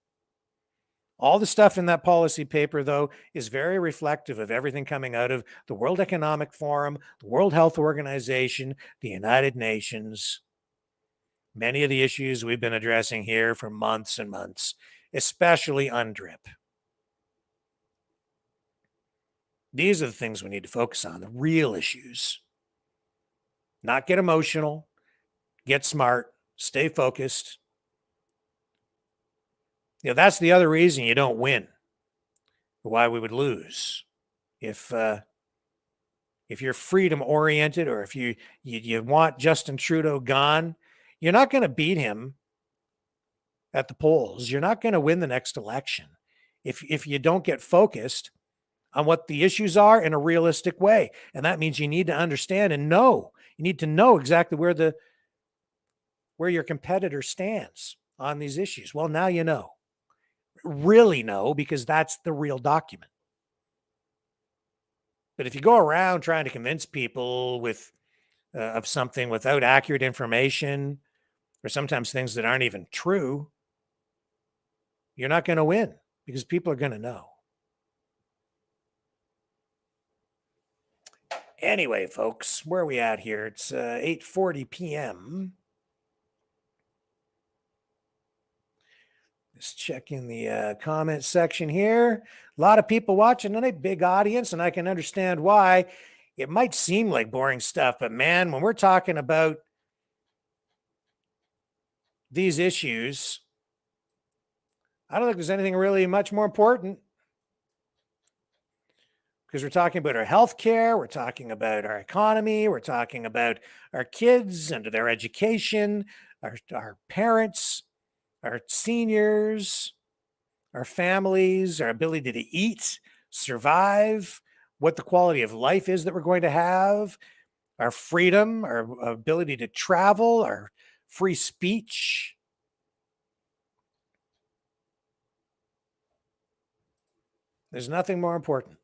All the stuff in that policy paper, though, is very reflective of everything coming out of the World Economic Forum, the World Health Organization, the United Nations. Many of the issues we've been addressing here for months and months, especially UNDRIP. These are the things we need to focus on, the real issues. Not get emotional, get smart, stay focused. You know, that's the other reason you don't win, why we would lose. If you're freedom oriented, or if you want Justin Trudeau gone, you're not going to beat him at the polls. You're not going to win the next election if you don't get focused on what the issues are in a realistic way. And that means you need to understand and know. You need to know exactly where your competitor stands on these issues. Well, now you know. Really know, because that's the real document. But if you go around trying to convince people of something without accurate information, or sometimes things that aren't even true, you're not going to win, because people are going to know. Anyway, folks, where are we at here? It's 8:40 p.m. Just checking the comment section here. A lot of people watching tonight, big audience, and I can understand why. It might seem like boring stuff, but man, when we're talking about these issues, I don't think there's anything really much more important. Because we're talking about our health care, we're talking about our economy, we're talking about our kids and their education, our parents, our seniors, our families, our ability to eat, survive, what the quality of life is that we're going to have, our freedom, our ability to travel, our free speech. There's nothing more important.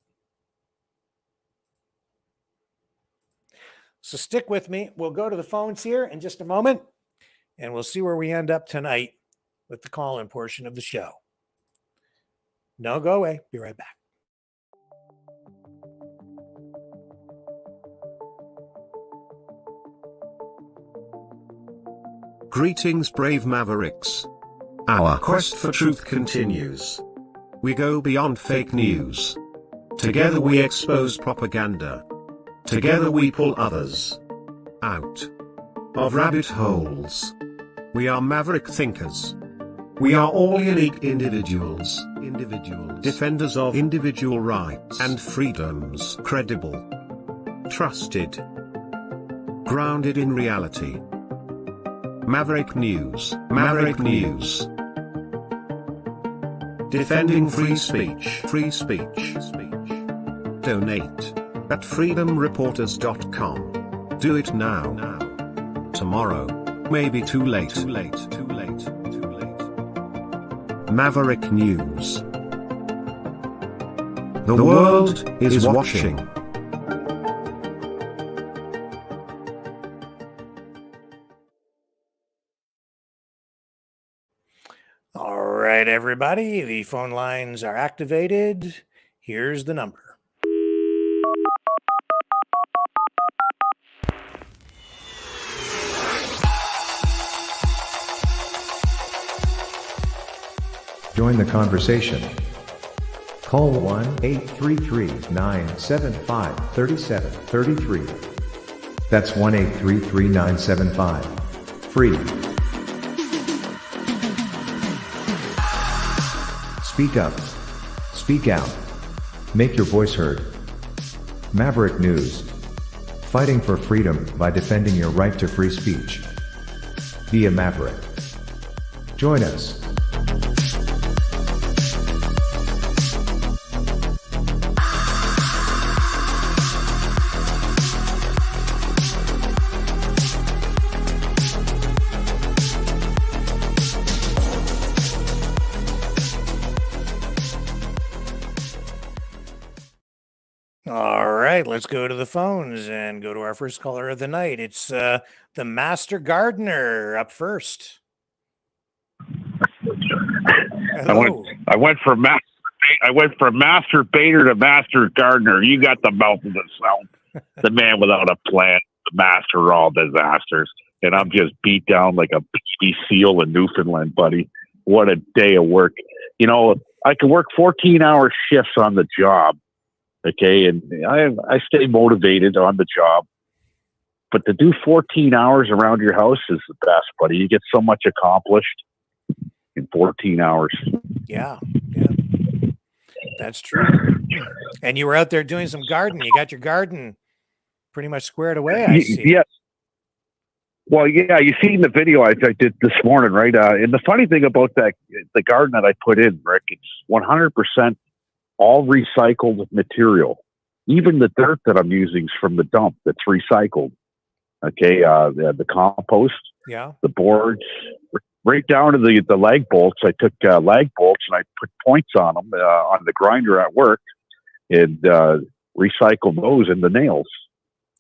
So stick with me. We'll go to the phones here in just a moment, and we'll see where we end up tonight with the call-in portion of the show. No, go away. Be right back. Greetings, brave Mavericks. Our quest for truth continues. We go beyond fake news. Together we expose propaganda. Together we pull others out of rabbit holes. We are maverick thinkers. We are all unique individuals, defenders of individual rights and freedoms, credible, trusted, grounded in reality. Maverick News, Maverick News. Defending free speech, free speech. Donate at freedomreporters.com. Do it now. Tomorrow may be too late. Maverick News. The world is watching. All right, everybody, the phone lines are activated. Here's the number. Join the conversation. Call 1-833-975-3733. That's 1-833-975-FREE. Speak up. Speak out. Make your voice heard. Maverick News. Fighting for freedom by defending your right to free speech. Be a Maverick. Join us. All right, let's go to the phones and go to our first caller of the night. It's the Master Gardener up first. Hello. I went from masturbator to master gardener. You got the mouth of the South, the man without a plan, the master of all disasters, and I'm just beat down like a baby seal in Newfoundland, buddy. What a day of work! You know, I could work 14-hour shifts on the job, okay, and I stay motivated on the job. But to do 14 hours around your house is the best, buddy. You get so much accomplished in 14 hours. Yeah, that's true. And you were out there doing some gardening. You got your garden pretty much squared away, I see. Yeah. Well, yeah, you seen the video I did this morning, right? And the funny thing about the garden that I put in, Rick, it's 100% all recycled material. Even the dirt that I'm using is from the dump that's recycled. Okay, the compost, the boards, right down to the lag bolts. I took lag bolts and I put points on them on the grinder at work and recycled those into nails.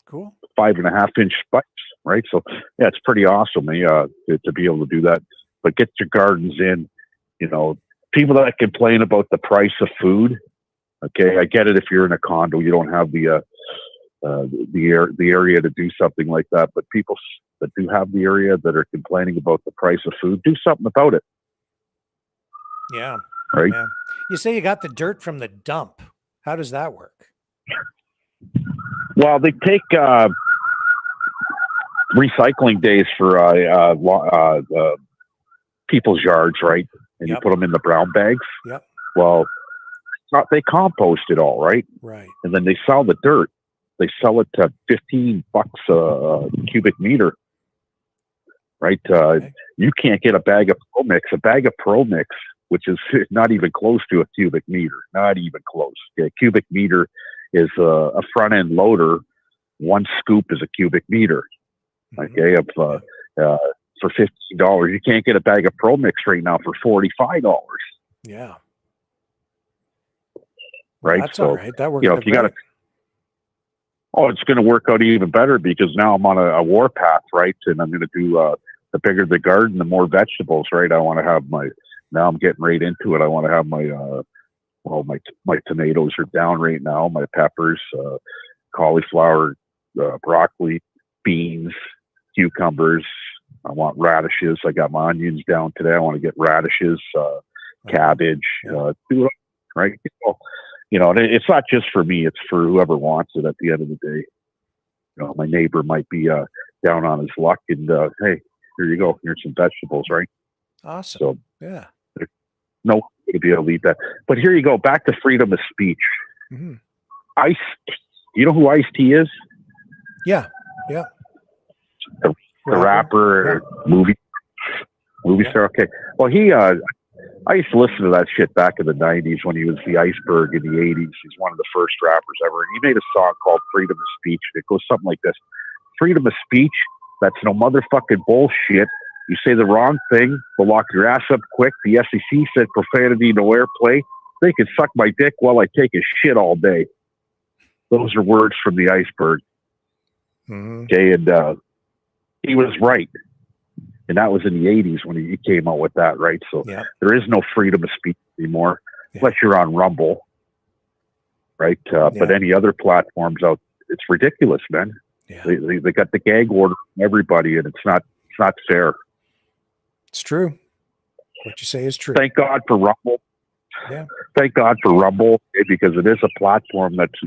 Cool. 5.5-inch spikes, right? So yeah, it's pretty awesome to be able to do that. But get your gardens in. You know, people that complain about the price of food. Okay, I get it. If you're in a condo, you don't have the area to do something like that. But people that do have the area that are complaining about the price of food, do something about it. Yeah. Right. Yeah. You say you got the dirt from the dump. How does that work? Well, they take recycling days for people's yards, right? And you put them in the brown bags. Yep. Well, they compost it all, right? Right. And then they sell the dirt. They sell it to $15 a cubic meter, right? Okay. You can't get a bag of Pro Mix. A bag of Pro Mix, which is not even close to a cubic meter, not even close. A cubic meter is a front end loader. One scoop is a cubic meter. Okay, for $15, you can't get a bag of Pro Mix right now for $45. Yeah. Right. That's so all right. That works. You know, if you got to. Oh, it's going to work out even better because now I'm on a war path, right? And I'm going to do the bigger the garden, the more vegetables, right? I want to have now I'm getting right into it. I want to have my tomatoes are down right now, my peppers, cauliflower, broccoli, beans, cucumbers. I want radishes. I got my onions down today. I want to get radishes, cabbage, right? You know, it's not just for me, it's for whoever wants it at the end of the day. You know, my neighbor might be down on his luck and, hey, here you go. Here's some vegetables, right? Awesome. So, yeah. No, to be able to eat that. But here you go, back to freedom of speech. Mm-hmm. Ice, you know who Ice-T is? Yeah. Yeah. The rapper, movie star. Okay. Well, I used to listen to that shit back in the 90s when he was the Iceberg in the 80s. He's one of the first rappers ever. And he made a song called Freedom of Speech. It goes something like this. Freedom of speech, that's no motherfucking bullshit. You say the wrong thing, they'll lock your ass up quick. The SEC said profanity, no airplay. They can suck my dick while I take a shit all day. Those are words from the Iceberg. Mm-hmm. Okay, and he was right. And that was in the 80s when he came out with that, right? So there is no freedom of speech anymore, unless you're on Rumble, right? But any other platforms out, it's ridiculous, man. Yeah. They got the gag order from everybody, and it's not fair. It's true. What you say is true. Thank God for Rumble. Yeah. Thank God for Rumble, because it is a platform that's,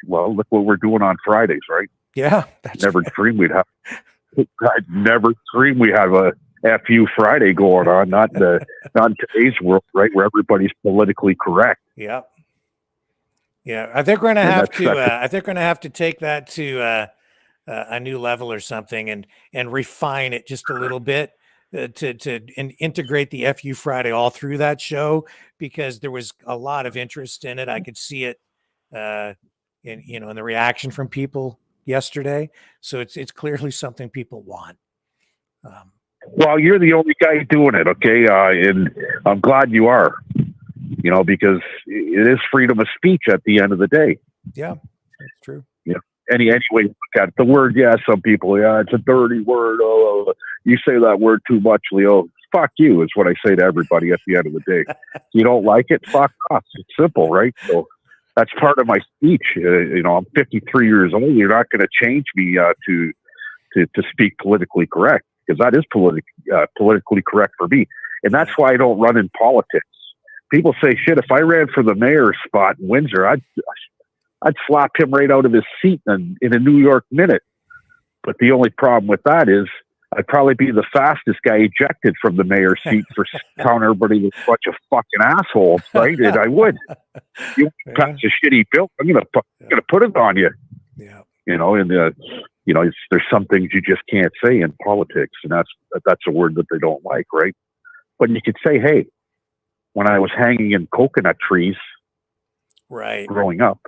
well, look what we're doing on Fridays, right? Yeah. Never dreamed we'd have. I'd never dreamed we have a FU Friday going on, not in today's world, right, where everybody's politically correct. Yeah. Yeah. I think we're going to have to. I think we're going to have to take that to a new level or something, and refine it just a little bit to integrate the FU Friday all through that show, because there was a lot of interest in it. I could see it, in the reaction from people yesterday. So it's clearly something people want. Well, you're the only guy doing it, okay? And I'm glad you are, because it is freedom of speech at the end of the day. Yeah. That's true. Yeah. Any way you look at it. The word, yeah, some people, yeah, it's a dirty word. Oh, you say that word too much, Leo. Fuck you is what I say to everybody at the end of the day. If you don't like it, fuck off. It's simple, right? So that's part of my speech. I'm 53 years old. You're not going to change me to speak politically correct, because that is politically correct for me. And that's why I don't run in politics. People say, shit, if I ran for the mayor spot in Windsor, I'd slap him right out of his seat in a New York minute. But the only problem with that is I'd probably be the fastest guy ejected from the mayor's seat for telling everybody was a bunch of fucking assholes, right? And I would. You pass a shitty bill, I'm gonna put it on you. Yeah. There's some things you just can't say in politics, and that's a word that they don't like, right? But you could say, hey, when I was hanging in coconut trees, right, growing up,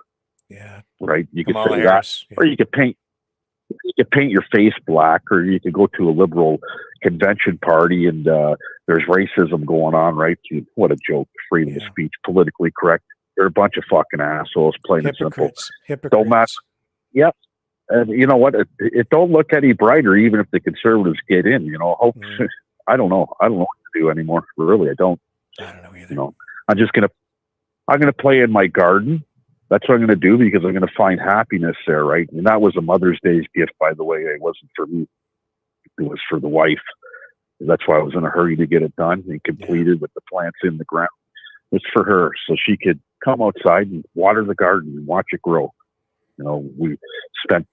yeah, right, you could Kamala say Harris, that, or you could paint your face black, or you could go to a liberal convention party and there's racism going on, right? What a joke! Freedom of speech, politically correct. They're a bunch of fucking assholes, plain and simple. Hypocrites. Don't matter. Yep. And you know what? It don't look any brighter, even if the conservatives get in. I don't know. I don't know what to do anymore. Really, I don't. I don't know either. I'm gonna play in my garden. That's what I'm gonna do, because I'm gonna find happiness there, right? And that was a Mother's Day's gift, by the way. It wasn't for me. It was for the wife. That's why I was in a hurry to get it done and completed with the plants in the ground. It's for her, so she could come outside and water the garden and watch it grow. We spent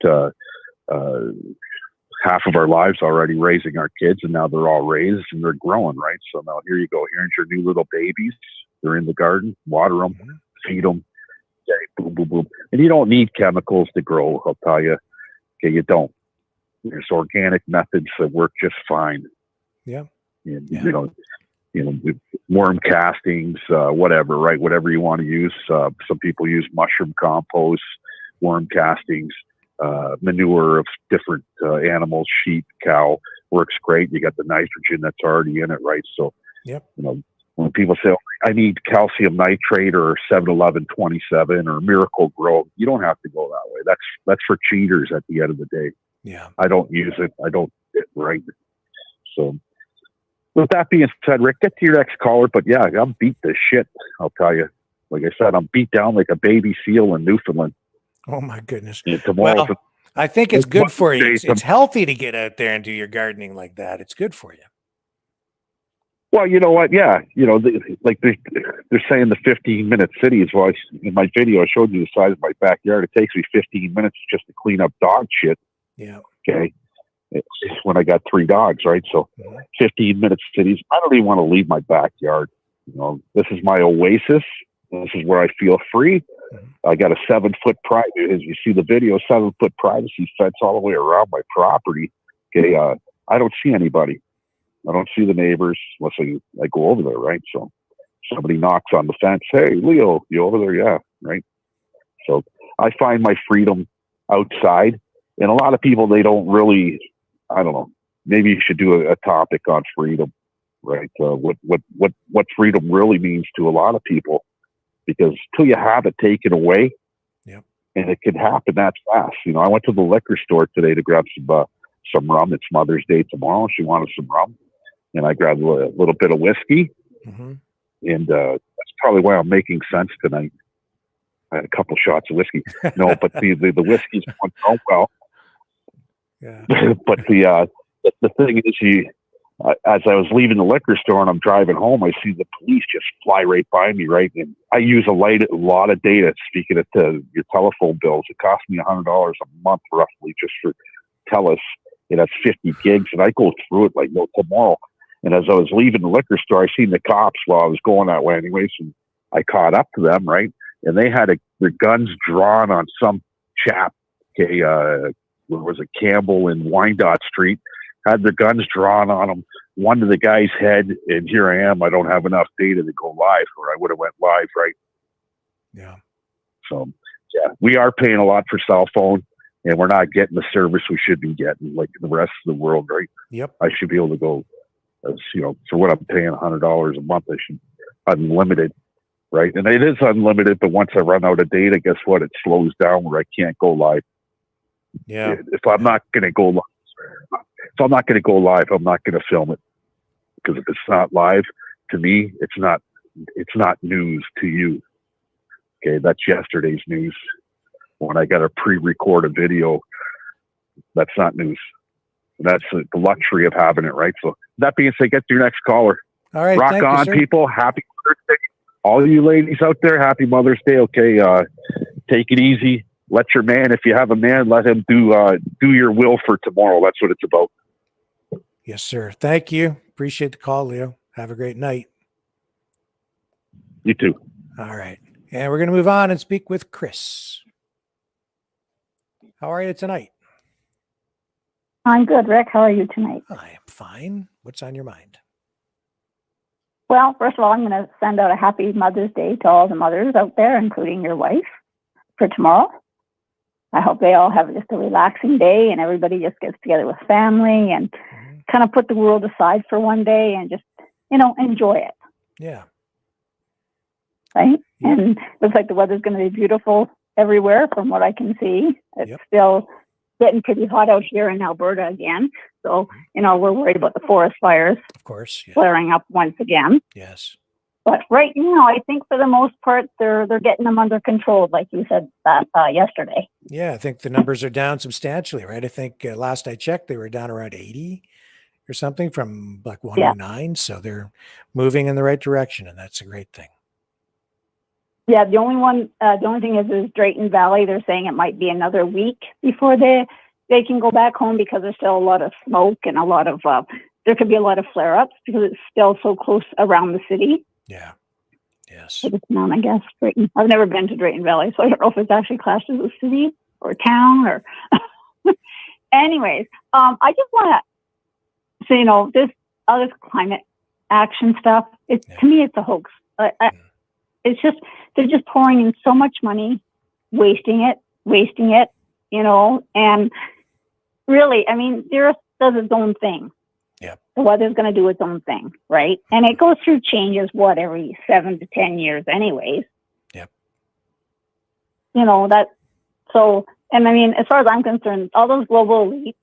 half of our lives already raising our kids, and now they're all raised and they're growing, right? So now here you go. Here's your new little babies. They're in the garden. Water them, feed them. Okay, boom, boom, boom. And you don't need chemicals to grow, I'll tell you. Okay, you don't. There's organic methods that work just fine. Yeah. And, worm castings, whatever, right? Whatever you want to use. Some people use mushroom compost, worm castings, manure of different animals, sheep, cow, works great. You got the nitrogen that's already in it, right? So, when people say, I need calcium nitrate or 7-Eleven-27 or Miracle Grow, you don't have to go that way. That's for cheaters at the end of the day. Yeah. I don't use it. I don't get it right. So with that being said, Rick, get to your next caller. But yeah, I'm beat to shit, I'll tell you. Like I said, I'm beat down like a baby seal in Newfoundland. Oh my goodness. Well, I think it's good for you. It's healthy to get out there and do your gardening like that. It's good for you. Well, you know what? Yeah. They're saying the 15-minute cities. Well, in my video, I showed you the size of my backyard. It takes me 15 minutes just to clean up dog shit. Yeah. Okay. It's when I got 3 dogs, right? So 15-minute cities. I don't even want to leave my backyard. This is my oasis. This is where I feel free. I got a 7-foot privacy, as you see the video, 7-foot privacy fence all the way around my property. Okay. I don't see anybody. I don't see the neighbors unless I go over there, right? So somebody knocks on the fence. Hey, Leo, you over there? Yeah, right. So I find my freedom outside. And a lot of people, they don't really, I don't know, maybe you should do a topic on freedom, right? What freedom really means to a lot of people, because till you have it taken away, and it can happen that fast. I went to the liquor store today to grab some rum. It's Mother's Day tomorrow. She wanted some rum. And I grabbed a little bit of whiskey. And that's probably why I'm making sense tonight. I had a couple shots of whiskey. No, but the whiskey's going so well. Yeah. But the thing is, as I was leaving the liquor store and I'm driving home, I see the police just fly right by me, right? And I use a lot of data. Speaking of your telephone bills, it costs me $100 a month roughly just for TELUS. That's 50 gigs, and I go through it like no tomorrow. And as I was leaving the liquor store, I seen the cops while I was going that way anyways, and I caught up to them, right? And they had their guns drawn on some chap, okay, where was it, Campbell in Wyandotte Street, had their guns drawn on them, one to the guy's head, and here I am. I don't have enough data to go live, or I would have went live, right? Yeah. So, yeah, we are paying a lot for cell phone, and we're not getting the service we should be getting like the rest of the world, right? Yep. I should be able to go, for what I'm paying $100 a month, I should unlimited, right? And it is unlimited, but once I run out of data, guess what? It slows down where I can't go live. Yeah. If I'm not going to go live, I'm not going to film it, because if it's not live, to me, it's not news to you. Okay, that's yesterday's news. When I got to pre-record a video, that's not news. That's the luxury of having it, right? So that being said, get to your next caller. All right. Rock thank on, you, sir. people. Happy Mother's Day. All you ladies out there, happy Mother's Day. Okay, take it easy. Let your man, if you have a man, let him do your will for tomorrow. That's what it's about. Yes, sir. Thank you. Appreciate the call, Leo. Have a great night. You too. All right. And we're going to move on and speak with Chris. How are you tonight? I'm good, Rick. How are you tonight? I am fine. What's on your mind? Well, first of all, I'm going to send out a happy Mother's Day to all the mothers out there, including your wife, for tomorrow. I hope they all have just a relaxing day and everybody just gets together with family and kind of put the world aside for one day and just, enjoy it. Yeah. Right? And looks like the weather's going to be beautiful everywhere from what I can see. It's still getting pretty hot out here in Alberta again. So, we're worried about the forest fires. Of course. Yeah. Flaring up once again. Yes. But right now, I think for the most part, they're getting them under control, like you said that yesterday. Yeah, I think the numbers are down substantially, right? I think last I checked, they were down around 80 or something from like 109. Yeah. So they're moving in the right direction, and that's a great thing. Yeah, the only thing is Drayton Valley. They're saying it might be another week before they can go back home because there's still a lot of smoke and a lot of there could be a lot of flare-ups because it's still so close around the city. Yeah. Yes. It's known, I guess. Drayton. I've never been to Drayton Valley, so I don't know if it's actually classed as a city or a town or. Anyways, I just want to say, all this climate action stuff. To me, it's a hoax. It's just they're just pouring in so much money, wasting it, and really, I mean, the Earth does its own thing. Yeah. The weather's going to do its own thing, right? And it goes through changes, every 7 to 10 years anyways. Yep. And I mean, as far as I'm concerned, all those global elites,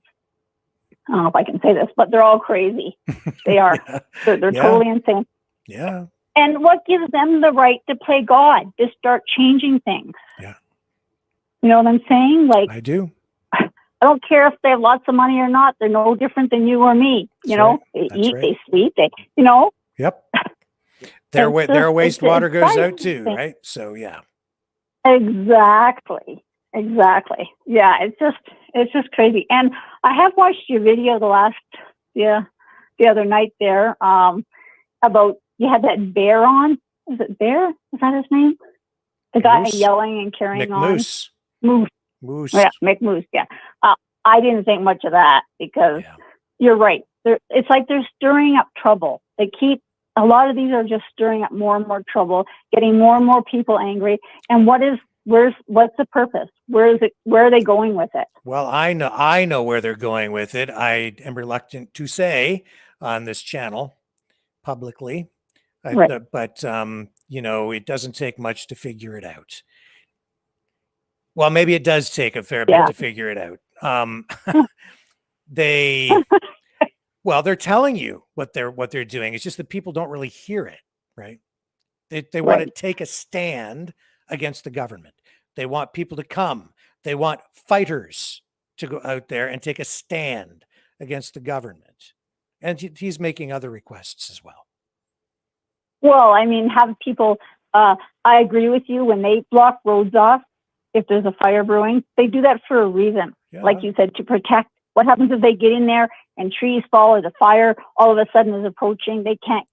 I don't know if I can say this, but they're all crazy. They are. They're totally insane. Yeah. And what gives them the right to play God, to start changing things? Yeah. You know what I'm saying? Like, I do. I don't care if they have lots of money or not. They're no different than you or me. They eat, they sleep, Yep. Their wastewater goes out too, right? So yeah. Exactly. Yeah, it's just crazy. And I have watched your video the other night there about you had that bear on. Is it Bear? Is that his name? The guy Moose. Yelling and carrying McMoose. on. Moose. Yeah, McMoose. Yeah. I didn't think much of that because you're right. It's like they're stirring up trouble. A lot of these are just stirring up more and more trouble, getting more and more people angry. And what's the purpose? Where are they going with it? Well, I know where they're going with it. I am reluctant to say on this channel publicly, right. but it doesn't take much to figure it out. Well, maybe it does take a fair bit to figure it out. They're telling you what they're doing. It's just that people don't really hear it, right? They want to take a stand against the government. They want people to come. They want fighters to go out there and take a stand against the government. And he's making other requests as well. Well, I mean, have people, I agree with you, when they block roads off, if there's a fire brewing, they do that for a reason. Yeah. Like you said, to protect. What happens if they get in there and trees fall or the fire all of a sudden is approaching? They can't,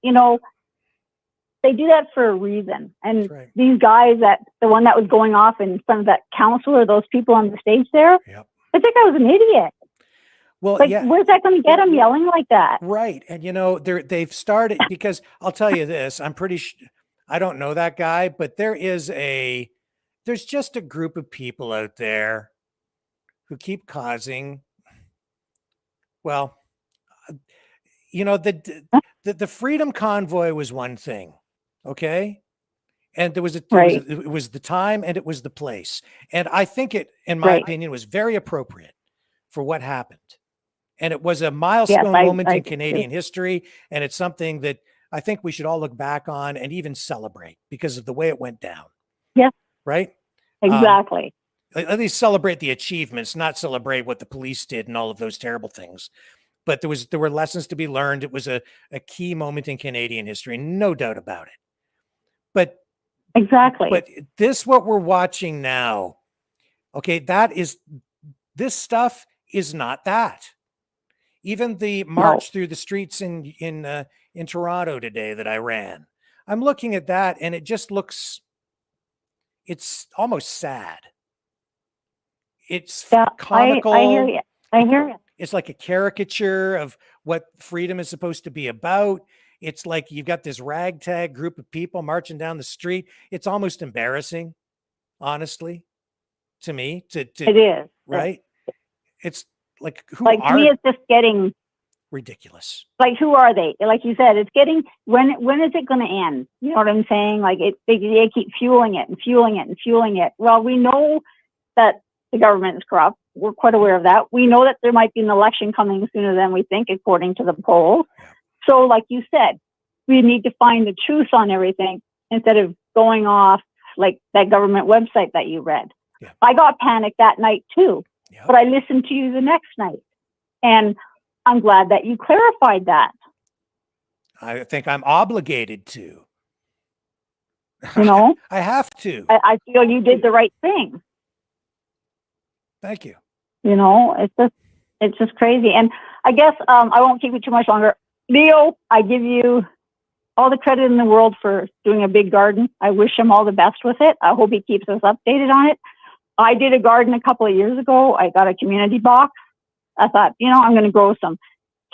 they do that for a reason. And these guys, the one that was going off in front of that council or those people on the stage there, I think I was an idiot. Well, where's that going to get them yelling like that? Right. And, they've started, because I'll tell you this, I'm pretty I don't know that guy, but there's just a group of people out there who keep causing, the Freedom Convoy was one thing. Okay. And there was Right. it was the time and it was the place. And I think it, in my opinion, was very appropriate for what happened. And it was a milestone moment in Canadian history. And it's something that I think we should all look back on and even celebrate because of the way it went down. Yeah. Right? Exactly. At least celebrate the achievements, not celebrate what the police did and all of those terrible things. But there were lessons to be learned. It was a key moment in Canadian history, no doubt about it. But exactly. But this, what we're watching now, okay, this stuff is not that. Even the march through the streets in Toronto today that I ran, I'm looking at that and it just looks, it's almost sad. It's comical. I hear you. I hear you. It's like a caricature of what freedom is supposed to be about. It's like you've got this ragtag group of people marching down the street. It's almost embarrassing, honestly, to me. It is. Right? It's like, to me, it's just getting ridiculous. Like, who are they? Like you said, it's getting, when is it going to end? You know what I'm saying? Like, they keep fueling it and fueling it and fueling it. Well, we know that the government is corrupt. We're quite aware of that. We know that there might be an election coming sooner than we think, according to the polls. So, like you said, we need to find the truth on everything instead of going off like that government website that you read. Yeah. I got panicked that night too, but I listened to you the next night. And I'm glad that you clarified that. I think I'm obligated to. You know? I have to. I feel you did the right thing. Thank you. You know, it's just crazy. And I guess I won't keep you too much longer. Leo, I give you all the credit in the world for doing a big garden. I wish him all the best with it. I hope he keeps us updated on it. I did a garden a couple of years ago. I got a community box. I thought, I'm going to grow some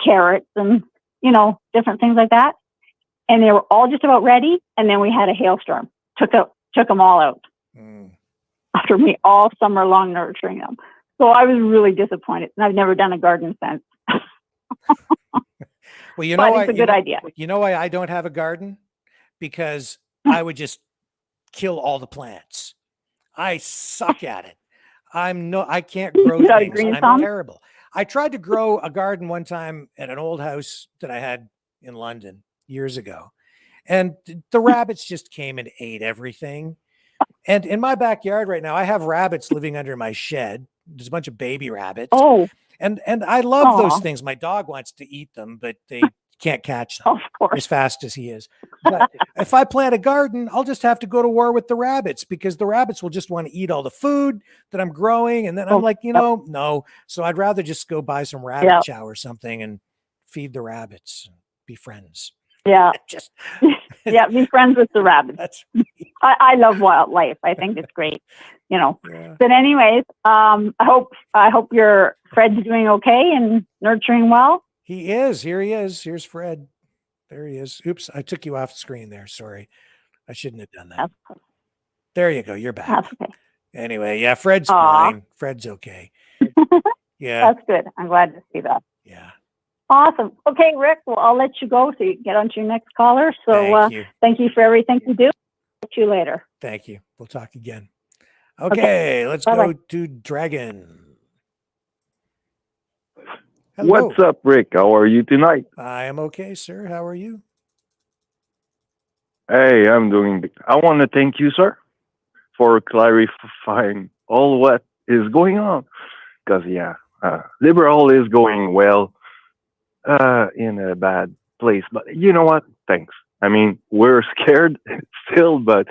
carrots and, different things like that. And they were all just about ready. And then we had a hailstorm. Took them all out. After me all summer long nurturing them. So I was really disappointed. And I've never done a garden since. Well, it's a good idea. You know why I don't have a garden? Because I would just kill all the plants. I suck at it. I can't grow things. I'm terrible. I tried to grow a garden one time at an old house that I had in London years ago. And the rabbits just came and ate everything. And in my backyard right now, I have rabbits living under my shed. There's a bunch of baby rabbits. Oh. And I love those things. My dog wants to eat them, but they can't catch them as fast as he is. But if I plant a garden, I'll just have to go to war with the rabbits because the rabbits will just want to eat all the food that I'm growing. And then I'm like, no. So I'd rather just go buy some rabbit chow or something and feed the rabbits and be friends. Yeah. Be friends with the rabbits. That's I love wildlife. I think it's great, But anyways, I hope your Fred's doing okay and nurturing well. He is. Here he is. Here's Fred. There he is. Oops, I took you off the screen there. Sorry. I shouldn't have done that. There you go. You're back. That's okay. Anyway, yeah, Fred's fine. Fred's okay. Yeah. That's good. I'm glad to see that. Yeah. Awesome. Okay, Rick, well, I'll let you go so you can get on to your next caller. So thank you for everything you do. Talk to you later. Thank you. We'll talk again. Okay. Let's go to Dragon. Hello. What's up, Rick? How are you tonight? I am okay, sir. How are you? Hey, I'm doing. I want to thank you, sir, for clarifying all what is going on. Because, liberal is going well in a bad place. But you know what? Thanks. I mean, we're scared still, but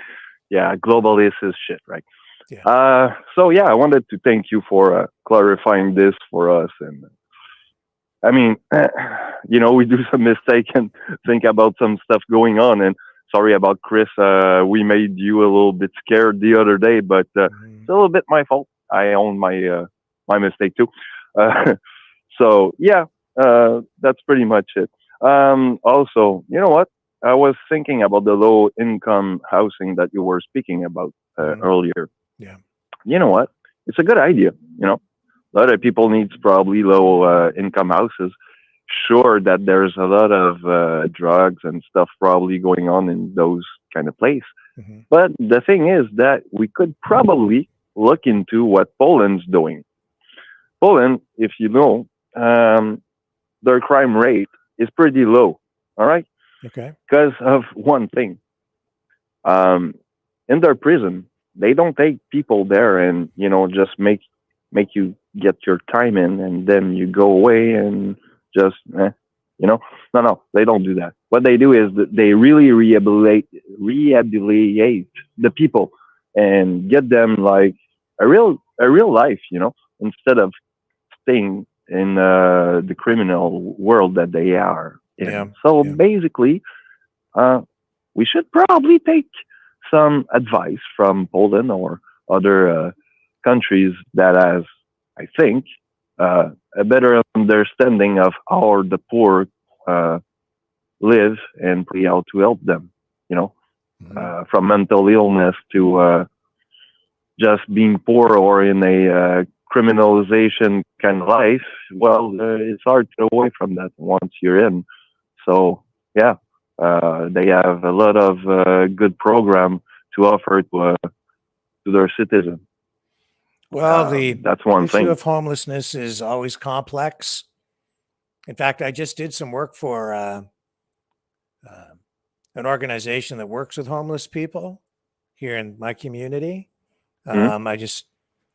globalist is shit, right? Yeah. I wanted to thank you for clarifying this for us. And I mean, we do some mistake and think about some stuff going on. And sorry about Chris. We made you a little bit scared the other day, but it's a little bit my fault. I own my mistake too. That's pretty much it. Also, you know what? I was thinking about the low income housing that you were speaking about earlier. Yeah. You know what? It's a good idea. A lot of people needs probably low income houses. Sure that there's a lot of drugs and stuff probably going on in those kind of place. But the thing is that we could probably look into what Poland's doing. Poland, if you know, their crime rate is pretty low. All right, Okay. because of one thing. In their prison, they don't take people there and just make you get your time in and then you go away and just no, they don't do that. What they do is that they really rehabilitate the people and get them like a real life, instead of staying in the criminal world that they are in. Yeah. So basically, we should probably take some advice from Poland or other countries that has, I think, a better understanding of how the poor live and play how to help them, from mental illness to just being poor or in a criminalization kind of life. Well, it's hard to get away from that once you're in. So, yeah, they have a lot of good program to offer to their citizens. Well, that's one issue thing. of homelessness is always complex. In fact, I just did some work for an organization that works with homeless people here in my community. I just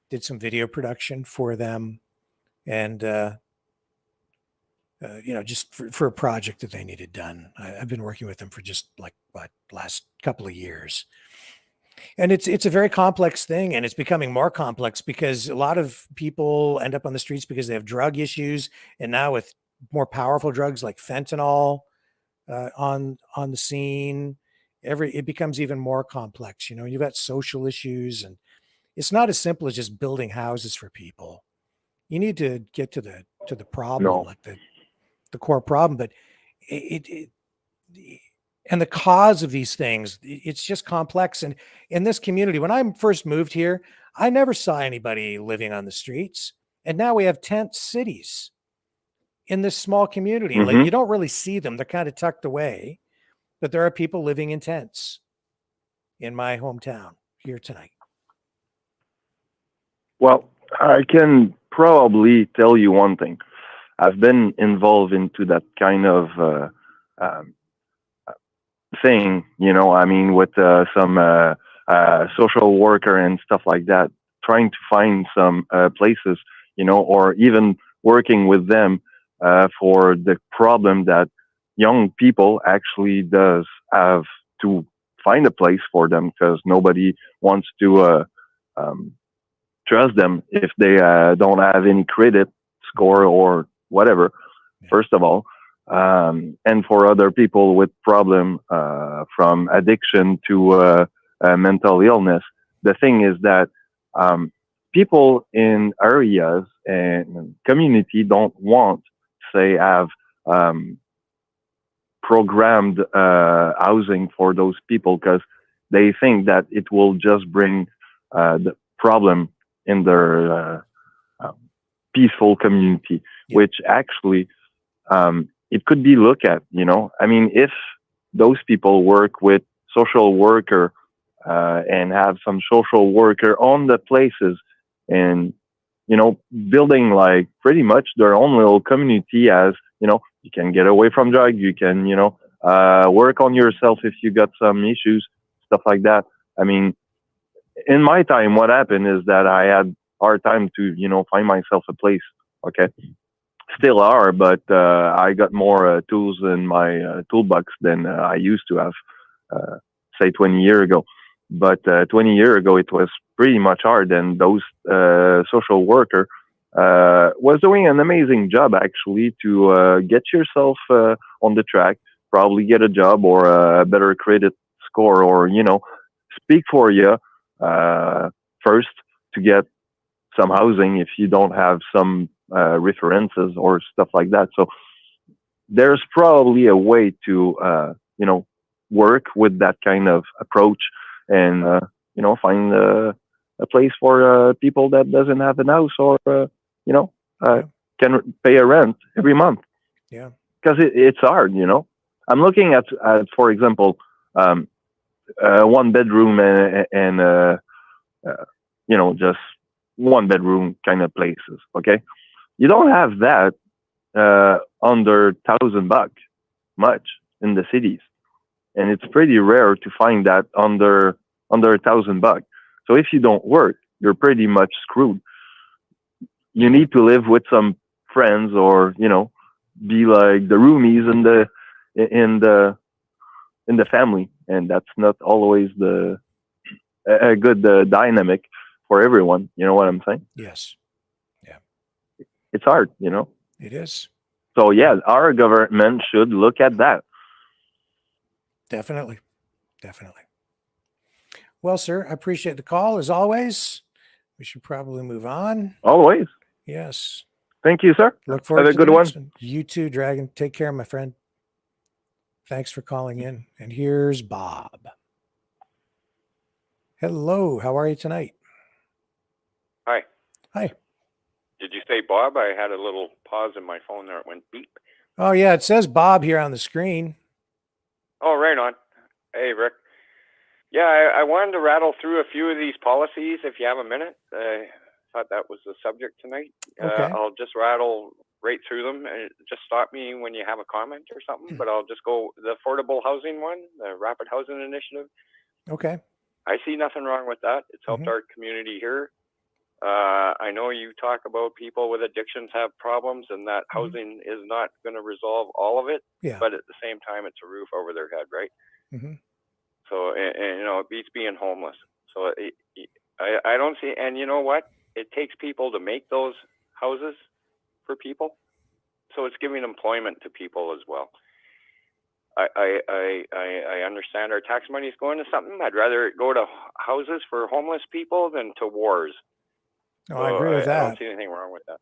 did some video production for them, and just for a project that they needed done. I've been working with them for just like last couple of years. And it's a very complex thing, and it's becoming more complex because a lot of people end up on the streets because they have drug issues, and now with more powerful drugs like fentanyl on the scene, it becomes even more complex. You've got social issues, and it's not as simple as just building houses for people. You need to get to the problem, like the core problem. But and the cause of these things, it's just complex. And in this community, when I first moved here, I never saw anybody living on the streets. And now we have tent cities in this small community. Like, you don't really see them. They're kind of tucked away, but there are people living in tents in my hometown here tonight. Well, I can probably tell you one thing. I've been involved into that kind of thing, with some social worker and stuff like that, trying to find some places, or even working with them for the problem that young people actually does have to find a place for them, because nobody wants to trust them if they don't have any credit score or whatever, first of all. And for other people with problem from addiction to mental illness, the thing is that people in areas and community don't want, say, have programmed housing for those people, because they think that it will just bring the problem in their peaceful community, which actually it could be looked at, if those people work with social worker and have some social worker on the places and, building like pretty much their own little community, as, you can get away from drugs, you can, work on yourself if you got some issues, stuff like that. I mean, in my time, what happened is that I had hard time to, find myself a place. Okay. Still are, but I got more tools in my toolbox than I used to have, say 20 years ago. But 20 years ago, it was pretty much hard, and those social worker was doing an amazing job, actually, to get yourself on the track, probably get a job or a better credit score, or, speak for you first to get some housing if you don't have some references or stuff like that. So there's probably a way to, work with that kind of approach and, find a place for people that doesn't have a house or, can pay a rent every month. Yeah. Because it's hard, I'm looking at, for example, one bedroom and just one bedroom kind of places. Okay, you don't have that under $1,000 much in the cities, and it's pretty rare to find that under $1,000. So if you don't work, you're pretty much screwed. You need to live with some friends, or be like the roomies in the family, and that's not always a good dynamic for everyone. You know what I'm saying? Yes. Yeah. It's hard, It is. So yeah, our government should look at that. Definitely. Definitely. Well, sir, I appreciate the call as always. We should probably move on. Always. Yes. Thank you, sir. Look forward Have to a good the one. next one. You too, Dragon. Take care, my friend. Thanks for calling in. And here's Bob. Hello. How are you tonight? Hi. Hi. Did you say Bob? I had a little pause in my phone there. It went beep. Oh, yeah. It says Bob here on the screen. Oh, right on. Hey, Rick. Yeah, I wanted to rattle through a few of these policies if you have a minute. I thought that was the subject tonight. Okay. I'll just rattle right through them, and just stop me when you have a comment or something, but I'll just go the affordable housing one, the rapid housing initiative. Okay. I see nothing wrong with that. It's helped our community here. I know you talk about people with addictions have problems, and that housing is not going to resolve all of it. Yeah. But at the same time, it's a roof over their head, right? So, and it beats being homeless. So I don't see, and you know what? It takes people to make those houses for people. So it's giving employment to people as well. I understand our tax money is going to something. I'd rather it go to houses for homeless people than to wars. Oh, I agree with that. I don't see anything wrong with that.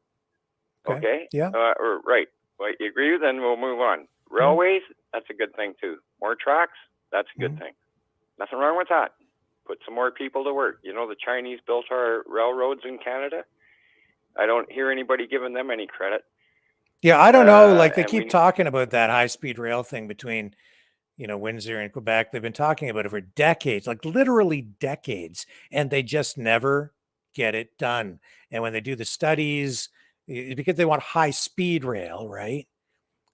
Okay? Yeah. Right. Well, you agree? Then we'll move on. Railways, that's a good thing too. More tracks, that's a good thing. Nothing wrong with that. Put some more people to work. The Chinese built our railroads in Canada. I don't hear anybody giving them any credit. Yeah, I don't know. Like they keep talking about that high-speed rail thing between, Windsor and Quebec. They've been talking about it for decades, like literally decades, and they just never get it done. And when they do the studies, because they want high-speed rail, right?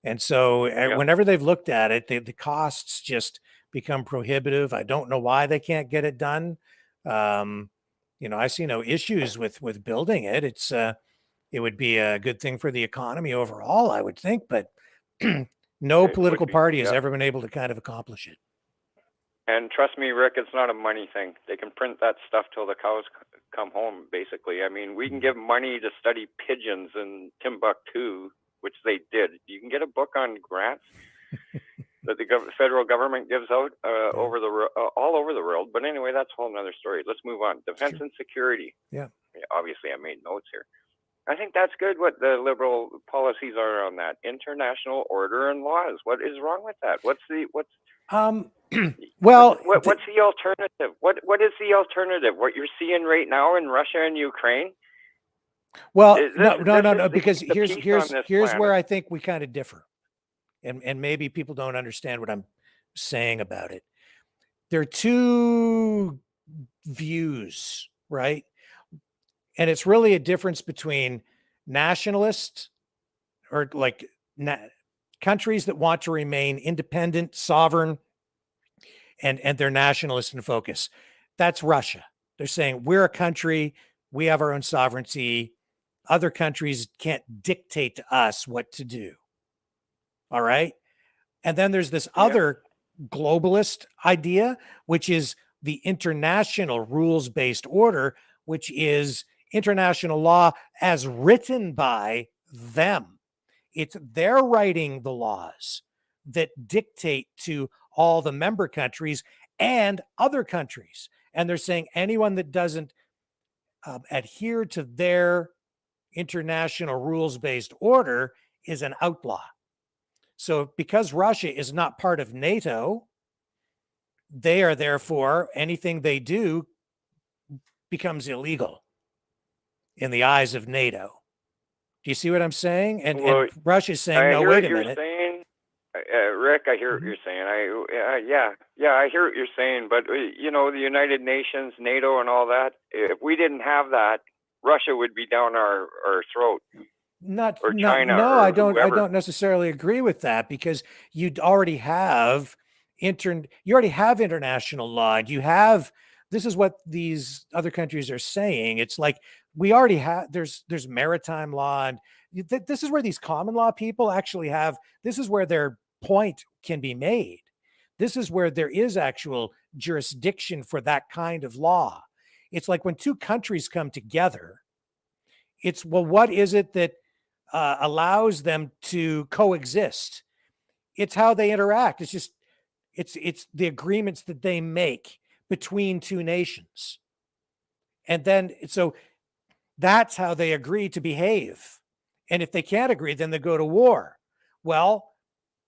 And so whenever they've looked at it, the costs just become prohibitive. I don't know why they can't get it done. I see no issues with building it. It would be a good thing for the economy overall, I would think, but no political party has ever been able to kind of accomplish it. And trust me, Rick, it's not a money thing. They can print that stuff till the cows come home, basically. I mean, we can give money to study pigeons in Timbuktu, which they did. You can get a book on grants that the federal government gives out all over the world. But anyway, that's a whole nother story. Let's move on. Defense and security. Yeah. Obviously, I made notes here. I think that's good what the liberal policies are on that. International order and laws. What is wrong with that? What's the alternative? What is the alternative? What you're seeing right now in Russia and Ukraine? Well, no, because here's where I think we kind of differ. And maybe people don't understand what I'm saying about it. There are two views, right? And it's really a difference between nationalists or like countries that want to remain independent, sovereign, and they're nationalist in focus. That's Russia. They're saying we're a country, we have our own sovereignty. Other countries can't dictate to us what to do. All right. And then there's this other globalist idea, which is the international rules-based order, which is international law as written by them. It's they're writing the laws that dictate to all the member countries and other countries. And they're saying anyone that doesn't adhere to their international rules-based order is an outlaw. So because Russia is not part of NATO, they are therefore, anything they do becomes illegal in the eyes of NATO. Do you see what I'm saying? And Russia's saying, no, wait a minute. Saying, Rick, I hear what you're saying. I hear what you're saying. But you know, the United Nations, NATO, and all that. If we didn't have that, Russia would be down our throat. Or China. No, or I don't. whoever. I don't necessarily agree with that, because you already have international law, and you have. This is what these other countries are saying. It's like we already have. There's maritime law, and this is where these common law people actually have. This is where their point can be made. This is where there is actual jurisdiction for that kind of law. It's like when two countries come together. It's, well, what is it that allows them to coexist? It's how they interact. It's just, it's the agreements that they make between two nations. And then, so that's how they agree to behave. And if they can't agree, then they go to war. Well,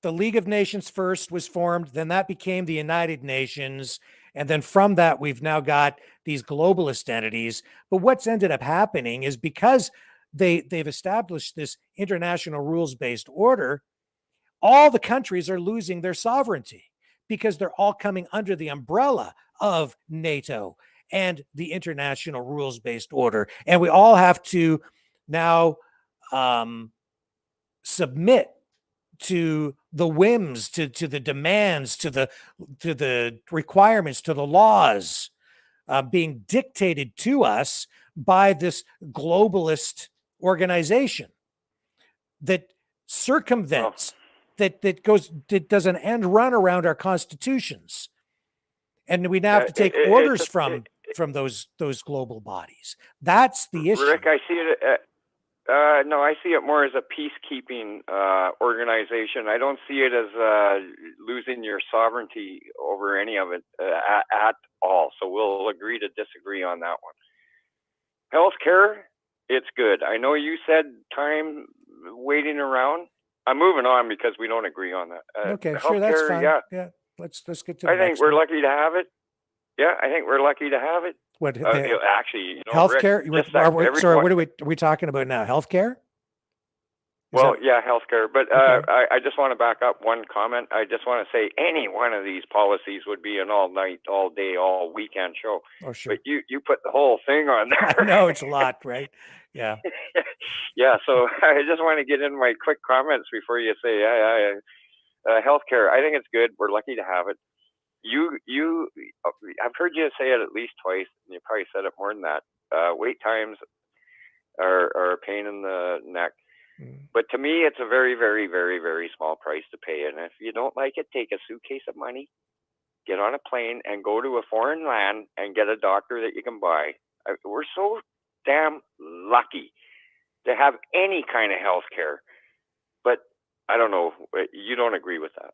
the League of Nations first was formed, then that became the United Nations. And then from that, we've now got these globalist entities. But what's ended up happening is because they've established this international rules-based order, all the countries are losing their sovereignty because they're all coming under the umbrella of NATO and the international rules-based order. And we all have to now submit to the whims, to the demands, to the requirements, to the laws being dictated to us by this globalist organization that circumvents, that does an end run around our constitutions, and we now have to take orders from those global bodies. That's the issue. Rick, I see it. No, I see it more as a peacekeeping organization. I don't see it as losing your sovereignty over any of it at all. So we'll agree to disagree on that one. Healthcare, it's good. I know you said time waiting around. I'm moving on because we don't agree on that. Okay, sure, that's fine. Yeah, let's get to the I think next we're one. lucky to have it. Yeah, I think we're lucky to have it. What actually, healthcare? Rick, Sorry, what are we talking about now? Healthcare? Yeah, healthcare. But okay. I just want to back up one comment. I just want to say any one of these policies would be an all night, all day, all weekend show. Oh, sure. But you put the whole thing on there. I know it's a lot, right? Yeah. Yeah. So I just want to get in my quick comments before you say, healthcare. I think it's good. We're lucky to have it. I've heard you say it at least twice, and you probably said it more than that. Wait times are a pain in the neck. But to me, it's a very, very, very, very small price to pay. And if you don't like it, take a suitcase of money, get on a plane, and go to a foreign land and get a doctor that you can buy. We're so damn lucky to have any kind of health care. But I don't know. You don't agree with that.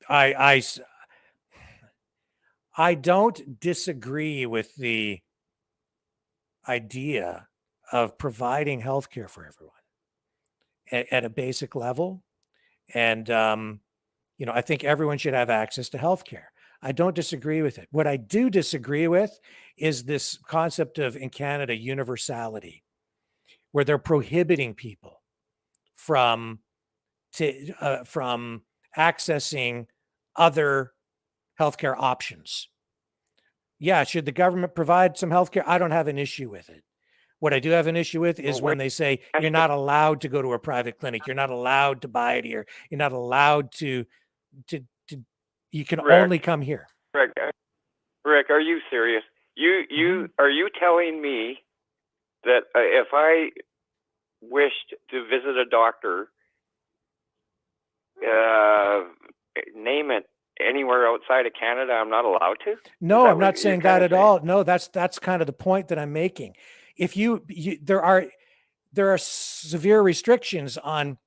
I don't disagree with the idea of providing healthcare for everyone at a basic level. And, I think everyone should have access to healthcare. I don't disagree with it. What I do disagree with is this concept of, in Canada, universality, where they're prohibiting people from accessing other healthcare options. Yeah, should the government provide some healthcare? I don't have an issue with it. What I do have an issue with is when they say you're not allowed to go to a private clinic, you're not allowed to buy it here, you're not allowed to you can only come here. Rick, are you serious? Are you telling me that if I wished to visit a doctor, name it, anywhere outside of Canada, I'm not allowed to? No, I'm not saying that at all. No, that's kind of the point that I'm making. If there are severe restrictions on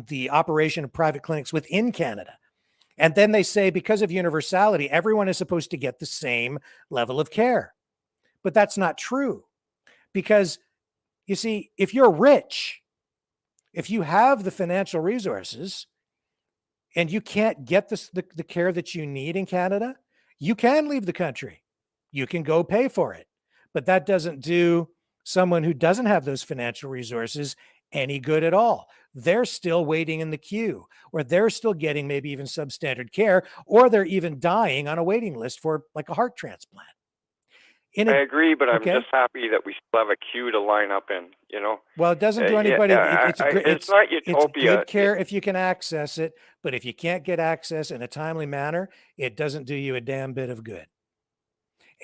the operation of private clinics within Canada. And then they say, because of universality, everyone is supposed to get the same level of care. But that's not true. Because, you see, if you're rich, if you have the financial resources and you can't get the care that you need in Canada, you can leave the country. You can go pay for it. But that doesn't do someone who doesn't have those financial resources any good at all. they're still waiting in the queue, or they're still getting maybe even substandard care, or they're even dying on a waiting list for like a heart transplant. I agree, but I'm okay. just happy that we still have a queue to line up in, you know. Well, it doesn't do anybody. It's not utopia. It's good care if you can access it, but if you can't get access in a timely manner, it doesn't do you a damn bit of good.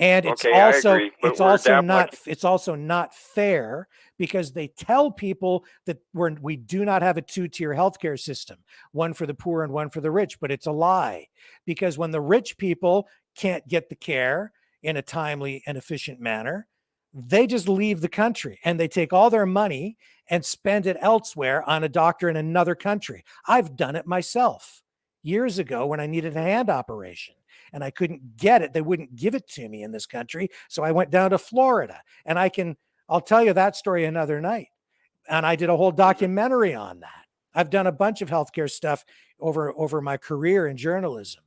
And it's okay, also I agree, but it's also not lucky. it's also not fair because they tell people that we do not have a two-tier healthcare system, one for the poor and one for the rich, but it's a lie, because when the rich people can't get the care in a timely and efficient manner, they just leave the country and they take all their money and spend it elsewhere on a doctor in another country. I've done it myself years ago when I needed a hand operation and I couldn't get it. They wouldn't give it to me in this country. So I went down to Florida, and I'll tell you that story another night. And I did a whole documentary on that. I've done a bunch of healthcare stuff over my career in journalism.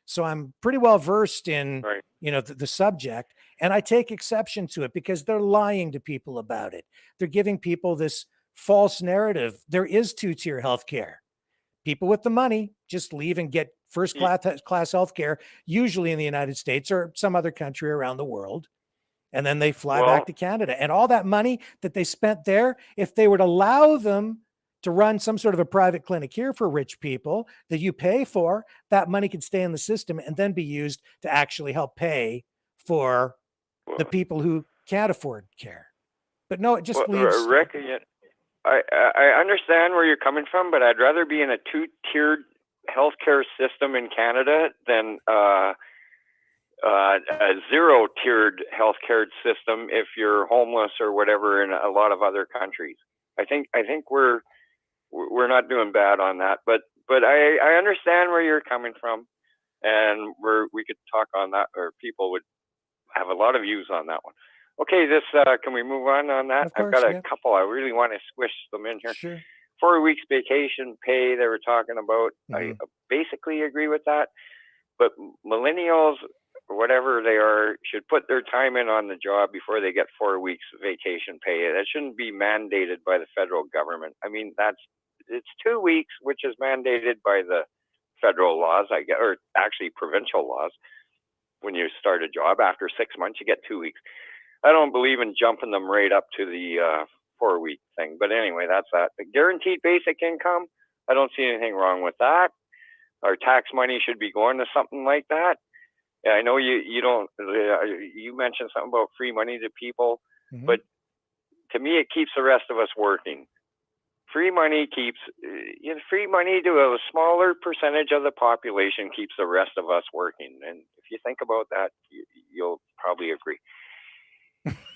So I'm pretty well versed in, the subject, and I take exception to it because they're lying to people about it. They're giving people this false narrative. There is two-tier healthcare. People with the money just leave and get first class healthcare, usually in the United States or some other country around the world. And then they fly back to Canada. And all that money that they spent there, if they would allow them to run some sort of a private clinic here for rich people that you pay for, that money could stay in the system and then be used to actually help pay for the people who can't afford care. But no, it just leaves. Rick, I understand where you're coming from, but I'd rather be in a two-tiered healthcare system in Canada than a zero-tiered healthcare system if you're homeless or whatever in a lot of other countries. I think we're not doing bad on that, but I understand where you're coming from, and we could talk on that, or people would have a lot of views on that one. Okay, can we move on that? Of course, I've got a couple. I really want to squish them in here. Sure. 4 weeks vacation pay they were talking about. I basically agree with that, but millennials, whatever they are, should put their time in on the job before they get 4 weeks vacation pay. That shouldn't be mandated by the federal government. I mean, it's 2 weeks, which is mandated by the federal laws, I guess, or actually provincial laws. When you start a job, after 6 months, you get 2 weeks. I don't believe in jumping them right up to the 4 week thing. But anyway, that's that. The guaranteed basic income, I don't see anything wrong with that. Our tax money should be going to something like that. Yeah, I know you don't. You mentioned something about free money to people, but to me, it keeps the rest of us working. Free money keeps free money to a smaller percentage of the population keeps the rest of us working. And if you think about that, you'll probably agree.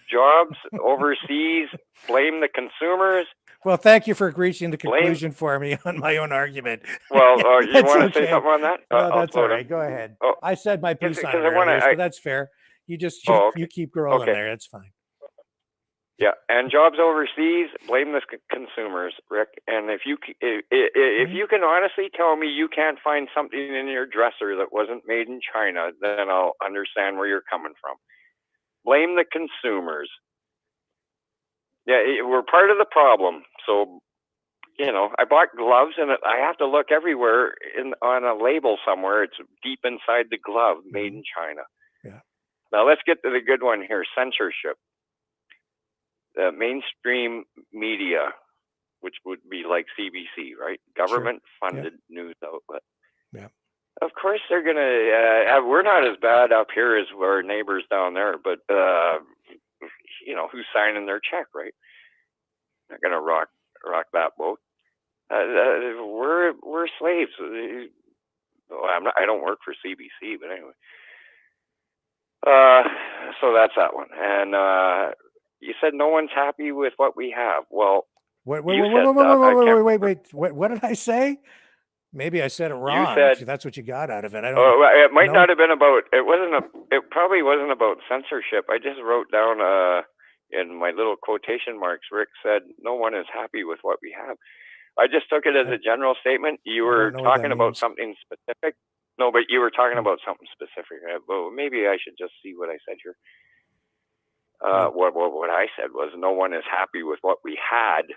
Jobs overseas, blame the consumers. Well, thank you for reaching the conclusion for me on my own argument. Well, you want to say something on that? No, that's all right. Go ahead. Oh, I said my piece on it earlier, so that's fair. You just you keep rolling there. That's fine. Yeah, and jobs overseas, blame the consumers, Rick. And if you can honestly tell me you can't find something in your dresser that wasn't made in China, then I'll understand where you're coming from. Blame the consumers. Yeah, we're part of the problem. So, I bought gloves, and I have to look everywhere on a label somewhere. It's deep inside the glove, made in China. Yeah. Now let's get to the good one here: censorship. The mainstream media, which would be like CBC, right? Government-funded news outlet. Yeah. Of course, they're gonna. We're not as bad up here as our neighbors down there, but who's signing their check, right? They're gonna rock that boat. We're slaves. I don't work for CBC, but anyway. So that's that one. And you said no one's happy with what we have. Well, wait. What did I say? Maybe I said it wrong. You said, that's what you got out of it. I don't. It might not have been about. It probably wasn't about censorship. I just wrote down in my little quotation marks. Rick said, "No one is happy with what we have." I just took it as a general statement. You were talking about something specific. No, but you were talking about something specific. Well, maybe I should just see what I said here. What I said was, no one is happy with what we had.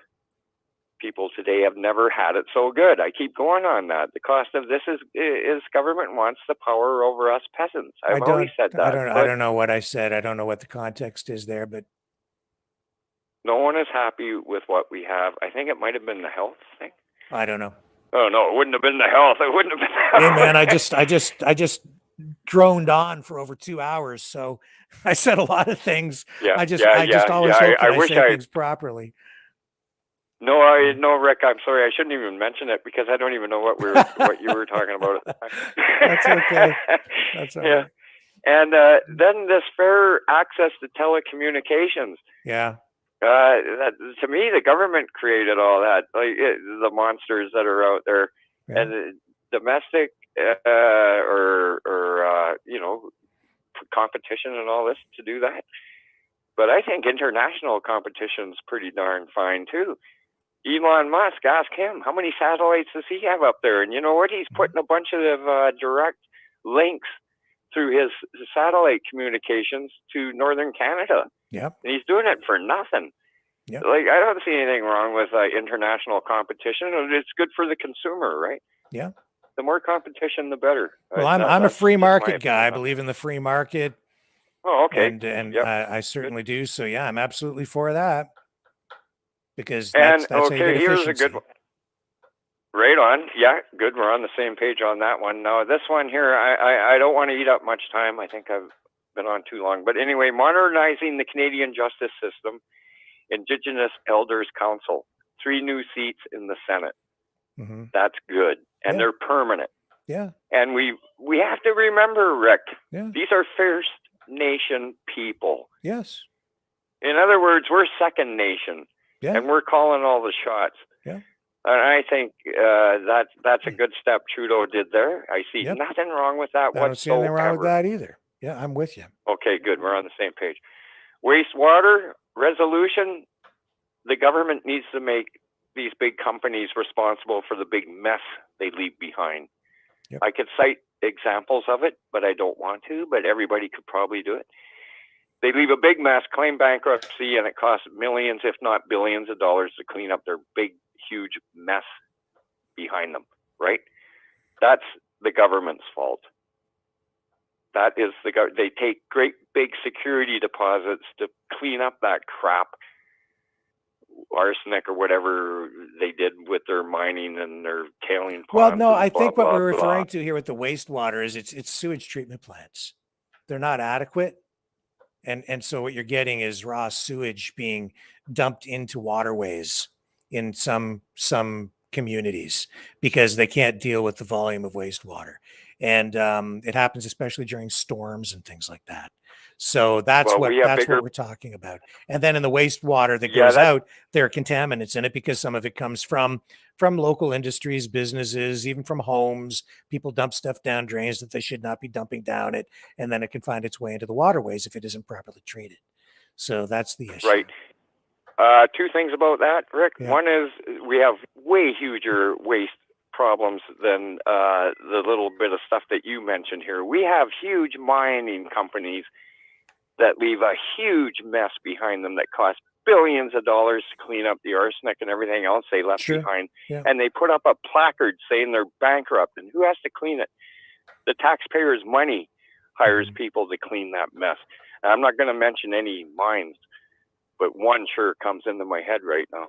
people today have never had it so good. I keep going on that. The cost of this is government wants the power over us peasants. I've always said that. I don't know what I said. I don't know what the context is there, but no one is happy with what we have. I think it might have been the health thing. I don't know. Oh no, it wouldn't have been the health. It wouldn't have been the health. Hey man, I just droned on for over 2 hours, so I said a lot of things. I just always hope that I say things properly. No, Rick, I'm sorry. I shouldn't even mention it because I don't even know what you were talking about at the time. That's okay. That's all right. And then this fair access to telecommunications. Yeah. To me, the government created all that, like the monsters that are out there, and domestic or competition and all this to do that. But I think international competition's pretty darn fine too. Elon Musk, ask him how many satellites does he have up there, and you know what? He's putting a bunch of direct links through his satellite communications to northern Canada. Yep. And he's doing it for nothing. Yep. Like, I don't see anything wrong with international competition. It's good for the consumer, right? Yeah. The more competition, the better. Well, I'm a free market guy. I believe in the free market. Oh, okay. And I certainly do. So yeah, I'm absolutely for that. Because that's how you get here's efficiency. a good one. Right on. Yeah, good. We're on the same page on that one. Now, this one here, I don't want to eat up much time. I think I've been on too long. But anyway, modernizing the Canadian justice system, Indigenous Elders Council, 3 new seats in the Senate. Mm-hmm. That's good. And they're permanent. Yeah. And we have to remember, Rick, these are First Nation people. Yes. In other words, we're Second Nation. Yeah. And we're calling all the shots. Yeah. And I think that's a good step Trudeau did there. I see nothing wrong with that whatsoever. I don't see anything wrong with that either. Yeah, I'm with you. Okay, good. We're on the same page. Wastewater resolution, the government needs to make these big companies responsible for the big mess they leave behind. Yep. I could cite examples of it, but I don't want to, but everybody could probably do it. They leave a big mess, claim bankruptcy, and it costs millions, if not billions of dollars to clean up their big, huge mess behind them, right? That's the government's fault. That is they take great big security deposits to clean up that crap, arsenic or whatever they did with their mining and their tailing ponds. Well, no, I think what blah, we're referring blah. to here with the wastewater is it's sewage treatment plants. They're not adequate. And so what you're getting is raw sewage being dumped into waterways in some communities because they can't deal with the volume of wastewater. And it happens especially during storms and things like that. So that's what we're talking about. And then in the wastewater that goes out, there are contaminants in it because some of it comes from local industries, businesses, even from homes. People dump stuff down drains that they should not be dumping down it, and then it can find its way into the waterways if it isn't properly treated. So that's the issue. Right. 2 things about that, Rick. Yeah. One is we have way huger waste problems than the little bit of stuff that you mentioned here. We have huge mining companies that leave a huge mess behind them that cost billions of dollars to clean up the arsenic and everything else they left behind. Yeah. And they put up a placard saying they're bankrupt. And who has to clean it? The taxpayers' money hires people to clean that mess. And I'm not going to mention any mines, but one sure comes into my head right now.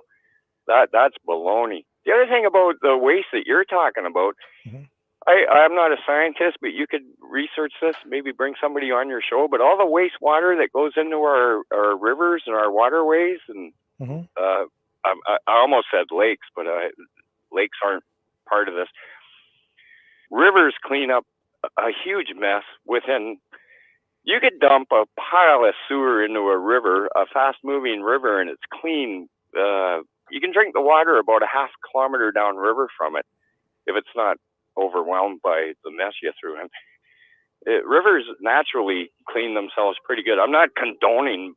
That's baloney. The other thing about the waste that you're talking about, I'm not a scientist, but you could research this, maybe bring somebody on your show, but all the wastewater that goes into our rivers and our waterways, and I almost said lakes, but lakes aren't part of this. Rivers clean up a huge mess within. You could dump a pile of sewer into a river, a fast-moving river, and it's clean. You can drink the water about a half kilometer downriver from it if it's not overwhelmed by the mess you threw in. Rivers naturally clean themselves pretty good. I'm not condoning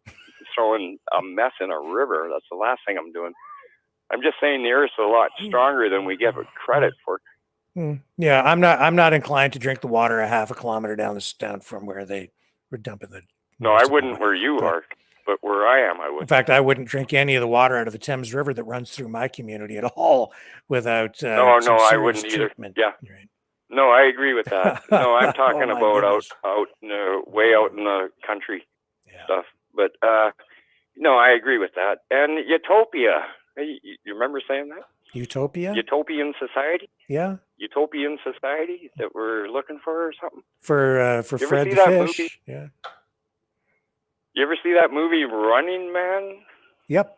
throwing a mess in a river. That's the last thing I'm doing. I'm just saying the earth's a lot stronger than we give it credit for. Yeah, I'm not inclined to drink the water a half a kilometer down from where they were dumping the. No, I wouldn't where you are. but where I am, I In would. fact, I wouldn't drink any of the water out of the Thames River that runs through my community at all without No, some I serious wouldn't either. treatment. Yeah. Right. No, I agree with that. No, I'm talking Oh, my about goodness. out in the, way out in the country Yeah. stuff. But no, I agree with that. And utopia. You remember saying that? Utopia? Utopian society? Yeah. Utopian society that we're looking for or something? For You ever Fred see the that fish. movie? Yeah. You ever see that movie Running Man? Yep.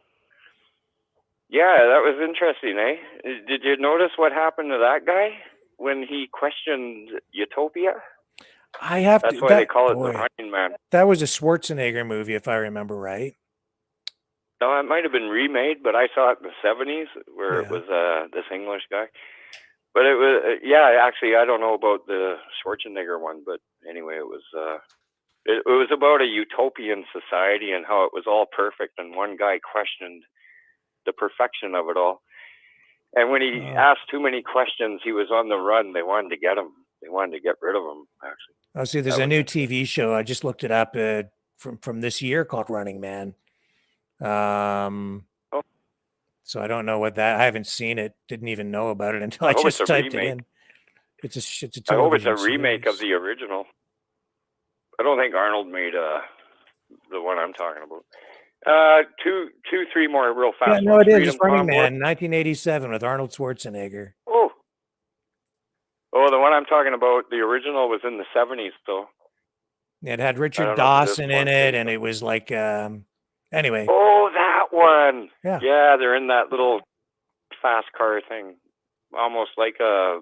Yeah, that was interesting, eh? Did you notice what happened to that guy when he questioned utopia? I have That's to. why they That, call it boy, the Running Man. that was a Schwarzenegger movie, if I remember right. No, it might have been remade, but I saw it in the 70s where it Yeah. was this English guy. But it was, yeah, actually, I don't know about the Schwarzenegger one, but anyway, it was about a utopian society and how it was all perfect, and one guy questioned the perfection of it all. And when he asked too many questions, he was on the run. They wanted to get him. They wanted to get rid of him, actually. Oh, see, there's a new TV show. I just looked it up from this year called Running Man. So I don't know what that. I haven't seen it. Didn't even know about it until I hope just it's a typed it remake. in. It's a I hope it's a television remake of series. the original. I don't think Arnold made the one I'm talking about. Three more real fast. Yeah, no, ones. it is. It's Freedom Running Convoy. Man, 1987 with Arnold Schwarzenegger. Oh, the one I'm talking about, the original was in the 70s, though. It had I Richard don't know if this Dawson in one it, is. and it was like, anyway. Oh, that one. Yeah. Yeah, they're in that little fast car thing, almost like a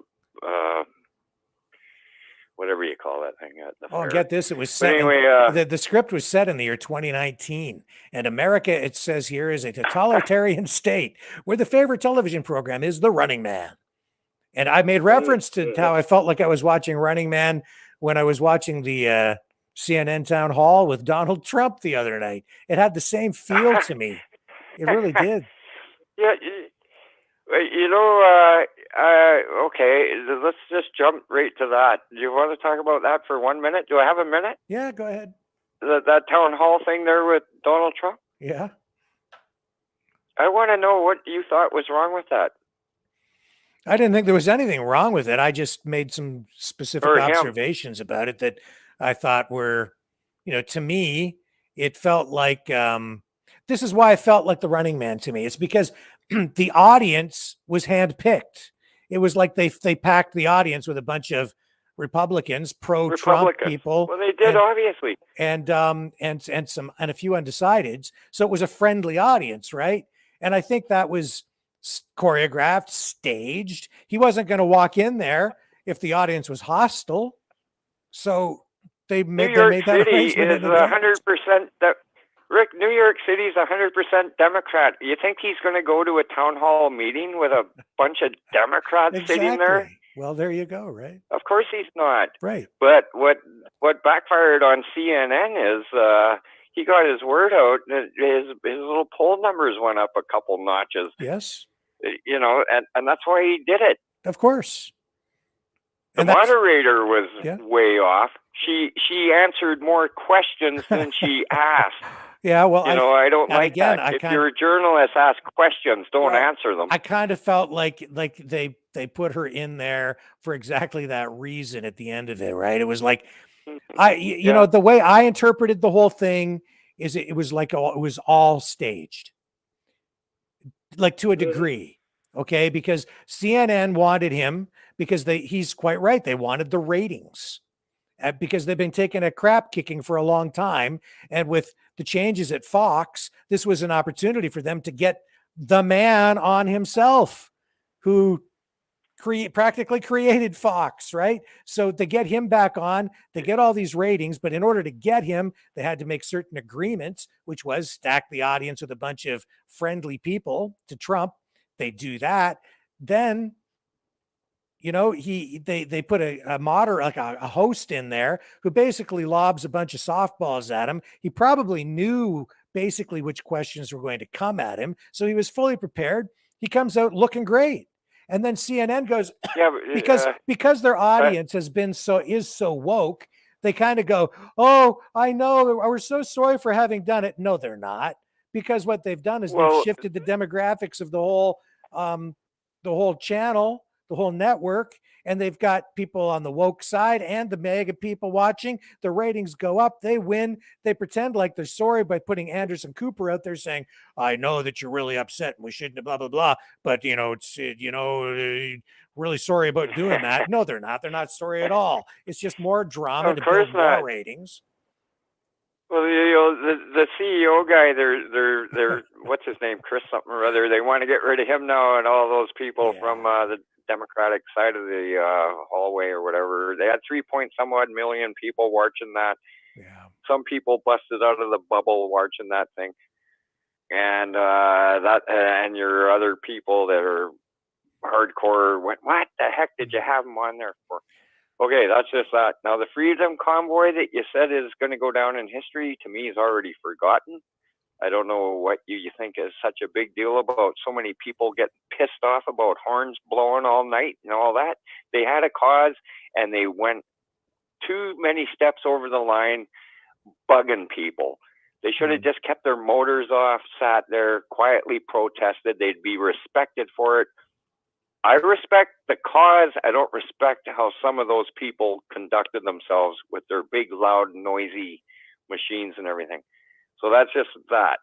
whatever you call that thing at the Oh, fair. get this. It was But set. anyway, the script was set in the year 2019. And America, it says here, is a totalitarian state where the favorite television program is The Running Man. And I made reference to how I felt like I was watching Running Man when I was watching the CNN town hall with Donald Trump the other night. It had the same feel to me. It really did. yeah, you know, okay, let's just jump right to that. Do you want to talk about that for 1 minute? Do I have a minute? Yeah, go ahead. That town hall thing there with Donald Trump? Yeah. I want to know what you thought was wrong with that. I didn't think there was anything wrong with it. I just made some specific Or him. observations about it that I thought were, to me, it felt like, this is why I felt like The Running Man to me. It's because the audience was handpicked. It was like they packed the audience with a bunch of Republicans, pro-Trump people. Well, they did, obviously. And a few undecideds. So it was a friendly audience, right? And I think that was choreographed, staged. He wasn't going to walk in there if the audience was hostile. So they made that arrangement. Is 100% that. Rick, New York City is 100% Democrat. You think he's going to go to a town hall meeting with a bunch of Democrats sitting there? Well, there you go, right? Of course he's not. Right. But what backfired on CNN is he got his word out. His little poll numbers went up a couple notches. Yes. And that's why he did it. Of course. The moderator was way off. She answered more questions than she asked. Yeah, well, I don't like that. If you're a journalist, ask questions, don't answer them. I kind of felt like they put her in there for exactly that reason at the end of it, right? It was like, the way I interpreted the whole thing is it was like it was all staged, like to a degree, okay? Because CNN wanted him because he's quite right. They wanted the ratings. Because they've been taking a crap kicking for a long time. And with the changes at Fox, this was an opportunity for them to get the man on himself who practically created Fox, right? So to get him back on, they get all these ratings, but in order to get him, they had to make certain agreements, which was stack the audience with a bunch of friendly people to Trump. They do that. Then they put a moderator, like a host in there who basically lobs a bunch of softballs at him. He probably knew basically which questions were going to come at him. So he was fully prepared. He comes out looking great. And then CNN goes, because their audience is so woke they kind of go, oh, I know, we're so sorry for having done it. No, they're not, because what they've done is they've shifted the demographics of the whole channel, the whole network, and they've got people on the woke side and the mega people watching. The ratings go up, they win. They pretend like they're sorry by putting Anderson Cooper out there saying, I know that you're really upset and we shouldn't, blah, blah, blah. But, really sorry about doing that. No, they're not. They're not sorry at all. It's just more drama to build more ratings. Well, the CEO guy, they're what's his name, Chris something or other. They want to get rid of him now, and all those people from the Democratic side of the hallway or whatever. They had 3-point-some-odd million people watching that. Yeah. Some people busted out of the bubble watching that thing, and and your other people that are hardcore went, what the heck did you have them on there for? Okay, that's just that. Now, the Freedom Convoy that you said is going to go down in history, to me, is already forgotten. I don't know what you think is such a big deal about so many people getting pissed off about horns blowing all night and all that. They had a cause, and they went too many steps over the line bugging people. They should have just kept their motors off, sat there, quietly protested. They'd be respected for it. I respect the cause. I don't respect how some of those people conducted themselves with their big, loud, noisy machines and everything. So that's just that.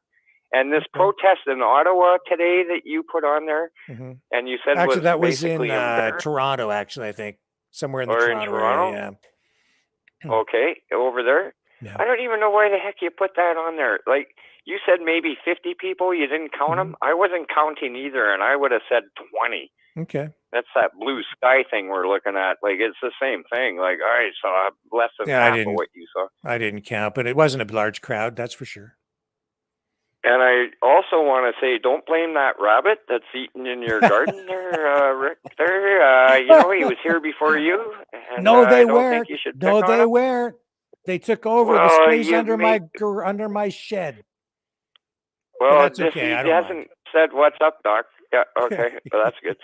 And this protest in Ottawa today that you put on there, and you said actually that was in in Toronto, actually, I think. Somewhere in the Toronto area, yeah. Okay, over there. Yeah. I don't even know why the heck you put that on there. Like, you said maybe 50 people, you didn't count them. I wasn't counting either, and I would have said 20. Okay. That's that blue sky thing we're looking at. Like, it's the same thing. Like, I saw less than half of what you saw. I didn't count, but it wasn't a large crowd, that's for sure. And I also want to say, don't blame that rabbit that's eating in your garden there, Rick. There, he was here before you. And, no, they I don't weren't. think you should No, pick on they him. weren't. They took over the space under my shed. Well, that's okay. He hasn't said what's up, Doc. Yeah, okay, well, that's good.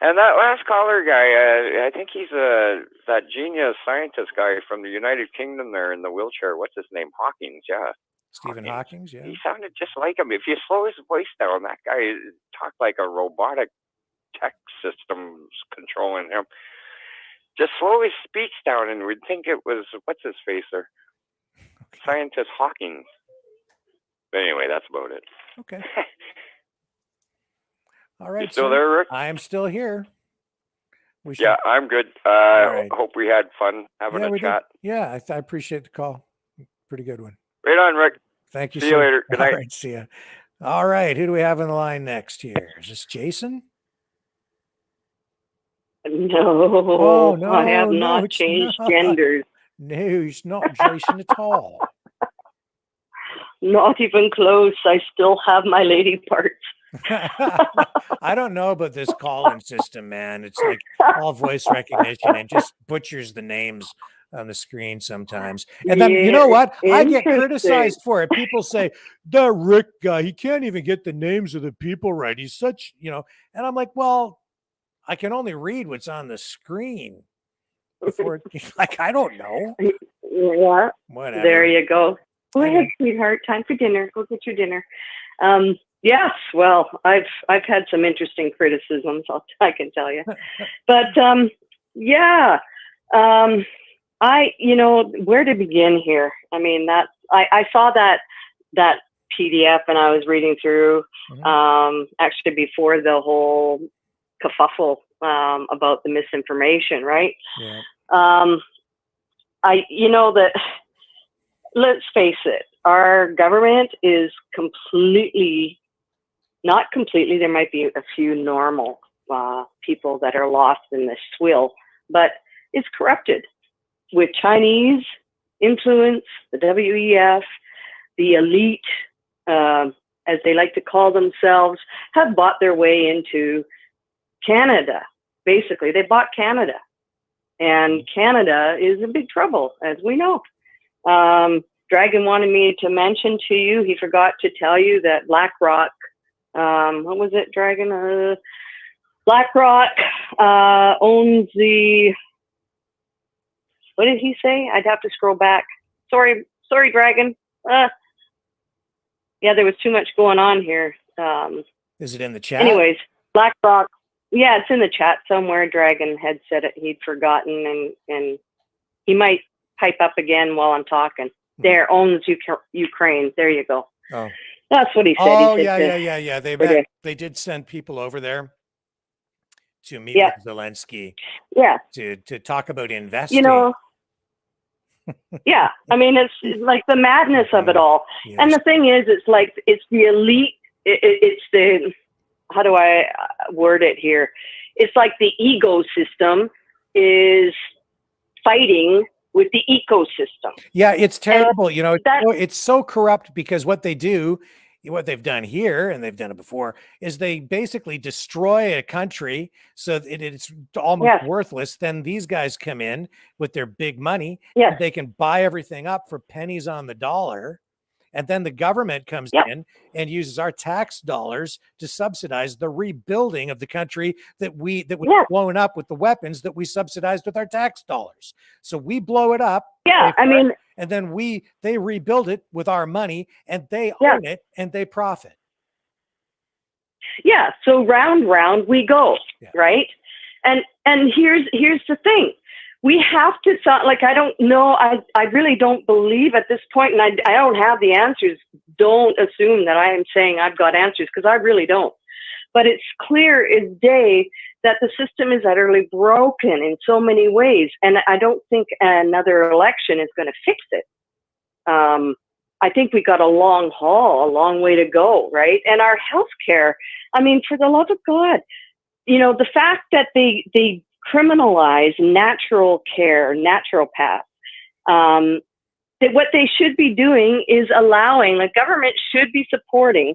And that last caller guy, I think he's that genius scientist guy from the United Kingdom there in the wheelchair. What's his name? Hawkins, yeah. Stephen Hawkins, yeah. He sounded just like him. If you slow his voice down, that guy talked like a robotic tech system controlling him. Just slow his speech down and we'd think it was, what's his face there? Okay. Scientist Hawkins. But anyway, that's about it. Okay. All right. You still there, Rick? I am still here. Yeah, I'm good. Right. Hope we had fun having a chat. Yeah, I appreciate the call. Pretty good one. Right on, Rick. Thank you. See you later. Good night. All right, see ya. All right, who do we have on the line next here? Is this Jason? No, I have not changed genders. No, it's not Jason at all. Not even close. I still have my lady parts. I don't know about this call-in system, man. It's like all voice recognition and just butchers the names on the screen sometimes. And then, you know what? I get criticized for it. People say, that Rick guy, he can't even get the names of the people right. He's such, and I'm like, well, I can only read what's on the screen. Before, like, I don't know. Yeah. Whatever. There you go. Go ahead, sweetheart. Time for dinner. Go get your dinner. Yes, well, I've had some interesting criticisms, I can tell you. But yeah, where to begin here? I mean, I saw that PDF and I was reading through actually before the whole kerfuffle about the misinformation, right? Yeah. Let's face it, our government is not completely, there might be a few normal people that are lost in this swill, but it's corrupted with Chinese influence, the W.E.F, the elite, as they like to call themselves, have bought their way into Canada. Basically, they bought Canada. And Canada is in big trouble, as we know. Dragon wanted me to mention to you, he forgot to tell you that BlackRock, what was it, Dragon? BlackRock owns the What did he say? I'd have to scroll back. Sorry, Dragon. Yeah, there was too much going on here. Is it in the chat? Anyways, BlackRock. Yeah, it's in the chat somewhere. Dragon had said it. He'd forgotten, and he might pipe up again while I'm talking. There, owns Ukraine. There you go. Oh, that's what he said. Oh, he said yeah. They did send people over there to meet with Zelensky. Yeah. To talk about investing. You know. Yeah, I mean, it's like the madness of it all. Yes. And the thing is, it's like it's the elite. It's the, how do I word it here? It's like the ecosystem is fighting with the ecosystem. Yeah, it's terrible. You know, it's so corrupt because what they do, what they've done here, and they've done it before, is they basically destroy a country so that it's almost worthless. Then these guys come in with their big money. Yes. They can buy everything up for pennies on the dollar. And then the government comes in and uses our tax dollars to subsidize the rebuilding of the country that was blown up with the weapons that we subsidized with our tax dollars. So we blow it up. Yeah, I mean, and then they rebuild it with our money, and they own it and they profit. Yeah. So round we go, right? And here's the thing. We have to, like, I don't know. I really don't believe at this point, and I don't have the answers. Don't assume that I am saying I've got answers, because I really don't. But it's clear as day that the system is utterly broken in so many ways. And I don't think another election is going to fix it. I think we got a long haul, a long way to go, right? And our healthcare, I mean, for the love of God, you know, the fact that they criminalize natural care, naturopaths. That what they should be doing is allowing, the government should be supporting,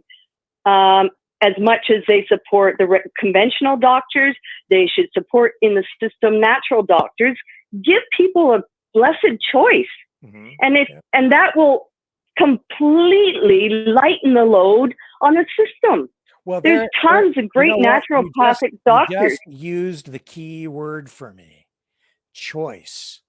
as much as they support the conventional doctors, they should support in the system natural doctors. Give people a blessed choice, and that will completely lighten the load on the system. Well, there's tons of great naturopathic doctors. You just used the key word for me: choice.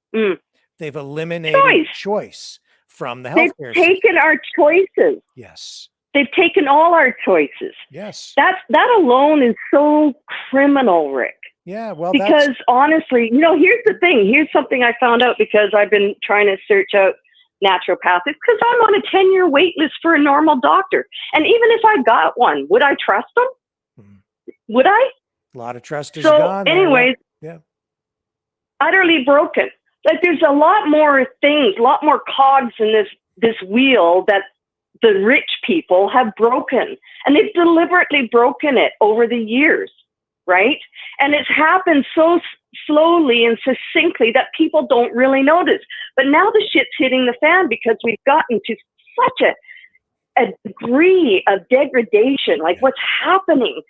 They've eliminated choice from the healthcare system. They've taken our choices. Yes. They've taken all our choices. Yes. That alone is so criminal, Rick. Yeah, well, because honestly, you know, here's the thing. Here's something I found out because I've been trying to search out naturopathics, because I'm on a 10-year wait list for a normal doctor. And even if I got one, would I trust them? Would I? A lot of trust is gone. So anyways, utterly broken. Like, there's a lot more things, a lot more cogs in this wheel that the rich people have broken. And they've deliberately broken it over the years, right? And it's happened so slowly and succinctly that people don't really notice. But now the shit's hitting the fan because we've gotten to such a degree of degradation, like what's happening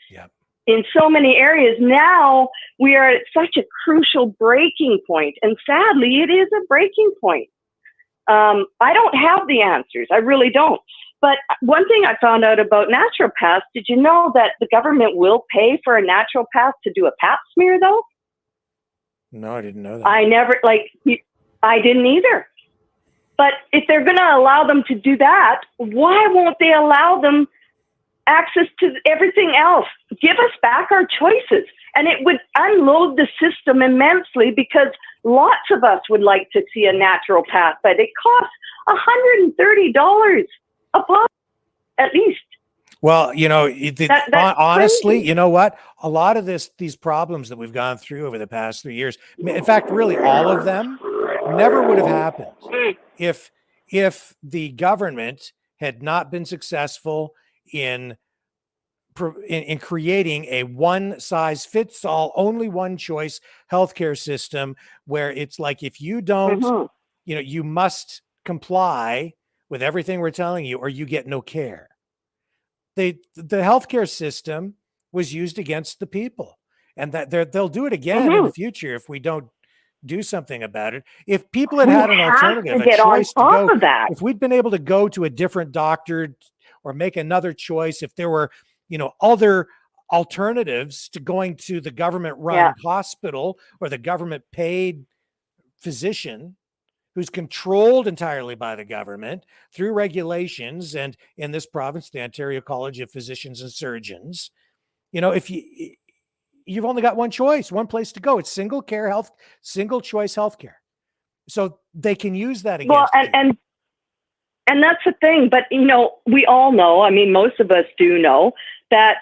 in so many areas. Now we are at such a crucial breaking point, and sadly, it is a breaking point. I don't have the answers. I really don't. But one thing I found out about naturopaths, did you know that the government will pay for a naturopath to do a pap smear, though? No, I didn't know that. I didn't either. But if they're going to allow them to do that, why won't they allow them access to everything else? Give us back our choices. And it would unload the system immensely, because lots of us would like to see a naturopath, but it costs $130 a pop, at least. Well, you know, honestly, crazy. you know what? A lot of these problems that we've gone through over the past 3 years, in fact, really all of them, never would have happened if the government had not been successful in creating a one-size-fits-all, only one choice healthcare system, where it's like, if you don't, you know, you must comply with everything we're telling you, or you get no care. The healthcare system was used against the people, and that they'll do it again in the future if we don't do something about it. If people had had an alternative, a choice to go, if we'd been able to go to a different doctor or make another choice, if there were, you know, other alternatives to going to the government-run hospital or the government-paid physician who's controlled entirely by the government through regulations, and in this province, the Ontario College of Physicians and Surgeons, if you've only got one choice, one place to go. It's single choice healthcare. So they can use that against you. And that's the thing. But, we all know, I mean, most of us do know that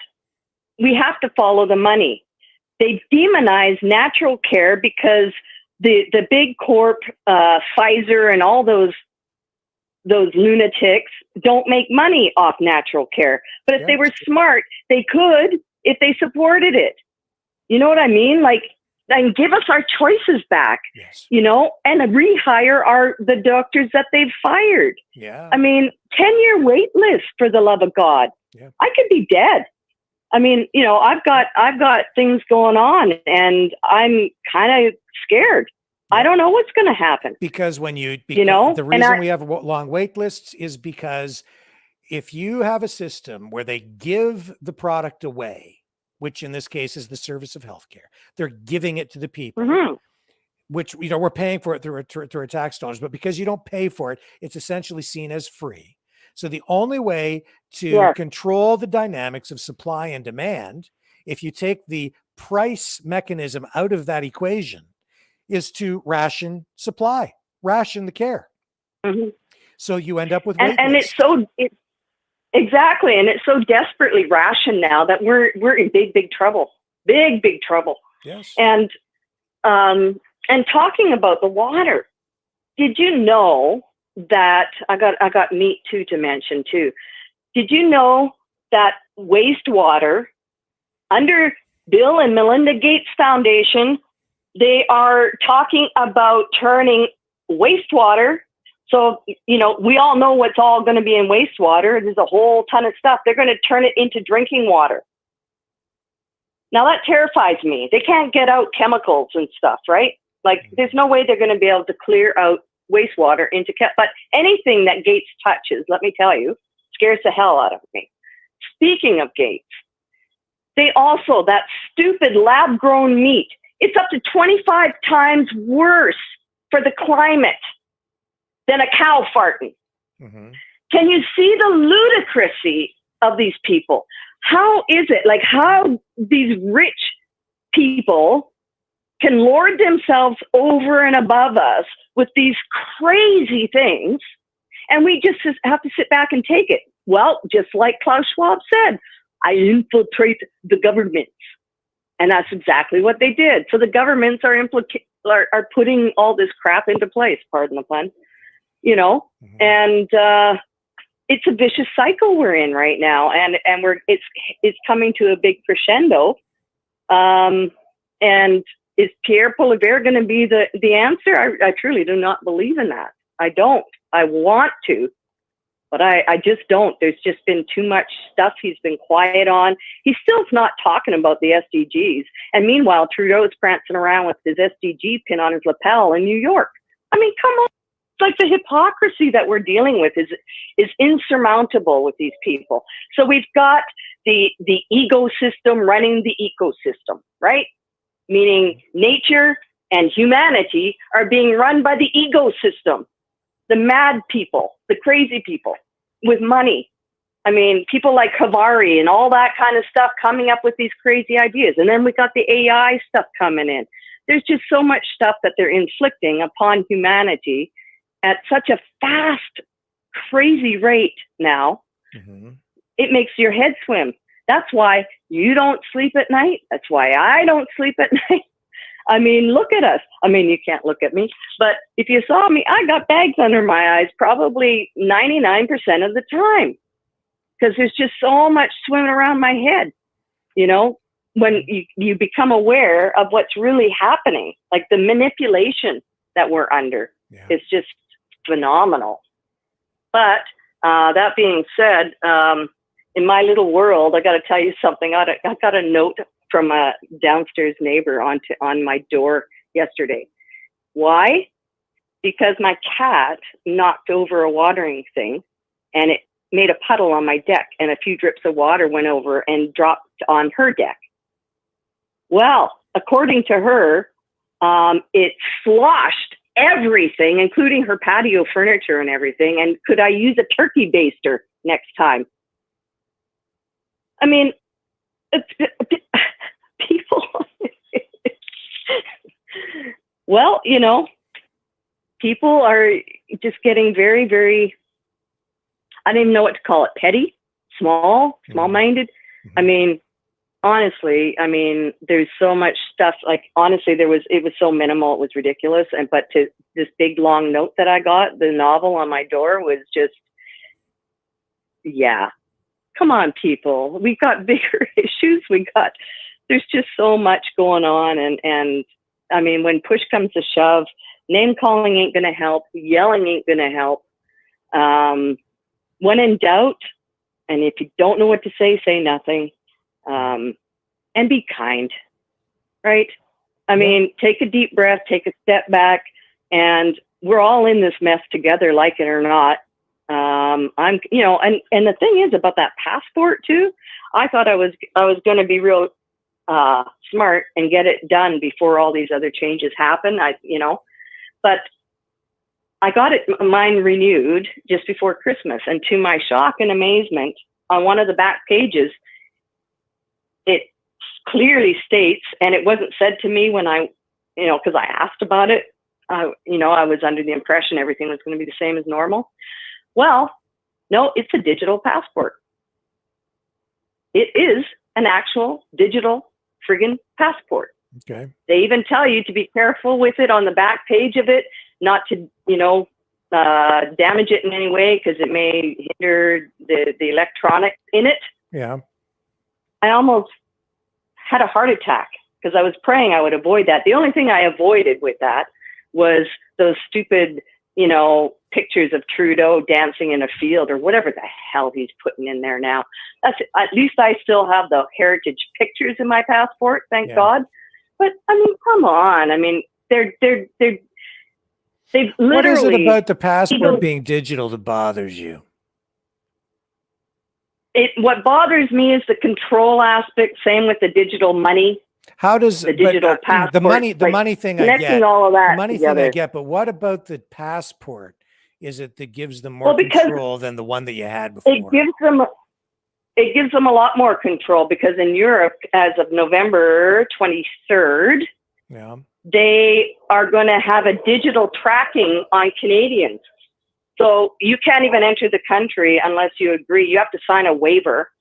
we have to follow the money. They demonize natural care because the big corp, Pfizer and all those lunatics don't make money off natural care. But if they were smart, they could if they supported it. You know what I mean? Like, and give us our choices back, and rehire the doctors that they've fired. Yeah. I mean, 10-year wait list, for the love of God. Yeah. I could be dead. I mean, I've got things going on, and I'm kind of scared. I don't know what's going to happen. Because the reason we have long wait lists is because if you have a system where they give the product away, which in this case is the service of healthcare, they're giving it to the people, which, we're paying for it through our tax dollars, but because you don't pay for it, it's essentially seen as free. So the only way to control the dynamics of supply and demand, if you take the price mechanism out of that equation, is to ration supply, ration the care. So you end up with wait lists. Exactly, and it's so desperately rationed now that we're in big trouble, big trouble. Yes. And talking about the water, did you know that I got meat too to mention too? Did you know that Wastewater, under Bill and Melinda Gates Foundation, they are talking about turning wastewater. So, we all know what's all going to be in wastewater. There's a whole ton of stuff. They're going to turn it into drinking water. Now, that terrifies me. They can't get out chemicals and stuff, right? Like, there's no way they're going to be able to clear out wastewater into but anything that Gates touches, let me tell you, scares the hell out of me. Speaking of Gates, they also, that stupid lab-grown meat, it's up to 25 times worse for the climate than a cow farting. Can you see the ludicrousy of these people? How is it, like, how these rich people can lord themselves over and above us with these crazy things, and we just have to sit back and take it? Well, just like Klaus Schwab said, I infiltrate the governments. And that's exactly what they did. So the governments are putting all this crap into place, pardon the pun. And it's a vicious cycle we're in right now, and it's coming to a big crescendo. And is Pierre Poilievre going to be the answer? I truly do not believe in that. I don't. I want to, but I just don't. There's just been too much stuff he's been quiet on. He still's not talking about the SDGs, and meanwhile Trudeau's prancing around with his SDG pin on his lapel in New York. I mean, come on. Like, the hypocrisy that we're dealing with is insurmountable with these people. So we've got the ecosystem running the ecosystem, right? Meaning nature and humanity are being run by the ecosystem. The mad people, the crazy people with money. I mean, people like Havari and all that kind of stuff coming up with these crazy ideas. And then we got the AI stuff coming in. There's just so much stuff that they're inflicting upon humanity at such a fast, crazy rate now. It makes your head swim. That's why you don't sleep at night. That's why I don't sleep at night. I mean, look at us. I mean, you can't look at me, but if you saw me, I got bags under my eyes probably 99% of the time, because there's just so much swimming around my head. When you become aware of what's really happening, like the manipulation that we're under, is just phenomenal. But that being said, in my little world, I got to tell you something. I got a note from a downstairs neighbor on my door yesterday. Why? Because my cat knocked over a watering thing, and it made a puddle on my deck, and a few drips of water went over and dropped on her deck. Well, according to her, it sloshed everything, including her patio furniture and everything. And could I use a turkey baster next time? I mean, people, well, you know, people are just getting very, very, I don't even know what to call it, petty, small-minded. I mean, honestly, I mean, there's so much stuff, like, honestly, it was so minimal, it was ridiculous. But to this big, long note that I got, the novel on my door was just, yeah. Come on, people. We've got bigger issues. There's just so much going on. And I mean, when push comes to shove, name calling ain't going to help. Yelling ain't going to help. When in doubt, and if you don't know what to say nothing. And be kind, right? I mean, take a deep breath, take a step back, and we're all in this mess together, like it or not. I'm, you know, and the thing is about that passport too, I thought I was going to be real, smart and get it done before all these other changes happen. But I got mine renewed just before Christmas. And to my shock and amazement, on one of the back pages, it clearly states, and it wasn't said to me when I, you know, cause I asked about it, you know, I was under the impression everything was going to be the same as normal. Well, no, it's a digital passport. It is an actual digital friggin' passport. Okay. They even tell you to be careful with it on the back page of it, not to, you know, damage it in any way because it may hinder the electronics in it. Yeah. I almost had a heart attack because I was praying I would avoid that. The only thing I avoided with that was those stupid, you know, pictures of Trudeau dancing in a field or whatever the hell he's putting in there now. That's, at least I still have the heritage pictures in my passport, thank God. But I mean, come on. I mean, they've literally. What is it about the passport being digital that bothers you? What bothers me is the control aspect. Same with the digital money. How does the digital passport, the money thing I get, all of that the money together. thing I get, but what about the passport? Is it that gives them more control than the one that you had before? It gives them a lot more control because in Europe, as of November 23rd, they are going to have a digital tracking on Canadians. So you can't even enter the country unless you agree. You have to sign a waiver.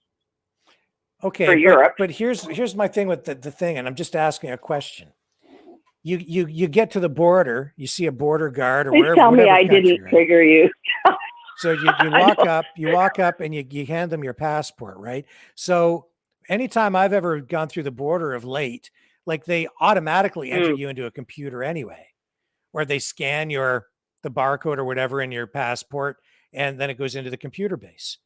Okay, for Europe. But here's my thing with the thing, and I'm just asking a question. You get to the border, you see a border guard or Please wherever. Tell me I country, didn't trigger you. So you walk up and you hand them your passport, right? So anytime I've ever gone through the border of late, like they automatically enter you into a computer anyway, where they scan the barcode or whatever in your passport, and then it goes into the computer base.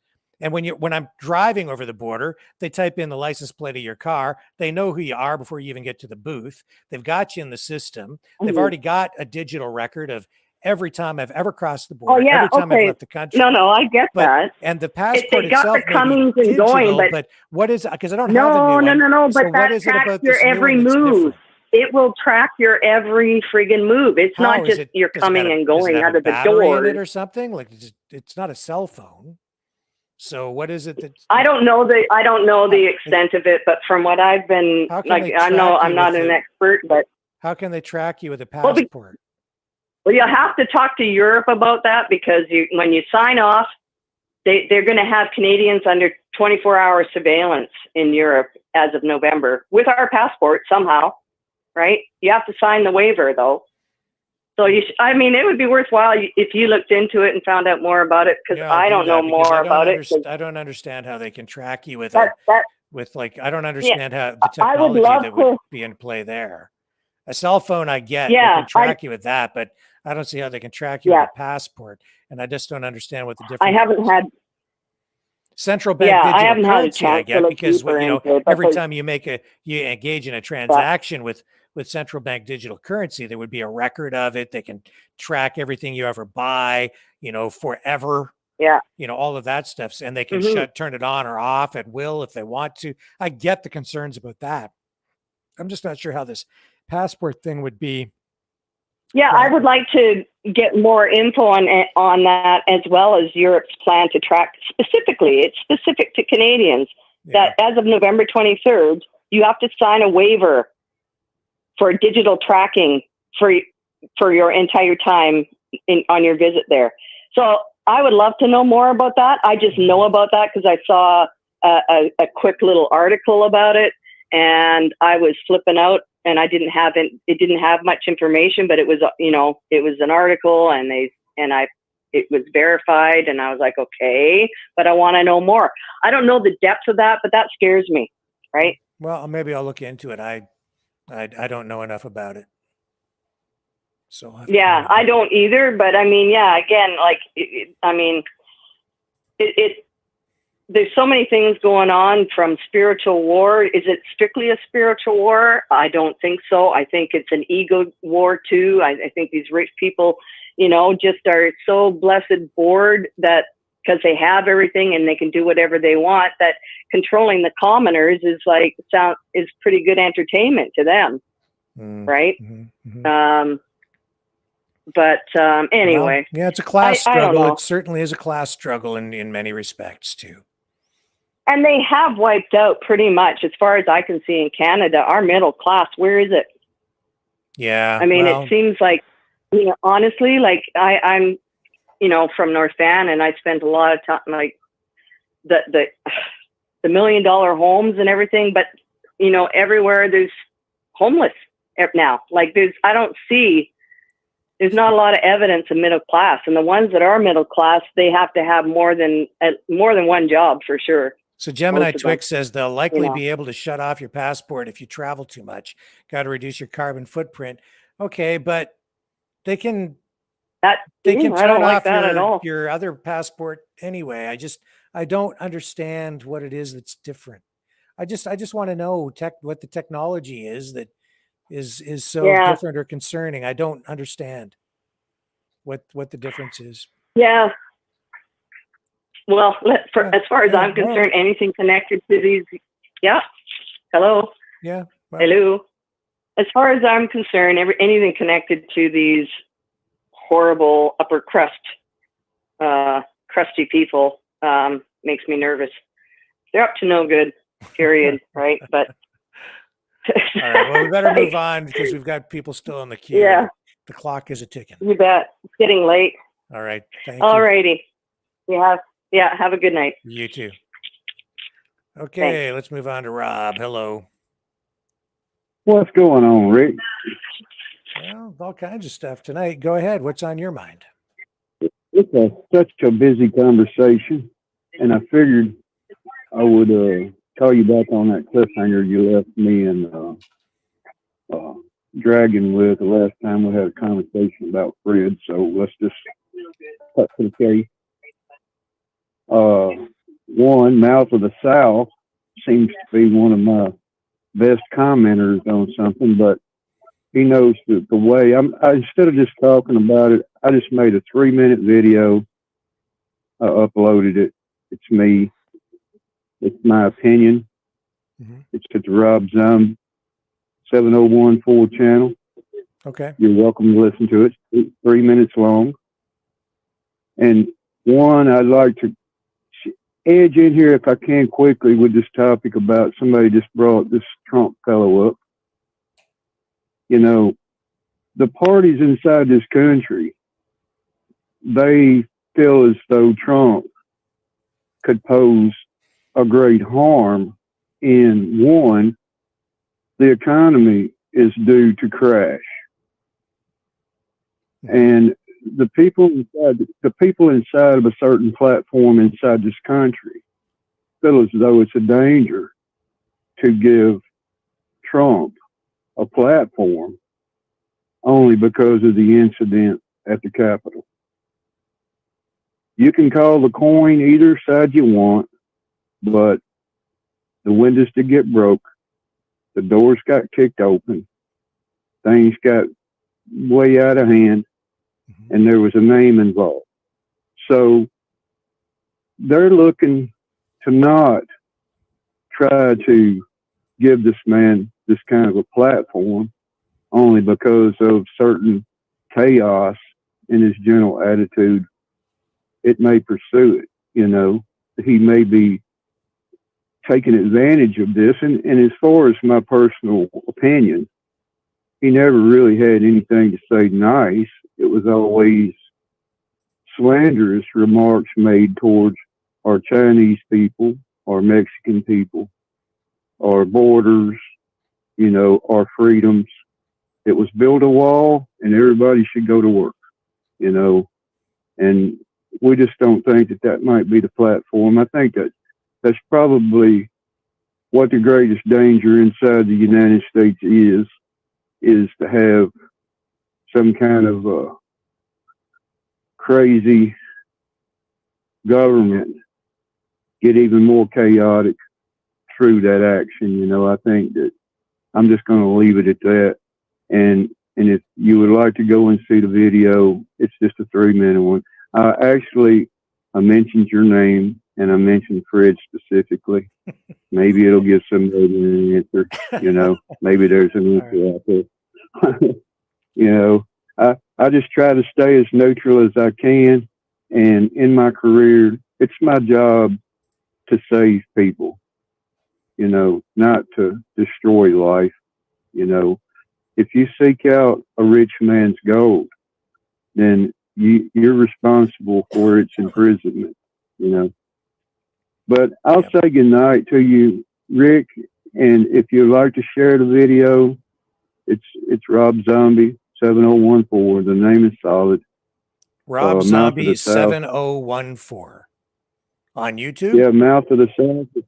And when I'm driving over the border, they type in the license plate of your car. They know who you are before you even get to the booth. They've got you in the system. They've already got a digital record of every time I've ever crossed the border, every time I've left the country. No, I get that. And the passport itself the comings may be and digital, going, but what is, because I don't have a new one. No, so but what that is it tracks about your this new every one that's move. different? It will track your every friggin' move. It's How not is just it- you're does it coming have a- and does it going have out a of the battery in door. it or something? Like it's not a cell phone. So what is it that I don't know the extent of it, but from what I've been like, I'm not an expert, but how can they track you with a passport? Well, you'll have to talk to Europe about that because when you sign off, they're going to have Canadians under 24-hour surveillance in Europe as of November with our passport somehow, right? You have to sign the waiver though. So I mean, it would be worthwhile if you looked into it and found out more about it because I don't know more about it. I don't understand how they can track you with I don't understand how the I would technology love that would be in play there. A cell phone, I get, they can track you with that, but I don't see how they can track you with a passport. And I just don't understand what the difference I haven't had central bank digital I haven't currency, had a I chance to get, look because deeper into it, every because- time you engage in a transaction with central bank digital currency, there would be a record of it. They can track everything you ever buy, forever. Yeah. All of that stuff. And they can turn it on or off at will if they want to. I get the concerns about that. I'm just not sure how this passport thing would be Yeah, I would like to get more info on that, as well as Europe's plan to track specifically. It's specific to Canadians that as of November 23rd, you have to sign a waiver for digital tracking for your entire time on your visit there. So I would love to know more about that. I just know about that because I saw a quick little article about it, and I was flipping out, and it didn't have much information, but it was, it was an article, and it was verified, and I was like, okay, but I want to know more. I don't know the depth of that, but that scares me, right? Well, maybe I'll look into it. I don't know enough about it. So yeah, I don't either, but I mean, yeah, again, like, there's so many things going on, from spiritual war. Is it strictly a spiritual war? I don't think so. I think it's an ego war too. I think these rich people, just are so blessed bored that because they have everything and they can do whatever they want, that controlling the commoners is pretty good entertainment to them. Right. But anyway, well, yeah, it's a class struggle. It certainly is a class struggle in many respects too. And they have wiped out pretty much, as far as I can see in Canada, our middle class. Where is it? Yeah. I mean, it seems like, honestly, like I'm, from North Van, and I spent a lot of time, like the $1 million homes and everything, but everywhere there's homeless now. Like there's not a lot of evidence of middle class, and the ones that are middle class, they have to have more than one job for sure. So Gemini Twix says they'll likely be able to shut off your passport if you travel too much. Got to reduce your carbon footprint. Okay, but they can turn off your other passport anyway. I don't understand what it is that's different. I just want to know what the technology is that is so different or concerning. I don't understand what the difference is. Yeah. Well, as far as I'm concerned, anything connected to these, hello. Yeah. Well. Hello. As far as I'm concerned, anything connected to these horrible upper crust, crusty people, makes me nervous. They're up to no good, period. Right. But. All right. Well, we better move on because we've got people still in the queue. Yeah. The clock is a-ticking. You bet. It's getting late. All right. Thank you. All righty. Yeah. Have a good night. You too. Okay. Let's move on to Rob. Hello. What's going on, Rick? Well, all kinds of stuff tonight. Go ahead. What's on your mind? It's such a busy conversation, and I figured I would call you back on that cliffhanger you left me and Dragon with the last time we had a conversation about Fred. So let's just cut to the chase. One, Mouth of the South seems to be one of my best commenters on something, but he knows the way. Instead of just talking about it, I just made a 3-minute video. I uploaded it. It's me. It's my opinion. It's at the Rob Zombie 7014 channel. Okay. You're welcome to listen to it. It's 3 minutes long. And one, I'd like to edge in here, if I can, quickly with this topic about somebody just brought this Trump fellow up. The parties inside this country, they feel as though Trump could pose a great harm in one, the economy is due to crash. And the people inside of a certain platform inside this country feel as though it's a danger to give Trump a platform only because of the incident at the Capitol. You can call the coin either side you want, but the windows did get broke, the doors got kicked open, things got way out of hand, and there was a name involved. So they're looking to not try to give this man this kind of a platform only because of certain chaos in his general attitude, it may pursue it. You know, he may be taking advantage of this. And as far as my personal opinion, he never really had anything to say nice. It was always slanderous remarks made towards our Chinese people, our Mexican people, our borders, you know, our freedoms. It was build a wall and everybody should go to work, you know, and we just don't think that that might be the platform. I think that that's probably what the greatest danger inside the United States is to have some kind of crazy government get even more chaotic through that action. You know, I think that I'm just going to leave it at that. And if you would like to go and see the video, it's just a 3-minute one. I mentioned your name and I mentioned Fred specifically. Maybe it'll give somebody an answer. You know, maybe there's an answer out there. You know, I just try to stay as neutral as I can. And in my career, it's my job to save people, you know, not to destroy life. You know, if you seek out a rich man's gold, then you're responsible for its imprisonment, you know. But I'll say goodnight to you, Rick. And if you'd like to share the video, it's Rob Zombie 7014. The name is solid. Rob Zombie 7014 on YouTube. Yeah, Mouth of the South.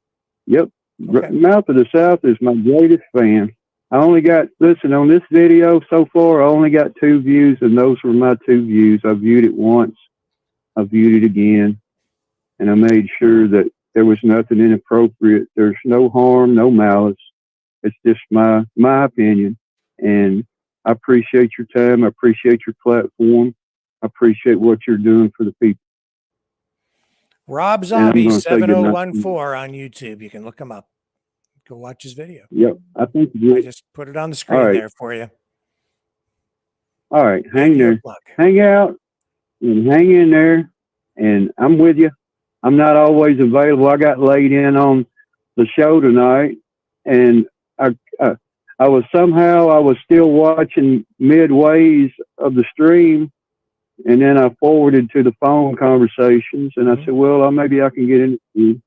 Yep. Okay. Mouth of the South is my greatest fan. I only got, listen, on this video so far, I only got 2 views, and those were my 2 views. I viewed it once, I viewed it again, and I made sure that there was nothing inappropriate. There's no harm, no malice. It's just my opinion, and I appreciate your time. I appreciate your platform. I appreciate what you're doing for the people. Rob Zombie 7014 on YouTube. You can look him up. Go watch his video. Yep, I think I just put it on the screen there for you. All right, hang there, hang out, and hang in there, and I'm with you. I'm not always available. I got laid in on the show tonight, and I was still watching midways of the stream, and then I forwarded to the phone conversations, and I said, well, maybe I can get in with you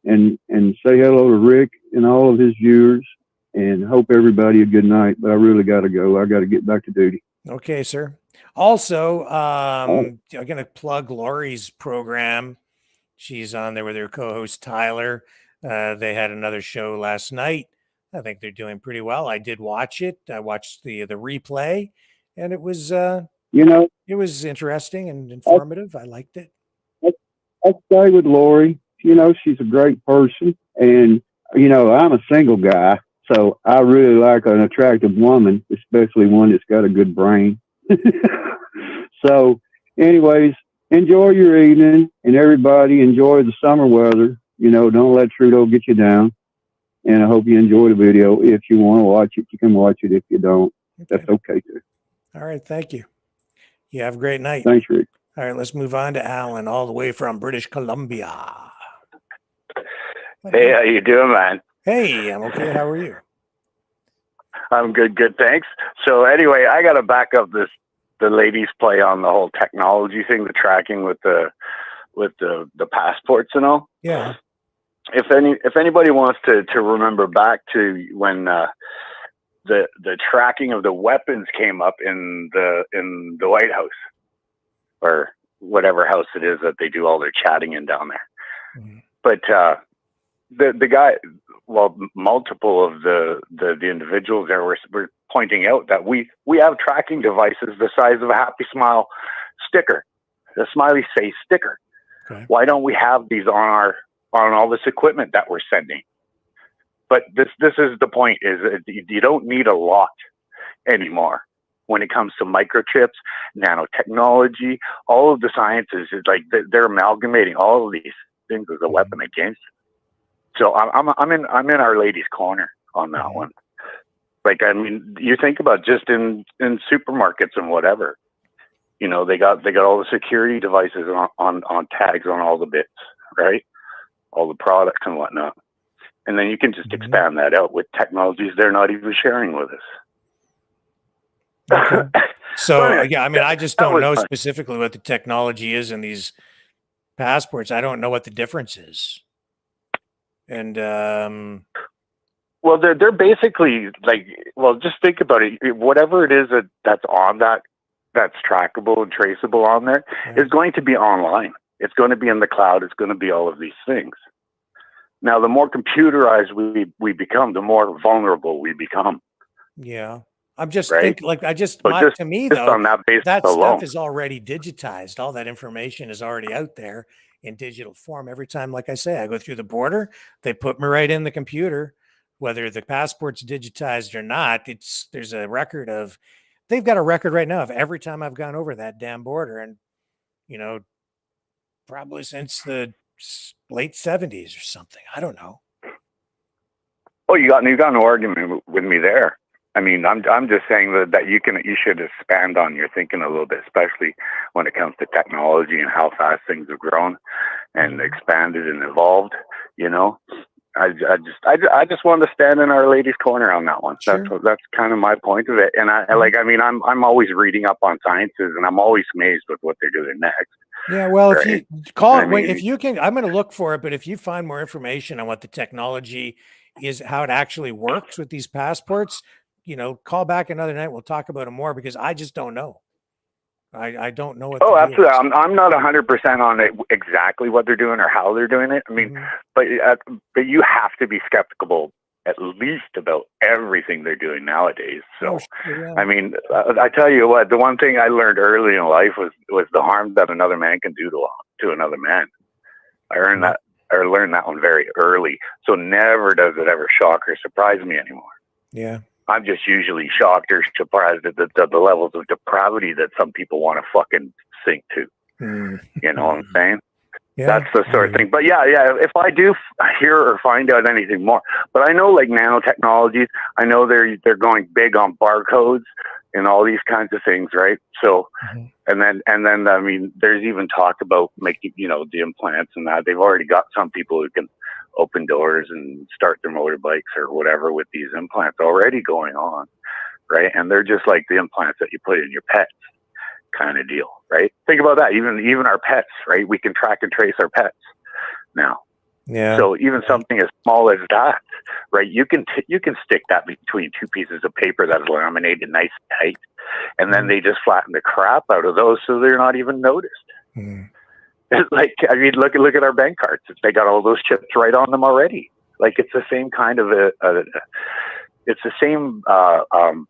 and say hello to Rick and all of his viewers, and hope everybody a good night. But I really got to go. I got to get back to duty. Okay, sir. Also, I'm going to plug Lori's program. She's on there with her co-host Tyler. They had another show last night. I think they're doing pretty well. I did watch it. I watched the replay, and it was it was interesting and informative. I liked it. I stay with Lori. You know, she's a great person, and you know, I'm a single guy, so I really like an attractive woman, especially one that's got a good brain. So, anyways, enjoy your evening, and everybody enjoy the summer weather. You know, don't let Trudeau get you down. And I hope you enjoy the video. If you want to watch it, you can watch it. If you don't, that's okay too. All right, thank you. You have a great night. Thanks, Rick. All right, let's move on to Alan, all the way from British Columbia. Hey, how you doing, man? Hey, I'm okay. How are you? I'm good, thanks. So anyway, I got to back up the ladies' play on the whole technology thing, the tracking with the passports and all. Yeah. If anybody wants to remember back to when the tracking of the weapons came up in the White House, or whatever house it is that they do all their chatting in down there. Mm-hmm. But the guy, well, multiple of the individuals there were pointing out that we have tracking devices the size of a Happy Smile sticker, the smiley face sticker. Okay. Why don't we have these on all this equipment that we're sending? But this is the point: is you don't need a lot anymore when it comes to microchips, nanotechnology, all of the sciences. Is like they're amalgamating all of these things as a weapon against it. So I'm in Our Lady's corner on that one. Like, I mean, you think about just in supermarkets and whatever, You know, they got all the security devices on tags on all the bits, right? All the products and whatnot. And then you can just expand that out with technologies they're not even sharing with us. Okay. So But anyway, yeah, I mean, I just that don't was know fun. specifically what the technology is in these passports. I don't know what the difference is. And Well, they're basically like, well, just think about it. Whatever it is that's on that's trackable and traceable on there is going to be online. It's going to be in the cloud. It's going to be all of these things. Now, the more computerized we become, the more vulnerable we become. yeah, I'm just Right? thinking, like, to me just though, on that basis that alone. stuff is already digitized. All that information is already out there in digital form. Every time, like I say, I go through the border, they put me right in the computer, whether the passport's digitized or not. There's a record of, they've got a record right now of every time I've gone over that damn border, and you know, probably since the late 70s or something. I don't know. Oh, you got no argument with me there. I mean, I'm just saying that you should expand on your thinking a little bit, especially when it comes to technology and how fast things have grown and expanded and evolved. You know, I just wanted to stand in Our Lady's corner on that one. Sure. That's kind of my point of it. And I'm always reading up on sciences, and I'm always amazed with what they're doing next. Yeah, well, right? if you call it, if you can, I'm going to look for it, but if you find more information on what the technology is, how it actually works with these passports, you know, call back another night. We'll talk about it more, because I just don't know. I don't know what. Oh, absolutely. I'm not 100% on it exactly what they're doing or how they're doing it. I mean, but you have to be skeptical at least about everything they're doing nowadays. So, I mean, I tell you what, the one thing I learned early in life was the harm that another man can do to another man. I learned that one very early. So never does it ever shock or surprise me anymore. Yeah. I'm just usually shocked or surprised at the levels of depravity that some people want to fucking sink to. You know what I'm saying? Yeah. That's the sort of thing. But yeah, if I do hear or find out anything more, but I know like nanotechnologies, I know they're going big on barcodes and all these kinds of things, right? So, and then I mean, there's even talk about making, you know, the implants and that. They've already got some people who can open doors and start their motorbikes or whatever with these implants already going on, right? And they're just like the implants that you put in your pets kind of deal, right? Think about that. Even our pets, right? We can track and trace our pets now. Yeah. So even something as small as that, right? You can stick that between two pieces of paper that is laminated nice and tight, and then they just flatten the crap out of those so they're not even noticed. Like, I mean, look at our bank cards. They got all those chips right on them already. Like, it's the same kind of it's the same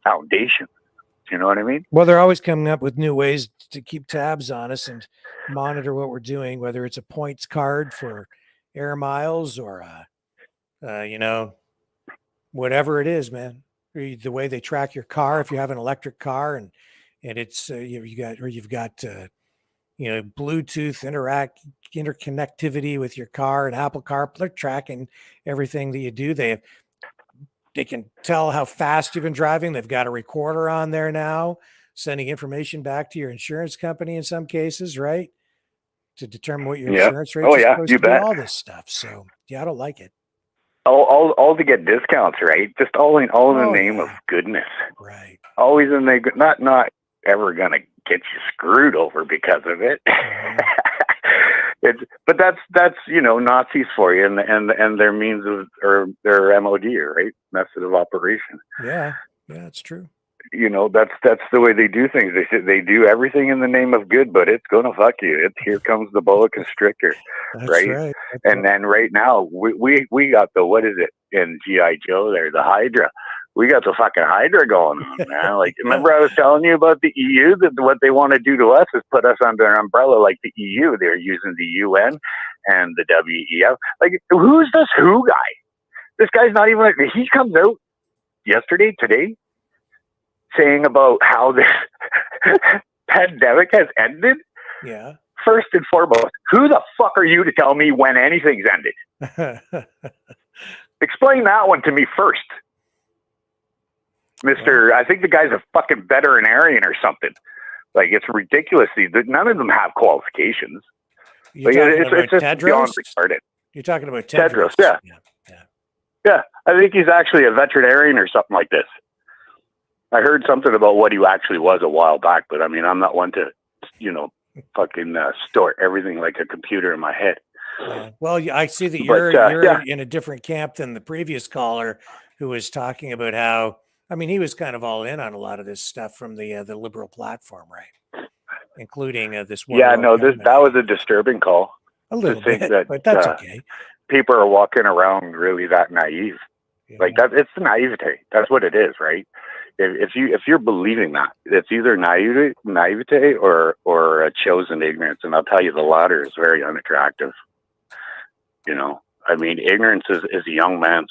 foundation. You know what I mean? Well, they're always coming up with new ways to keep tabs on us and monitor what we're doing, whether it's a points card for air miles or, you know, whatever it is, man. The way they track your car, if you have an electric car and it's you've got you know, Bluetooth interconnectivity with your car and Apple CarPlay, they're tracking everything that you do. They can tell how fast you've been driving. They've got a recorder on there now, sending information back to your insurance company in some cases, right? To determine what your insurance rates are supposed to be, all this stuff. So yeah, I don't like it. All to get discounts, right? Just all in the name of goodness. Right. Always in the not ever gonna get you screwed over because of it. But that's you know, Nazis for you and their means of, or their MOD, right? Method of operation. Yeah, it's true. You know, that's the way they do things. They do everything in the name of good, but it's gonna fuck you. Here comes the boa constrictor, right? And then right now we got the, what is it in G.I. Joe there, the Hydra. We got the fucking Hydra going on, man. Like, remember I was telling you about the EU, that what they want to do to us is put us under an umbrella like the EU. They're using the UN and the W.E.F. Like, who's this WHO guy? This guy's not even, he comes out today, saying about how this pandemic has ended. Yeah. First and foremost, who the fuck are you to tell me when anything's ended? Explain that one to me first. Mr. I think the guy's a fucking veterinarian or something. Like, it's ridiculous. None of them have qualifications. You're Like, talking it's about just beyond Tedros? retarded. You're talking about Tedros, Tedros. yeah. Yeah, I think he's actually a veterinarian or something like this. I heard something about what he actually was a while back, but I mean, I'm not one to, fucking store everything like a computer in my head. Yeah. Well, I see that But, you're yeah. in a different camp than the previous caller, who was talking about how, I mean, he was kind of all in on a lot of this stuff from the liberal platform, right? Including this one. Yeah, no, that was a disturbing call. A little to think bit, that, but that's okay. People are walking around really that naive. Like that, it's naivete. That's what it is, right? If you're believing that, it's either naivete or a chosen ignorance, and I'll tell you, the latter is very unattractive. I mean, ignorance is a young man's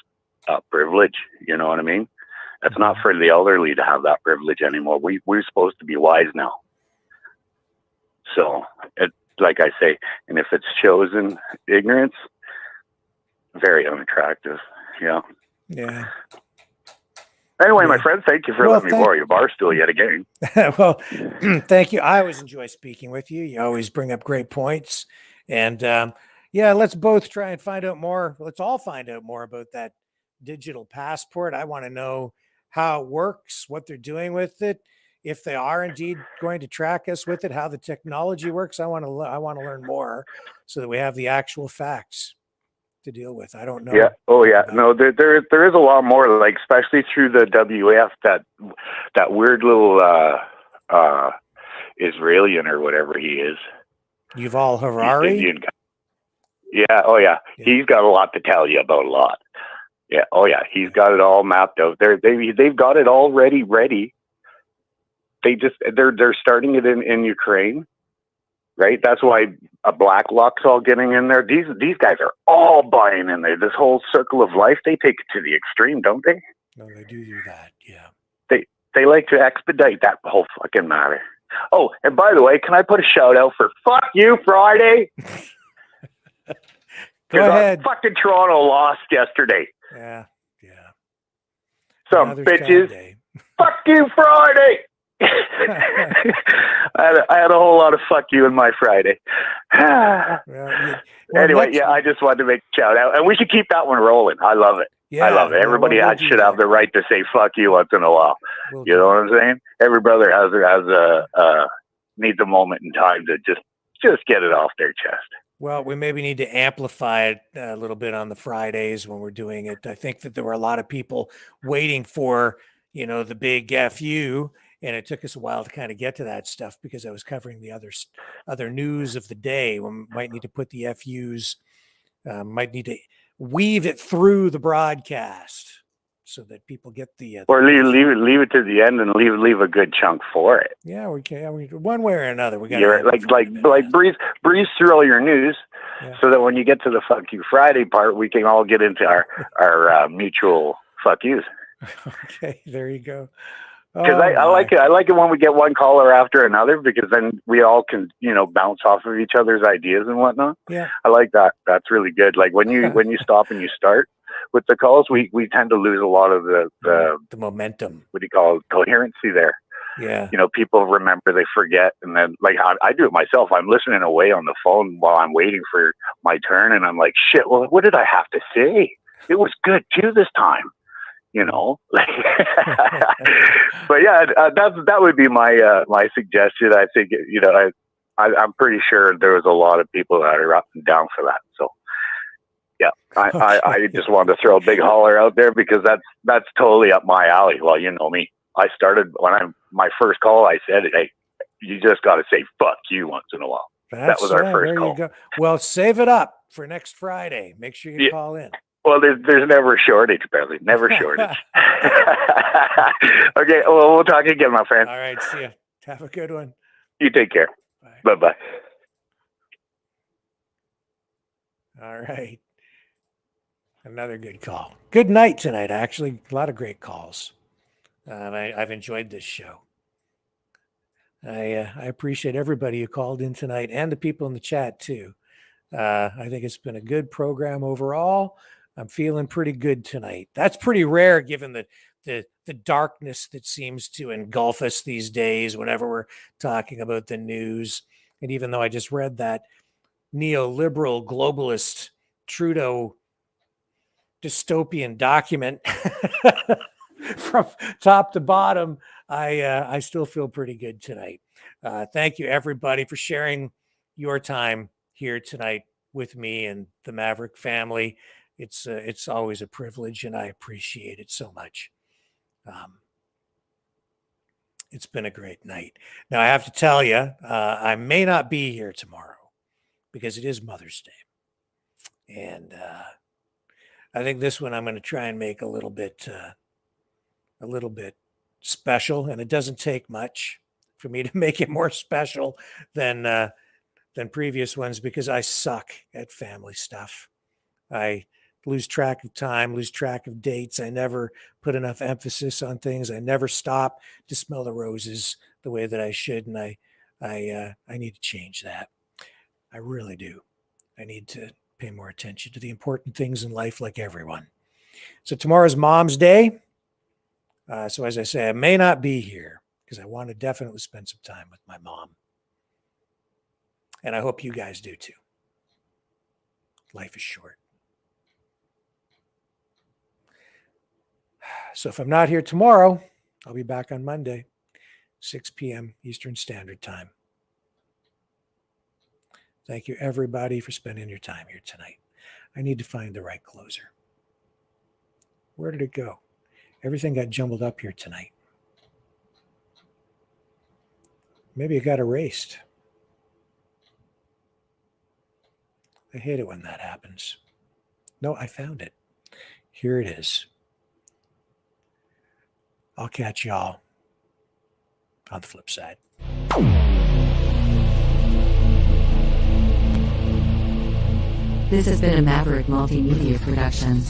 privilege. You know what I mean? It's not for the elderly to have that privilege anymore. We're supposed to be wise now. So, like I say, and if it's chosen ignorance, very unattractive. Yeah. Yeah. Anyway, my friend, thank you for letting me borrow your bar stool yet again. Well, thank you. I always enjoy speaking with you. You always bring up great points. And let's both try and find out more. Let's all find out more about that digital passport. I want to know how it works, what they're doing with it, if they are indeed going to track us with it, how the technology works. I want to learn more so that we have the actual facts to deal with. I don't know. Yeah. Oh, yeah. No, there is a lot more, like, especially through the W.E.F, that weird little Israelian or whatever he is. Yuval Harari? Indian guy. Yeah. Oh, yeah. He's got a lot to tell you about a lot. Yeah. Oh, yeah. He's got it all mapped out. They've got it already ready. They're starting it in Ukraine. Right, that's why a Blacklock's all getting in there. These guys are all buying in there. This whole circle of life, they take it to the extreme, don't they? No, they do that. Yeah. They like to expedite that whole fucking matter. Oh, and by the way, can I put a shout out for Fuck You Friday? Go ahead. Fucking Toronto lost yesterday. Yeah. Some Another bitches. Fuck You Friday. I had a whole lot of fuck you in my Friday. Anyway, I just wanted to make a shout out, and we should keep that one rolling. I love it. I love it. Everybody should have the right to say fuck you once in a while. You know what I'm saying? Every brother has needs a moment in time to just get it off their chest. Well, we maybe need to amplify it a little bit on the Fridays when we're doing it. I think that there were a lot of people waiting for, the big FU. And it took us a while to kind of get to that stuff because I was covering the other news of the day. We might need to put the FUs, might need to weave it through the broadcast so that people get the. Or leave it to the end and leave a good chunk for it. Yeah, we can. One way or another, we got. You're like breeze through all your news, so that when you get to the fuck you Friday part, we can all get into our mutual fuck yous. Okay, there you go. Because I like it. I like it when we get one caller after another, because then we all can, bounce off of each other's ideas and whatnot. Yeah, I like that. That's really good. Like when you stop and you start with the calls, we tend to lose a lot of the momentum. What do you call it? Coherency there. Yeah. People remember, they forget, and then like I do it myself. I'm listening away on the phone while I'm waiting for my turn, and I'm like, shit. Well, what did I have to say? It was good too this time. But yeah, that would be my my suggestion. I think I'm pretty sure there was a lot of people that are up and down for that. So yeah, I just wanted to throw a big holler out there because that's totally up my alley. Well, you know me. I started my first call. I said, "Hey, you just got to say fuck you once in a while." That was our first call. You go. Well, save it up for next Friday. Make sure you call in. Well, there's never a shortage, apparently. Never a shortage. Okay, well, we'll talk again, my friend. All right, see ya. Have a good one. You take care. Bye-bye. All right. Another good call. Good night tonight, actually. A lot of great calls. I've enjoyed this show. I appreciate everybody who called in tonight and the people in the chat, too. I think it's been a good program overall. I'm feeling pretty good tonight. That's pretty rare given the the darkness that seems to engulf us these days whenever we're talking about the news. And even though I just read that neoliberal globalist Trudeau dystopian document from top to bottom, I still feel pretty good tonight. Thank you everybody for sharing your time here tonight with me and the Maverick family. It's always a privilege, and I appreciate it so much. It's been a great night. Now I have to tell you, I may not be here tomorrow because it is Mother's Day, and I think this one I'm going to try and make a little bit special, and it doesn't take much for me to make it more special than previous ones, because I suck at family stuff. I lose track of time, lose track of dates. I never put enough emphasis on things. I never stop to smell the roses the way that I should, and I need to change that. I really do. I need to pay more attention to the important things in life, like everyone. So tomorrow's Mom's Day. So as I say, I may not be here because I want to definitely spend some time with my mom. And I hope you guys do too. Life is short. So if I'm not here tomorrow, I'll be back on Monday, 6 p.m. Eastern Standard Time. Thank you, everybody, for spending your time here tonight. I need to find the right closer. Where did it go? Everything got jumbled up here tonight. Maybe it got erased. I hate it when that happens. No, I found it. Here it is. I'll catch y'all on the flip side. This has been a Maverick Multimedia production.